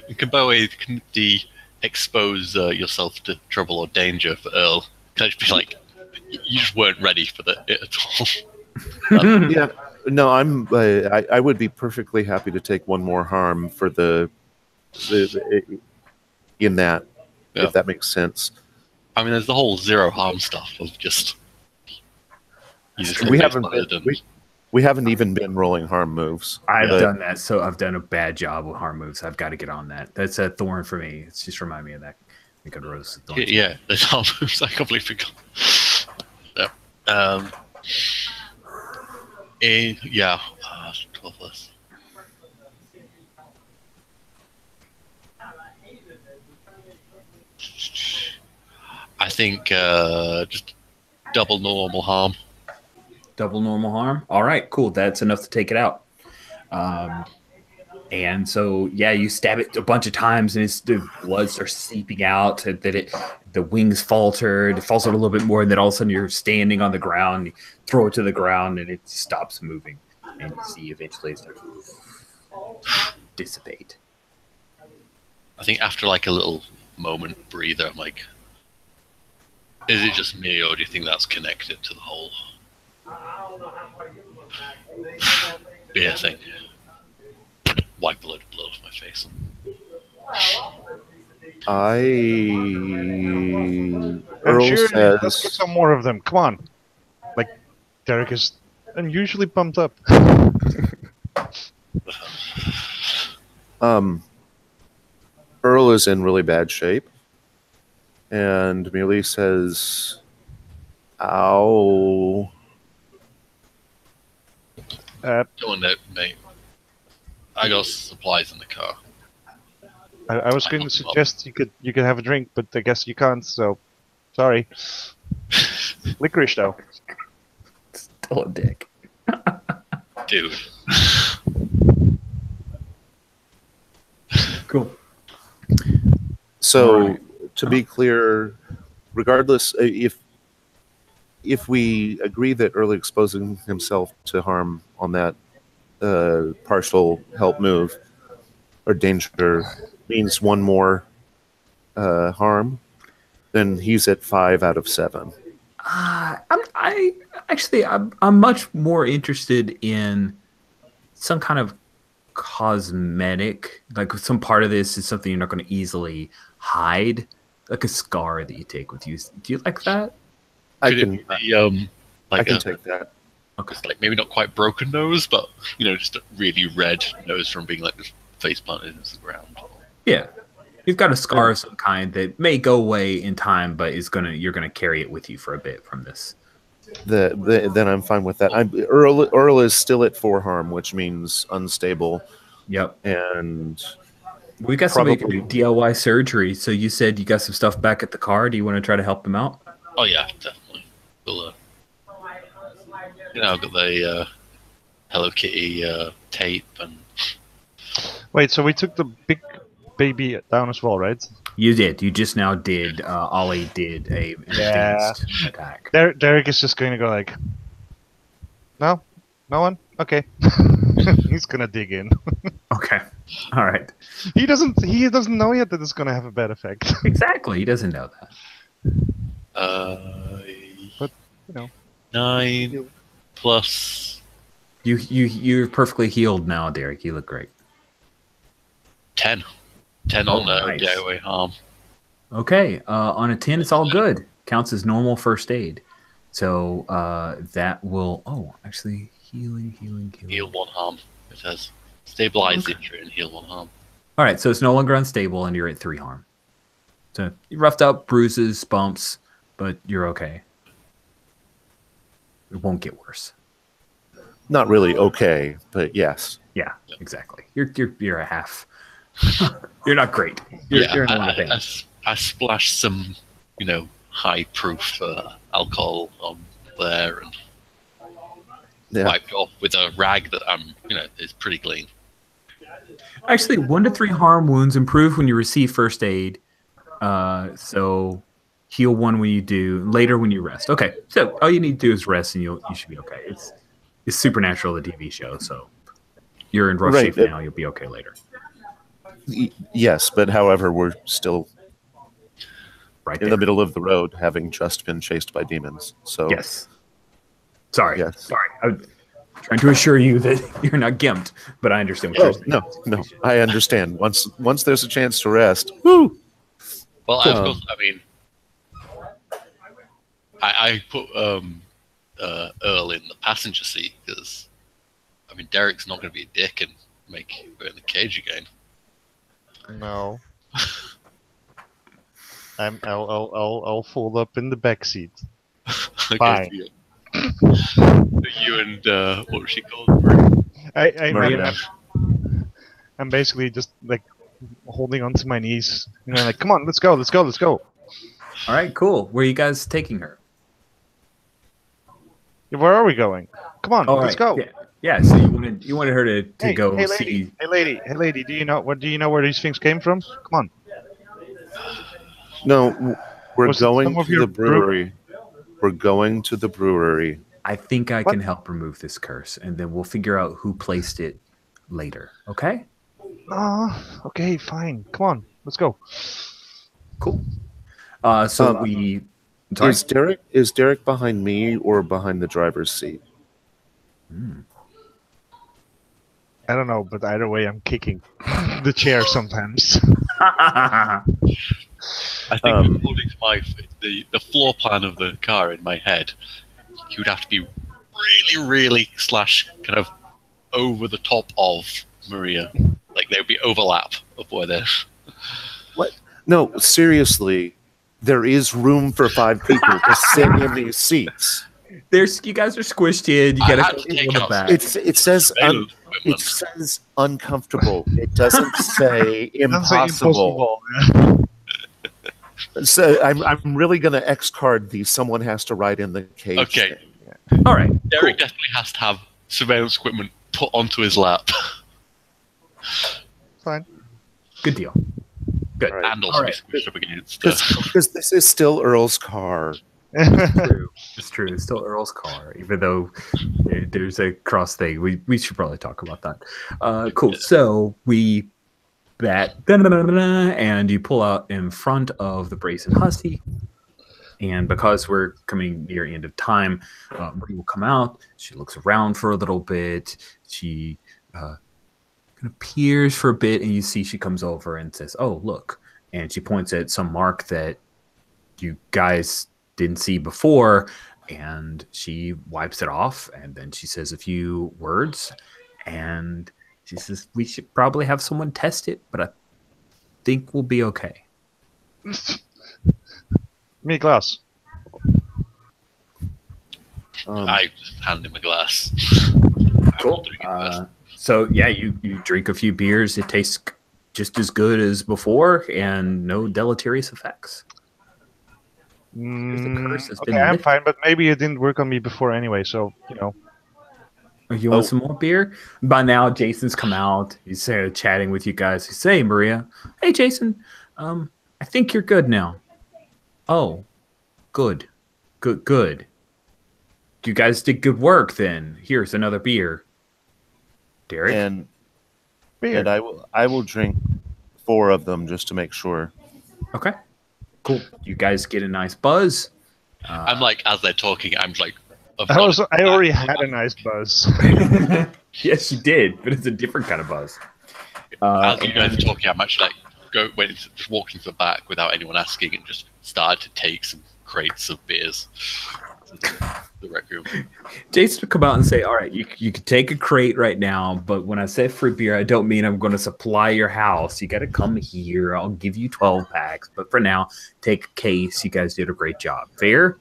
IGoA can expose yourself to trouble or danger for Earl. Can I just be like, you just weren't ready for it at all. Yeah, no, I would be perfectly happy to take one more harm for in that, Yeah. if that makes sense. I mean, there's the whole zero harm stuff of just. You just We get haven't exploded and- we haven't even been rolling harm moves. I've But done that, so I've done a bad job with harm moves. I've got to get on that. That's a thorn for me. It's just remind me of that. I could roast the thorn. Yeah, there's harm moves. I completely forgot. Yeah. 12 less. I think just double normal harm. Double normal harm. All right, cool. That's enough to take it out. And so, yeah, you stab it a bunch of times, and the blood starts seeping out. The wings faltered. It falls out a little bit more, and then all of a sudden you're standing on the ground. You throw it to the ground, and it stops moving. And you see eventually it starts to dissipate. I think after like a little moment breather, I'm like, is it just me, or do you think that's connected to the whole beer thing? Wipe a load of blood off my face. Earl sure, let's get says, some more of them. Come on. Like Derek is unusually pumped up. Earl is in really bad shape, and Mealy says, "Ow." Doing it, mate. I got supplies in the car. I was going to suggest you could have a drink, but I guess you can't. So, sorry. Licorice though. Still a dick. Dude. Cool. So, Alright. to be clear, regardless, if we agree that Earl exposing himself to harm on that partial help move or danger means one more harm, then he's at 5 out of 7. I'm much more interested in some kind of cosmetic, like some part of this is something you're not going to easily hide, like a scar that you take with you. Do you like that? I Could it can be, I can a take that. Okay. It's like maybe not quite broken nose, but just a really red nose from being like face planted into the ground. Yeah. You've got a scar of some kind that may go away in time, but you're gonna carry it with you for a bit from this. Then I'm fine with that. Earl is still at 4 harm, which means unstable. Yep. And we got somebody to do DIY surgery. So you said you got some stuff back at the car. Do you want to try to help him out? Oh yeah, definitely. We'll, I've got the Hello Kitty tape and. Wait, so we took the big baby down as well, right? You did. You just now did. Ollie did an advanced attack. Derek is just going to go like, no one? Okay. He's going to dig in. Okay. All right. He doesn't know yet that it's going to have a bad effect. Exactly. He doesn't know that. But, 9 plus. You're perfectly healed now, Derek. You look great. 10. 10 on the nice. DIY harm. Okay. On a 10, it's all good. Counts as normal first aid. So that will. Oh, actually, healing. Heal 1 harm. It says stabilize injury and heal 1 harm. All right. So it's no longer unstable, and you're at 3 harm. So you roughed up, bruises, bumps, but you're okay. It won't get worse. Not really okay, but yes. Yeah, exactly. You're a half. You're not great. You're in a lot of pain. I splashed some, high-proof alcohol on there and wiped off with a rag that is pretty clean. Actually, 1 to 3 harm wounds improve when you receive first aid. So heal 1 when you do, later when you rest. Okay, so all you need to do is rest, and you should be okay. It's Supernatural, the TV show, so you're in rough shape now. You'll be okay later. Yes, but however, we're still right in the middle of the road, having just been chased by demons. So yes. Sorry. Yes. Sorry. I'm trying to assure you that you're not gimped, but I understand what you're saying. No, I understand. Once there's a chance to rest, woo. Well, of course, I put Earl in the passenger seat because Derek's not going to be a dick and make her in the cage again. No. I'll fold up in the back seat. Okay, Fine. You and what was she called? I'm basically just like holding onto my knees. Like, come on, let's go. All right, cool. Where are you guys taking her? Where are we going? Come on, let's go. Yeah. So you wanted her to go see. Hey lady, do you know where these things came from? Come on. No, we're going to the brewery. We're going to the brewery. I think I can help remove this curse, and then we'll figure out who placed it later. Okay? Okay, fine. Come on, let's go. Cool. Sorry. Is Derek behind me or behind the driver's seat? I don't know, but either way, I'm kicking the chair sometimes. I think according to the floor plan of the car in my head, you would have to be really, really / kind of over the top of Maria. Like there would be overlap of where they're. What? No, seriously, there is room for 5 people to sit in these seats. You guys are squished in. You got to take the back. It says uncomfortable. It doesn't say impossible. So I'm really going to X card these. Someone has to ride in the cage. Okay. Thing. All right. Derek definitely has to have surveillance equipment put onto his lap. Fine. Good deal. Good. Right. And also be squished up against. Because this is still Earl's car. It's true. It's still Earl's car, even though there's a cross thing. We should probably talk about that. Cool. So we bat, and you pull out in front of the Brazen Hussy. And because we're coming near the end of time, Marie will come out. She looks around for a little bit. She kind of peers for a bit, and you see she comes over and says, "Oh, look!" And she points at some mark that you guys didn't see before, and she wipes it off, and then she says a few words, and she says we should probably have someone test it, but I think we'll be okay. Me glass. I hand him a glass. Cool. So yeah, you drink a few beers. It tastes just as good as before, and no deleterious effects. The curse has been Okay, I'm lifted. fine, but maybe it didn't work on me before anyway, so, you know. You want some more beer? By now, Jason's come out. He's chatting with you guys. He's saying, Maria, hey, Jason, I think you're good now. Oh, good. Good. You guys did good work then. Here's another beer. Derek? And Beer. I will drink 4 of them just to make sure. Okay. Cool. You guys get a nice buzz. I'm like, as they're talking, I'm like, I already had a nice buzz. Yes, you did, but it's a different kind of buzz. as you guys are talking, I'm actually like, walked into the back without anyone asking and just started to take some crates of beers to the rec room. Jason would come out and say, all right, you can take a crate right now, but when I say free beer, I don't mean I'm going to supply your house. You got to come here. I'll give you 12 packs. But for now, take a case. You guys did a great job. Fair?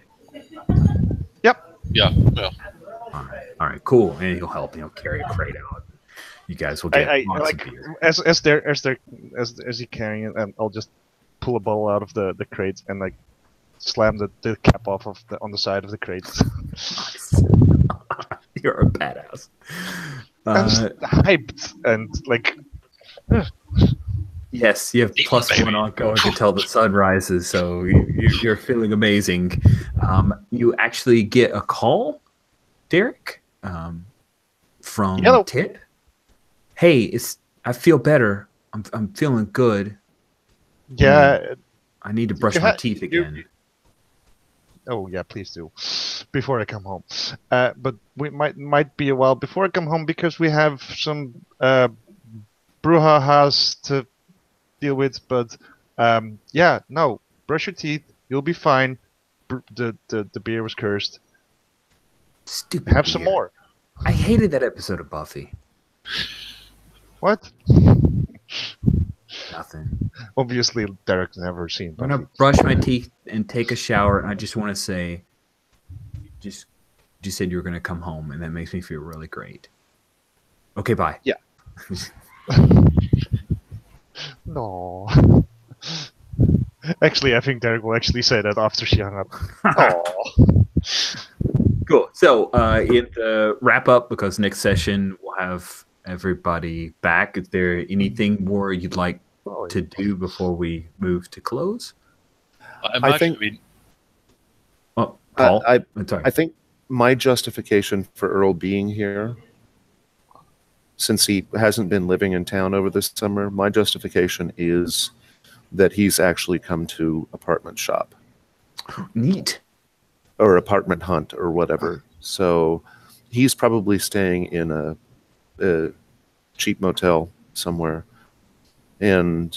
Yep. Yeah. All right, cool. And he'll help. He'll carry a crate out. You guys will get lots of beer. As he carrying it, and I'll just pull a bottle out of the crate and like slam the cap off of on the side of the crate. Nice. You're a badass. I'm just hyped and like. Yes, you have +1 ongoing until the sun rises, so you're feeling amazing. You actually get a call, Derek, from Tip. Hey, I feel better. I'm feeling good. Yeah. I need to brush my teeth again. Oh yeah, please do, before I come home. But we might be a while before I come home because we have some brouhahas to deal with. But yeah, no, brush your teeth. You'll be fine. The beer was cursed. Stupid. Have some more. I hated that episode of Buffy. What? Nothing. Obviously, Derek's never seen Buffy. I'm gonna brush my teeth and take a shower, and I just want to say, you said you were gonna come home, and that makes me feel really great. Okay, bye. Yeah. No. Actually, I think Derek will actually say that after she hung up. Aww. Cool. So, in the wrap up, because next session we'll have everybody back. Is there anything more you'd like to do before we move to close? I think. Oh, Paul. I'm sorry. I think my justification for Earl being here, since he hasn't been living in town over this summer, my justification is that he's actually come to apartment shop. Neat. Or apartment hunt or whatever. So he's probably staying in a cheap motel somewhere. And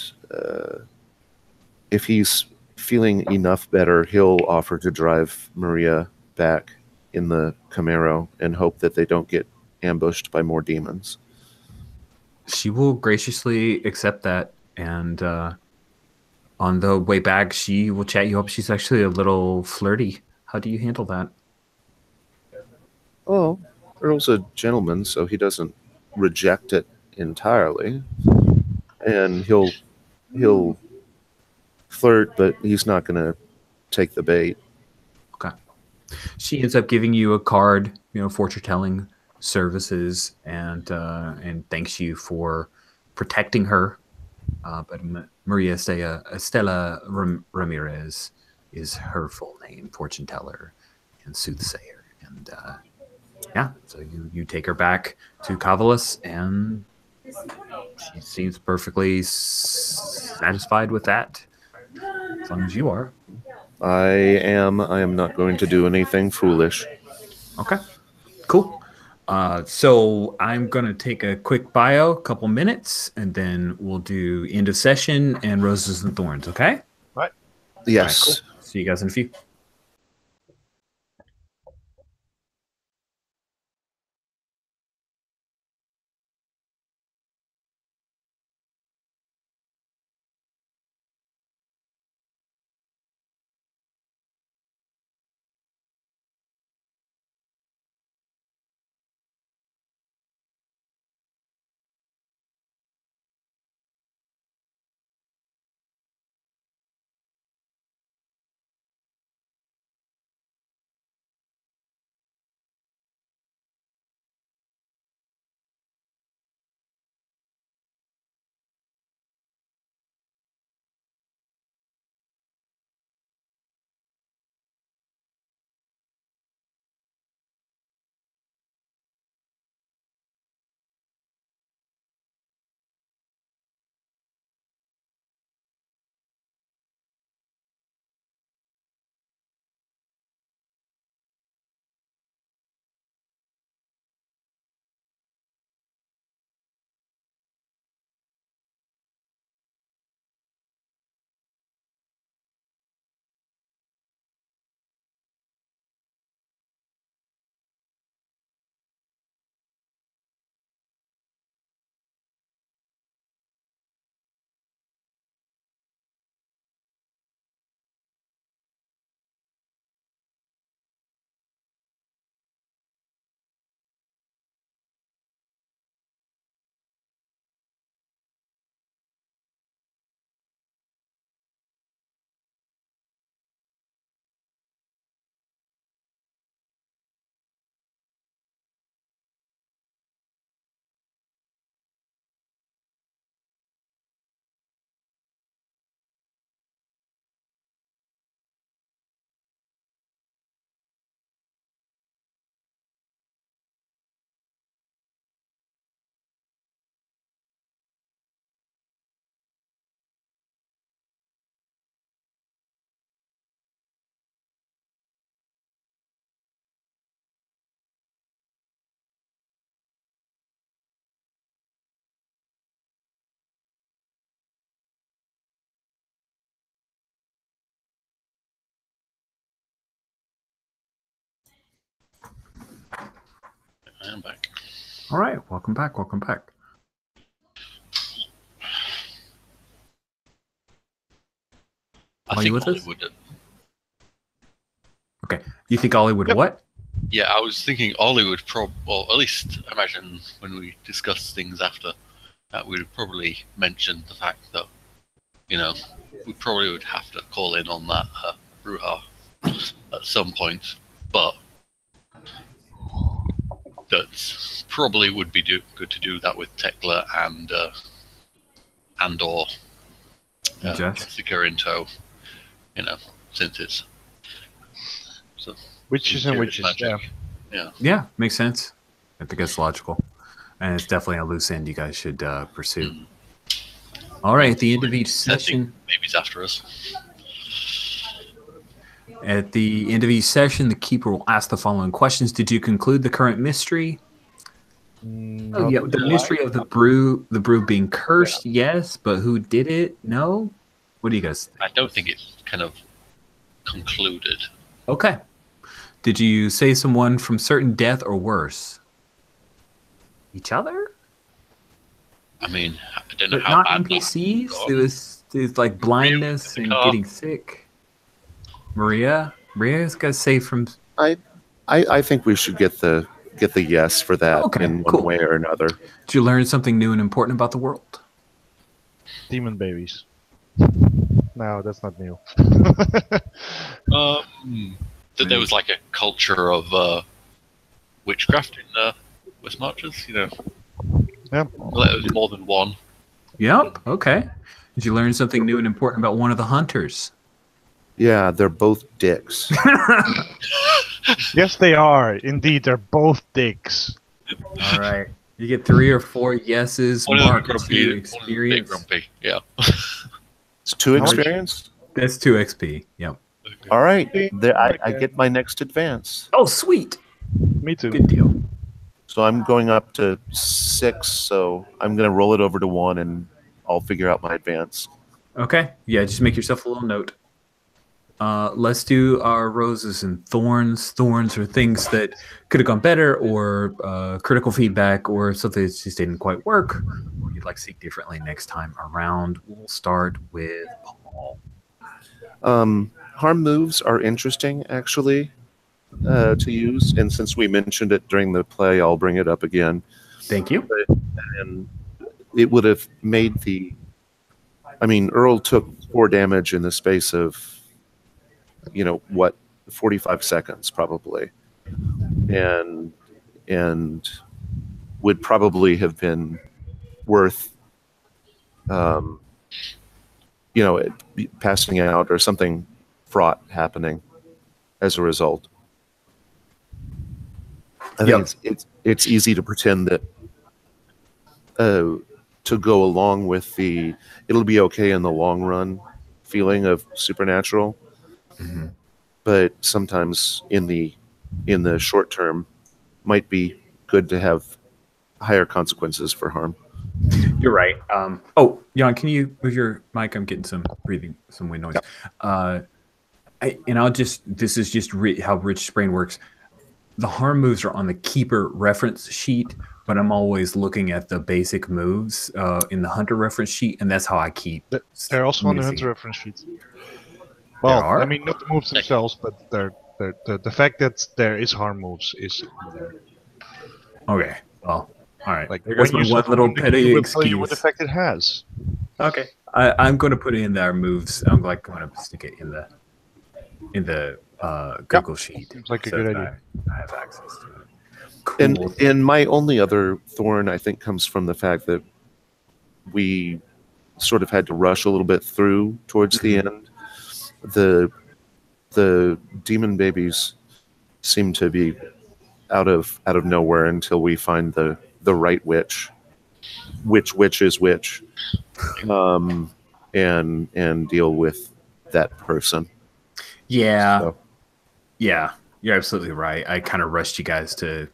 if he's feeling enough better, he'll offer to drive Maria back in the Camaro and hope that they don't get ambushed by more demons. She will graciously accept that, and on the way back, she will chat you up. She's actually a little flirty. How do you handle that? Oh, Earl's a gentleman, so he doesn't reject it entirely, and he'll flirt, but he's not going to take the bait. Okay. She ends up giving you a card, fortune telling services, and thanks you for protecting her. But Maria Estela Ramirez is her full name, fortune teller and soothsayer. And yeah, so you take her back to Cavalis, and she seems perfectly satisfied with that, as long as you are. I am not going to do anything foolish. Okay, cool. So I'm going to take a quick bio, a couple minutes, and then we'll do end of session and roses and thorns, okay? Right. Yes. All right, cool. See you guys in a few. I am back. All right, welcome back. Welcome back. I Are you think with us? Ollie would. Okay. You think Ollie would what? Yeah, I was thinking Ollie would well, at least imagine when we discuss things after that, we would probably mention the fact that, you know, we probably would have to call in on that Ruha at some point, but that probably would be good to do that with Tekla and or Jessica in tow, you know, since it's so Witches and witches, yeah, makes sense. I think that's logical, and it's definitely a loose end you guys should pursue. All right, at the end of each session, maybe it's after us. At the end of each session, the keeper will ask the following questions: did you conclude the current mystery? Oh yeah, the mystery of the brew being cursed, yes, but who did it? No. What do you guys think? I don't think it's kind of concluded. Okay. Did you say someone from certain death or worse? Each other? I mean, I don't know but how not NPCs. It was like blindness and getting sick. Maria's got to say from. I think we should get the yes for that in one way or another. Did you learn something new and important about the world? Demon babies. No, that's not new. That there was like a culture of witchcraft in West Marches, you know. Yeah. Well, it was more than one. Yep. Okay. Did you learn something new and important about one of the hunters? Yeah, they're both dicks. Yes, they are. Indeed, they're both dicks. All right. You get 3 or 4 yeses. Mark, grumpy, experience. Grumpy. Yeah. It's 2 experience? That's 2 XP. Yep. All right. There, I get my next advance. Oh, sweet. Me too. Good deal. So I'm going up to 6, so I'm going to roll it over to 1, and I'll figure out my advance. Okay. Yeah, just make yourself a little note. Let's do our roses and thorns. Thorns are things that could have gone better, or critical feedback, or something that just didn't quite work, or you'd like to see differently next time around. We'll start with Paul. Harm moves are interesting, actually, to use, and since we mentioned it during the play, I'll bring it up again. Thank you. And it would have made the... I mean, Earl took 4 damage in the space of, 45 seconds, probably. And would probably have been worth, passing out or something fraught happening as a result. I think it's easy to pretend that to go along with the it'll be okay in the long run feeling of supernatural, but sometimes in the short term might be good to have higher consequences for harm. You're right. Oh, Jan, can you move your mic? I'm getting some wind noise. This is just how Rich's brain works. The harm moves are on the keeper reference sheet, but I'm always looking at the basic moves in the hunter reference sheet, and that's how I keep. They're also on the hunter reference sheet. Well, I mean, not the moves themselves, but the fact that there is harm moves is there. Okay. Well, all right. Like there goes my one little petty excuse. Tell you what effect it has. Okay. I'm going to put it in there moves. I'm going to stick it in the Google sheet. Seems like a good idea. I have access to it. Cool. And my only other thorn, I think, comes from the fact that we sort of had to rush a little bit through towards the end. The demon babies seem to be out of nowhere until we find the right witch is which, and deal with that person. Yeah. So. Yeah, you're absolutely right. I kind of rushed you guys to.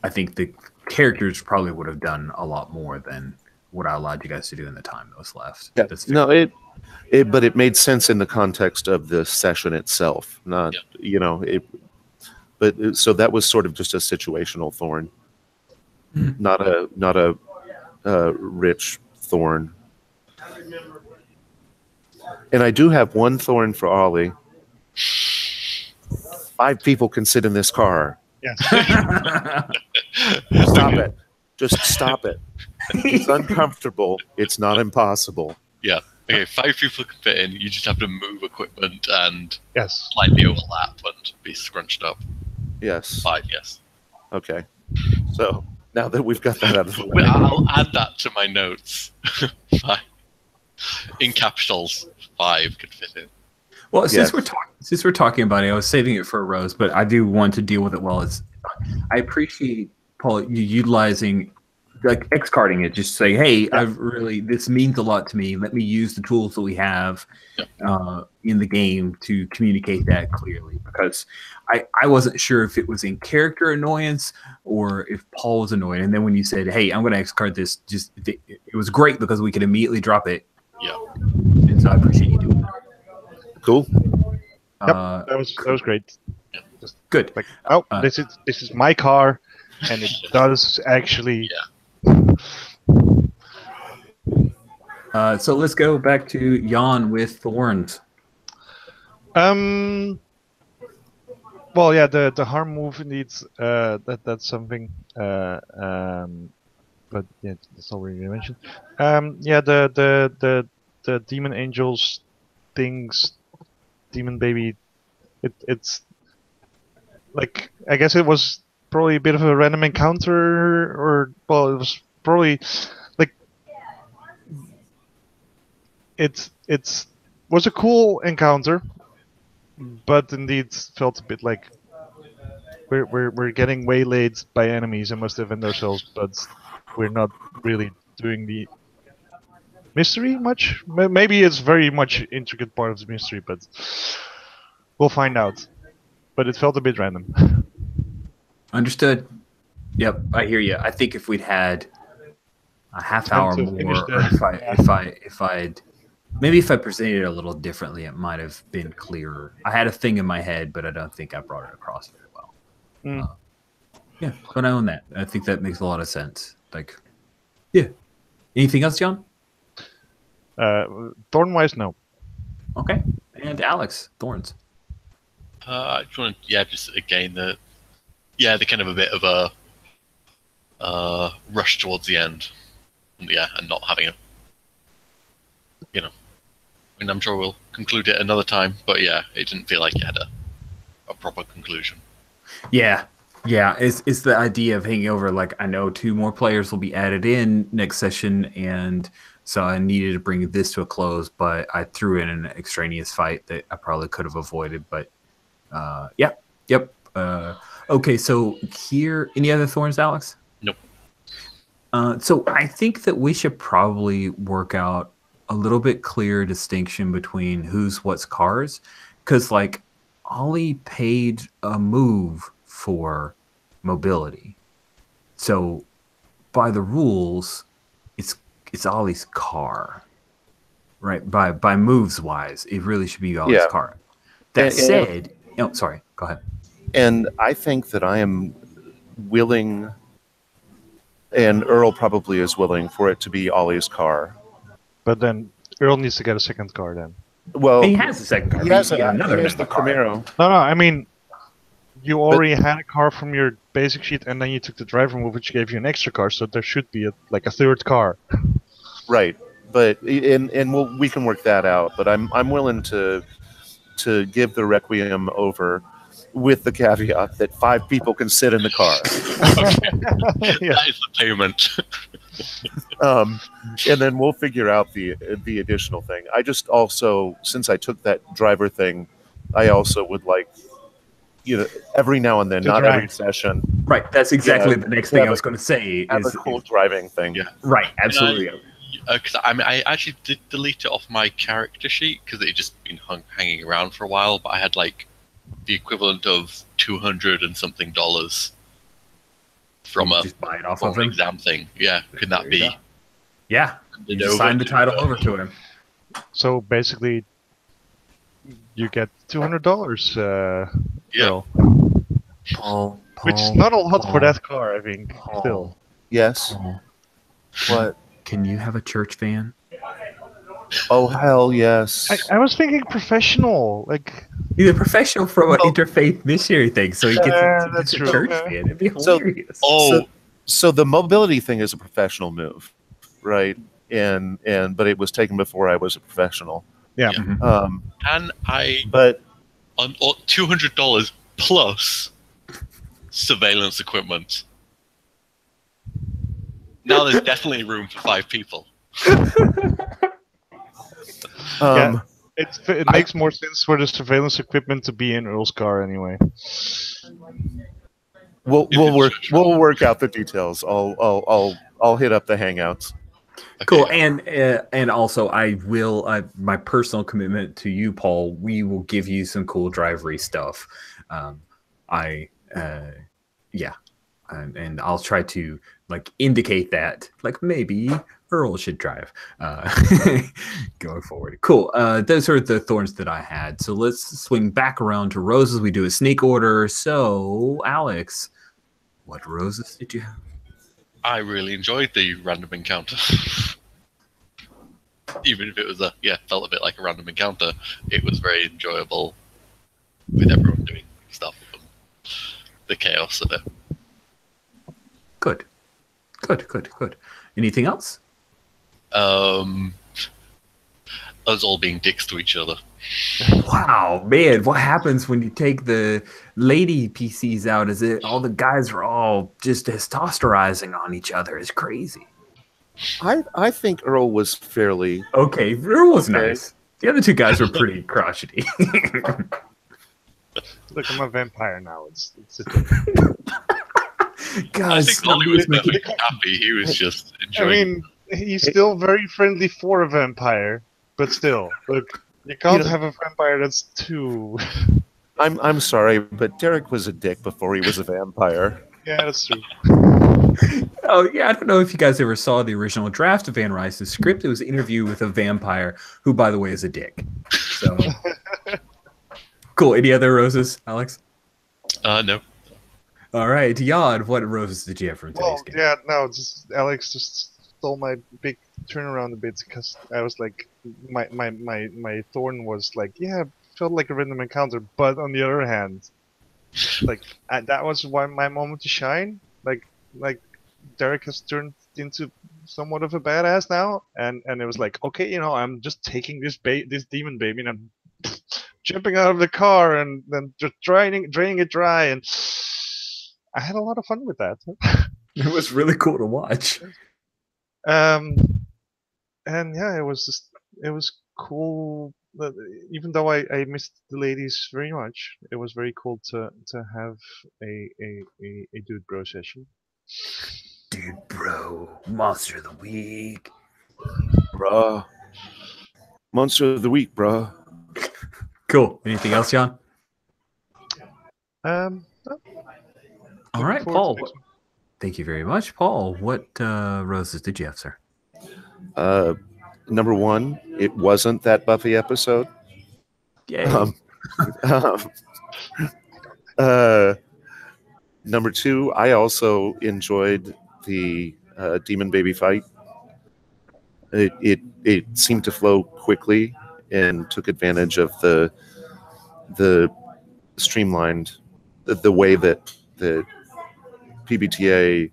I think the characters probably would have done a lot more than what I allowed you guys to do in the time that was left. Yeah. No, but it made sense in the context of the session itself. Not, But so that was sort of just a situational thorn. not a rich thorn. And I do have one thorn for Ollie. 5 people can sit in this car. Yes. Stop it. Just stop it. It's uncomfortable. It's not impossible. Yeah. Okay, 5 people can fit in. You just have to move equipment and Yes. slightly overlap and be scrunched up. Yes. 5, yes. Okay. So now that we've got that out of the way, Well, I'll add that to my notes. 5. In capitals, 5 could fit in. Well, Yes. since we're talking about it, I was saving it for Rose, but I do want to deal with it well. I appreciate, Paul, you utilizing like X-carding it. Just say, hey, this means a lot to me. Let me use the tools that we have in the game to communicate that clearly. Because I wasn't sure if it was in character annoyance or if Paul was annoyed. And then when you said, hey, I'm going to X-card this, it was great because we could immediately drop it. Yeah. And so I appreciate you doing that. cool. Yep, that was great. Just Good. like, this is my car, and it does actually. So let's go back to Jan with Thorns. Well, yeah, the harm move needs that's something. But yeah, it's already mentioned. Yeah, the demon angels things, demon baby. It's like, I guess it was probably a bit of a random encounter, or well, it was probably like it was a cool encounter, but indeed felt a bit like we're getting waylaid by enemies and must defend ourselves, but we're not really doing the mystery much. Maybe it's very much intricate part of the mystery, but we'll find out. But it felt a bit random. Understood. Yep, I hear you. I think if we'd had a half hour more, or if I'd maybe if I presented it a little differently, it might have been clearer. I had a thing in my head, but I don't think I brought it across very well. Yeah, but I own that. I think that makes a lot of sense. Like, yeah. Anything else, John? Thorn-wise, no. Okay. And Alex, Thorns. I just want to, just again the kind of a bit of a rush towards the end, and not having I'm sure we'll conclude it another time, but it didn't feel like it had a proper conclusion. Yeah, it's the idea of hanging over. Like, I know 2 more players will be added in next session, and so I needed to bring this to a close, but I threw in an extraneous fight that I probably could have avoided, but yep. Okay, so here, any other Thorns, Alex? Nope. So I think that we should probably work out a little bit clearer distinction between who's what's cars, because like Ollie paid a move for mobility, so by the rules, it's Ollie's car, right? By moves wise, it really should be Ollie's car. That said, sorry, go ahead. And I think that I am willing, and Earl probably is willing, for it to be Ollie's car. But then Earl needs to get a second car then. Well, he has a second car. He has the car. Camaro. No, I mean, you already had a car from your basic sheet, and then you took the driver move, which gave you an extra car, so there should be a third car. Right, but we can work that out. But I'm willing to give the Requiem over, with the caveat that 5 people can sit in the car. Okay. That is the payment. And then we'll figure out the additional thing. I just also, since I took that driver thing, I also would like, every now and then, not every session. Right, that's exactly the next thing I was going to say. Have a cool driving thing. Yeah. Right, absolutely. Because I actually did delete it off my character sheet because it had just been hanging around for a while, but I had like the equivalent of $200 and something from just buy it off of an him. exam thing. Yeah, could that be? Yeah, you just sign the title over to him. So basically, you get $200. Yeah. Paul, which is not a lot for that car, I think. Still. Yes. Oh, What? can you have a church van? Oh, hell yes. I was thinking professional, like. He's a professional from an Well- interfaith missionary thing, so he gets, Yeah, he that's gets a true. church Yeah. van. It'd be So- hilarious. Oh, So the mobility thing is a professional move, right? But it was taken before I was a professional. Yeah. Mhm. and I But on $200 plus surveillance equipment. Now there's definitely room for 5 people. Yeah. It makes more sense for the surveillance equipment to be in Earl's car anyway. we'll work out the details. I'll hit up the hangouts. Cool, Okay. and also I will my personal commitment to you, Paul. We will give you some cool drivery stuff. Yeah, and I'll try to like indicate that like maybe Earl should drive going forward. Cool. Those are the thorns that I had. So let's swing back around to roses. We do a sneak order. So Alex, what roses did you have? I really enjoyed the random encounter. Even if it was felt a bit like a random encounter, it was very enjoyable with everyone doing stuff and the chaos of it. Good. Anything else? Us all being dicks to each other. Wow, man, what happens when you take the lady PCs out? Is it all the guys are all just testosterizing on each other? It's crazy. I think Earl was fairly Okay, Earl was Okay. nice. The other two guys were pretty crotchety. Look, I'm a vampire now. It's a thing. I Guys, think Ollie was perfectly happy. He was just I enjoying. mean, he's still very friendly for a vampire, but still, look, you can't have a vampire that's too. I'm sorry, but Derek was a dick before he was a vampire. Yeah, that's true. oh yeah, I don't know if you guys ever saw the original draft of Van Rice's script. It was an interview with a vampire who, by the way, is a dick. So cool. Any other roses, Alex? No. All right, Yod, what roses did you have from today's Well, game? yeah, no, just Alex just stole my big turnaround a bit because I was like, my thorn was like, yeah, felt like a random encounter, but on the other hand, like that was my moment to shine. Like Derek has turned into somewhat of a badass now, and it was like, okay, I'm just taking this demon baby and I'm jumping out of the car and then just draining it dry, and I had a lot of fun with that. It was really cool to watch. And yeah, it was cool. Even though I missed the ladies very much, it was very cool to have a dude bro session. Dude, bro, monster of the week. Bruh. Monster of the week, bruh. Cool. Anything else, John? No, All looking right, forward to Paul. next one. Thank you very much, Paul. What roses did you have, sir? Number one, it wasn't that Buffy episode. Yay. Number two, I also enjoyed the demon baby fight. It seemed to flow quickly and took advantage of the streamlined the way that the PBTA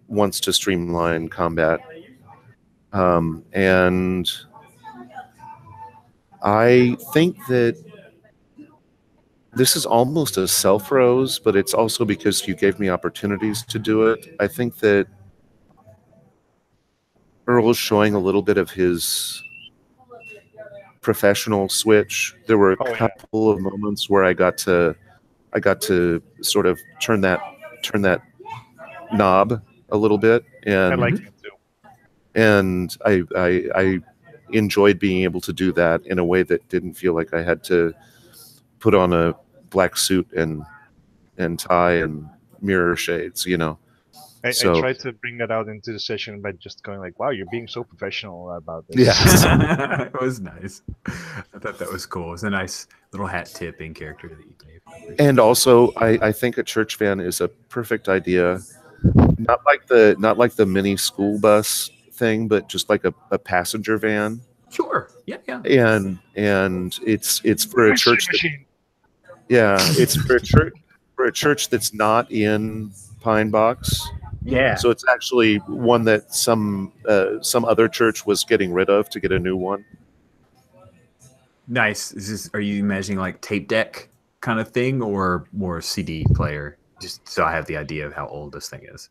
wants to streamline combat. And I think that this is almost a self-rose, but it's also because you gave me opportunities to do it. I think that Earl is showing a little bit of his professional switch. There were a couple of moments where I got to sort of turn that knob a little bit, and I like it too. and I enjoyed being able to do that in a way that didn't feel like I had to put on a black suit and tie and mirror shades, I So- tried to bring that out into the session by just going like, "Wow, you're being so professional about this." Yeah. It was nice. I thought that was cool. It was a nice little hat tip in character that you gave. And also, I think a church van is a perfect idea not like the mini school bus thing, but just like a passenger van. Sure. Yeah, yeah. And it's for a church. It's for a church that's not in Pine Box. Yeah. So it's actually one that some other church was getting rid of to get a new one. Nice. Are you imagining like tape deck kind of thing or more CD player? Just so I have the idea of how old this thing is.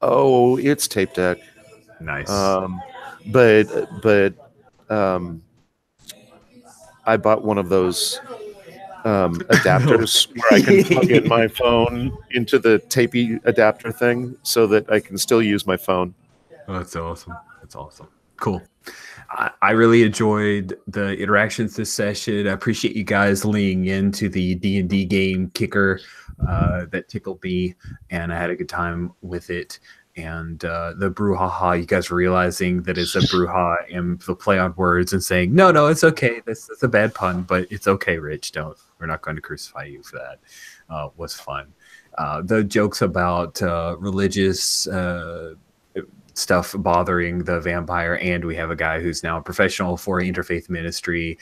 Oh, it's tape deck. Nice. But I bought one of those adapters where I can plug in my phone into the tapey adapter thing so that I can still use my phone. Oh, that's awesome. That's awesome. Cool. I really enjoyed the interactions this session. I appreciate you guys leaning into the D&D game kicker that tickled me, and I had a good time with it. And the brouhaha, you guys realizing that it's a brouhaha and the play on words and saying, no, it's okay. This is a bad pun, but it's okay, Rich. We're not going to crucify you for that. Was fun. The jokes about religious stuff bothering the vampire, and we have a guy who's now a professional for interfaith ministry.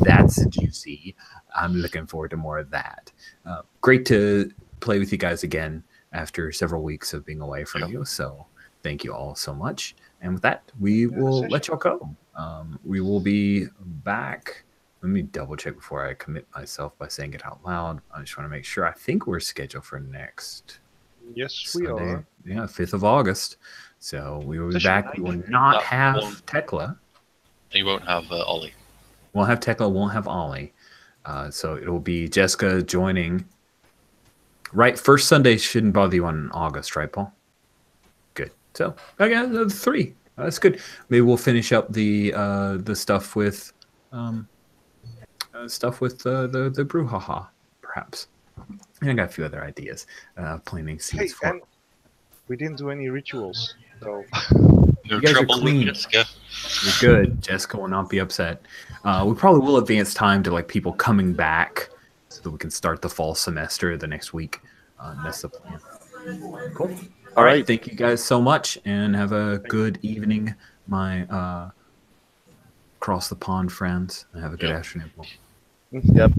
That's juicy. I'm looking forward to more of that. Great to play with you guys again after several weeks of being away from you. So thank you all so much. And with that, we will let y'all go. We will be back. Let me double check before I commit myself by saying it out loud. I just want to make sure. I think we're scheduled for next Sunday. We are. Yeah, 5th of August. So we will be back. We will not have Tekla. You won't have Ollie. Won't have Tekla, won't have Ollie. So it will be Jessica joining. Right, first Sunday shouldn't bother you on August, right, Paul? Good. So, okay, 3. That's good. Maybe we'll finish up the stuff with the brouhaha, perhaps. And I got a few other ideas. Planting seeds for. And we didn't do any rituals, so. No trouble with Jessica. You're good. Jessica will not be upset. We probably will advance time to like people coming back so that we can start the fall semester the next week. That's the plan. Cool. All right. Thank you guys so much, and have a good evening, my across the pond friends. And have a good afternoon. Yep.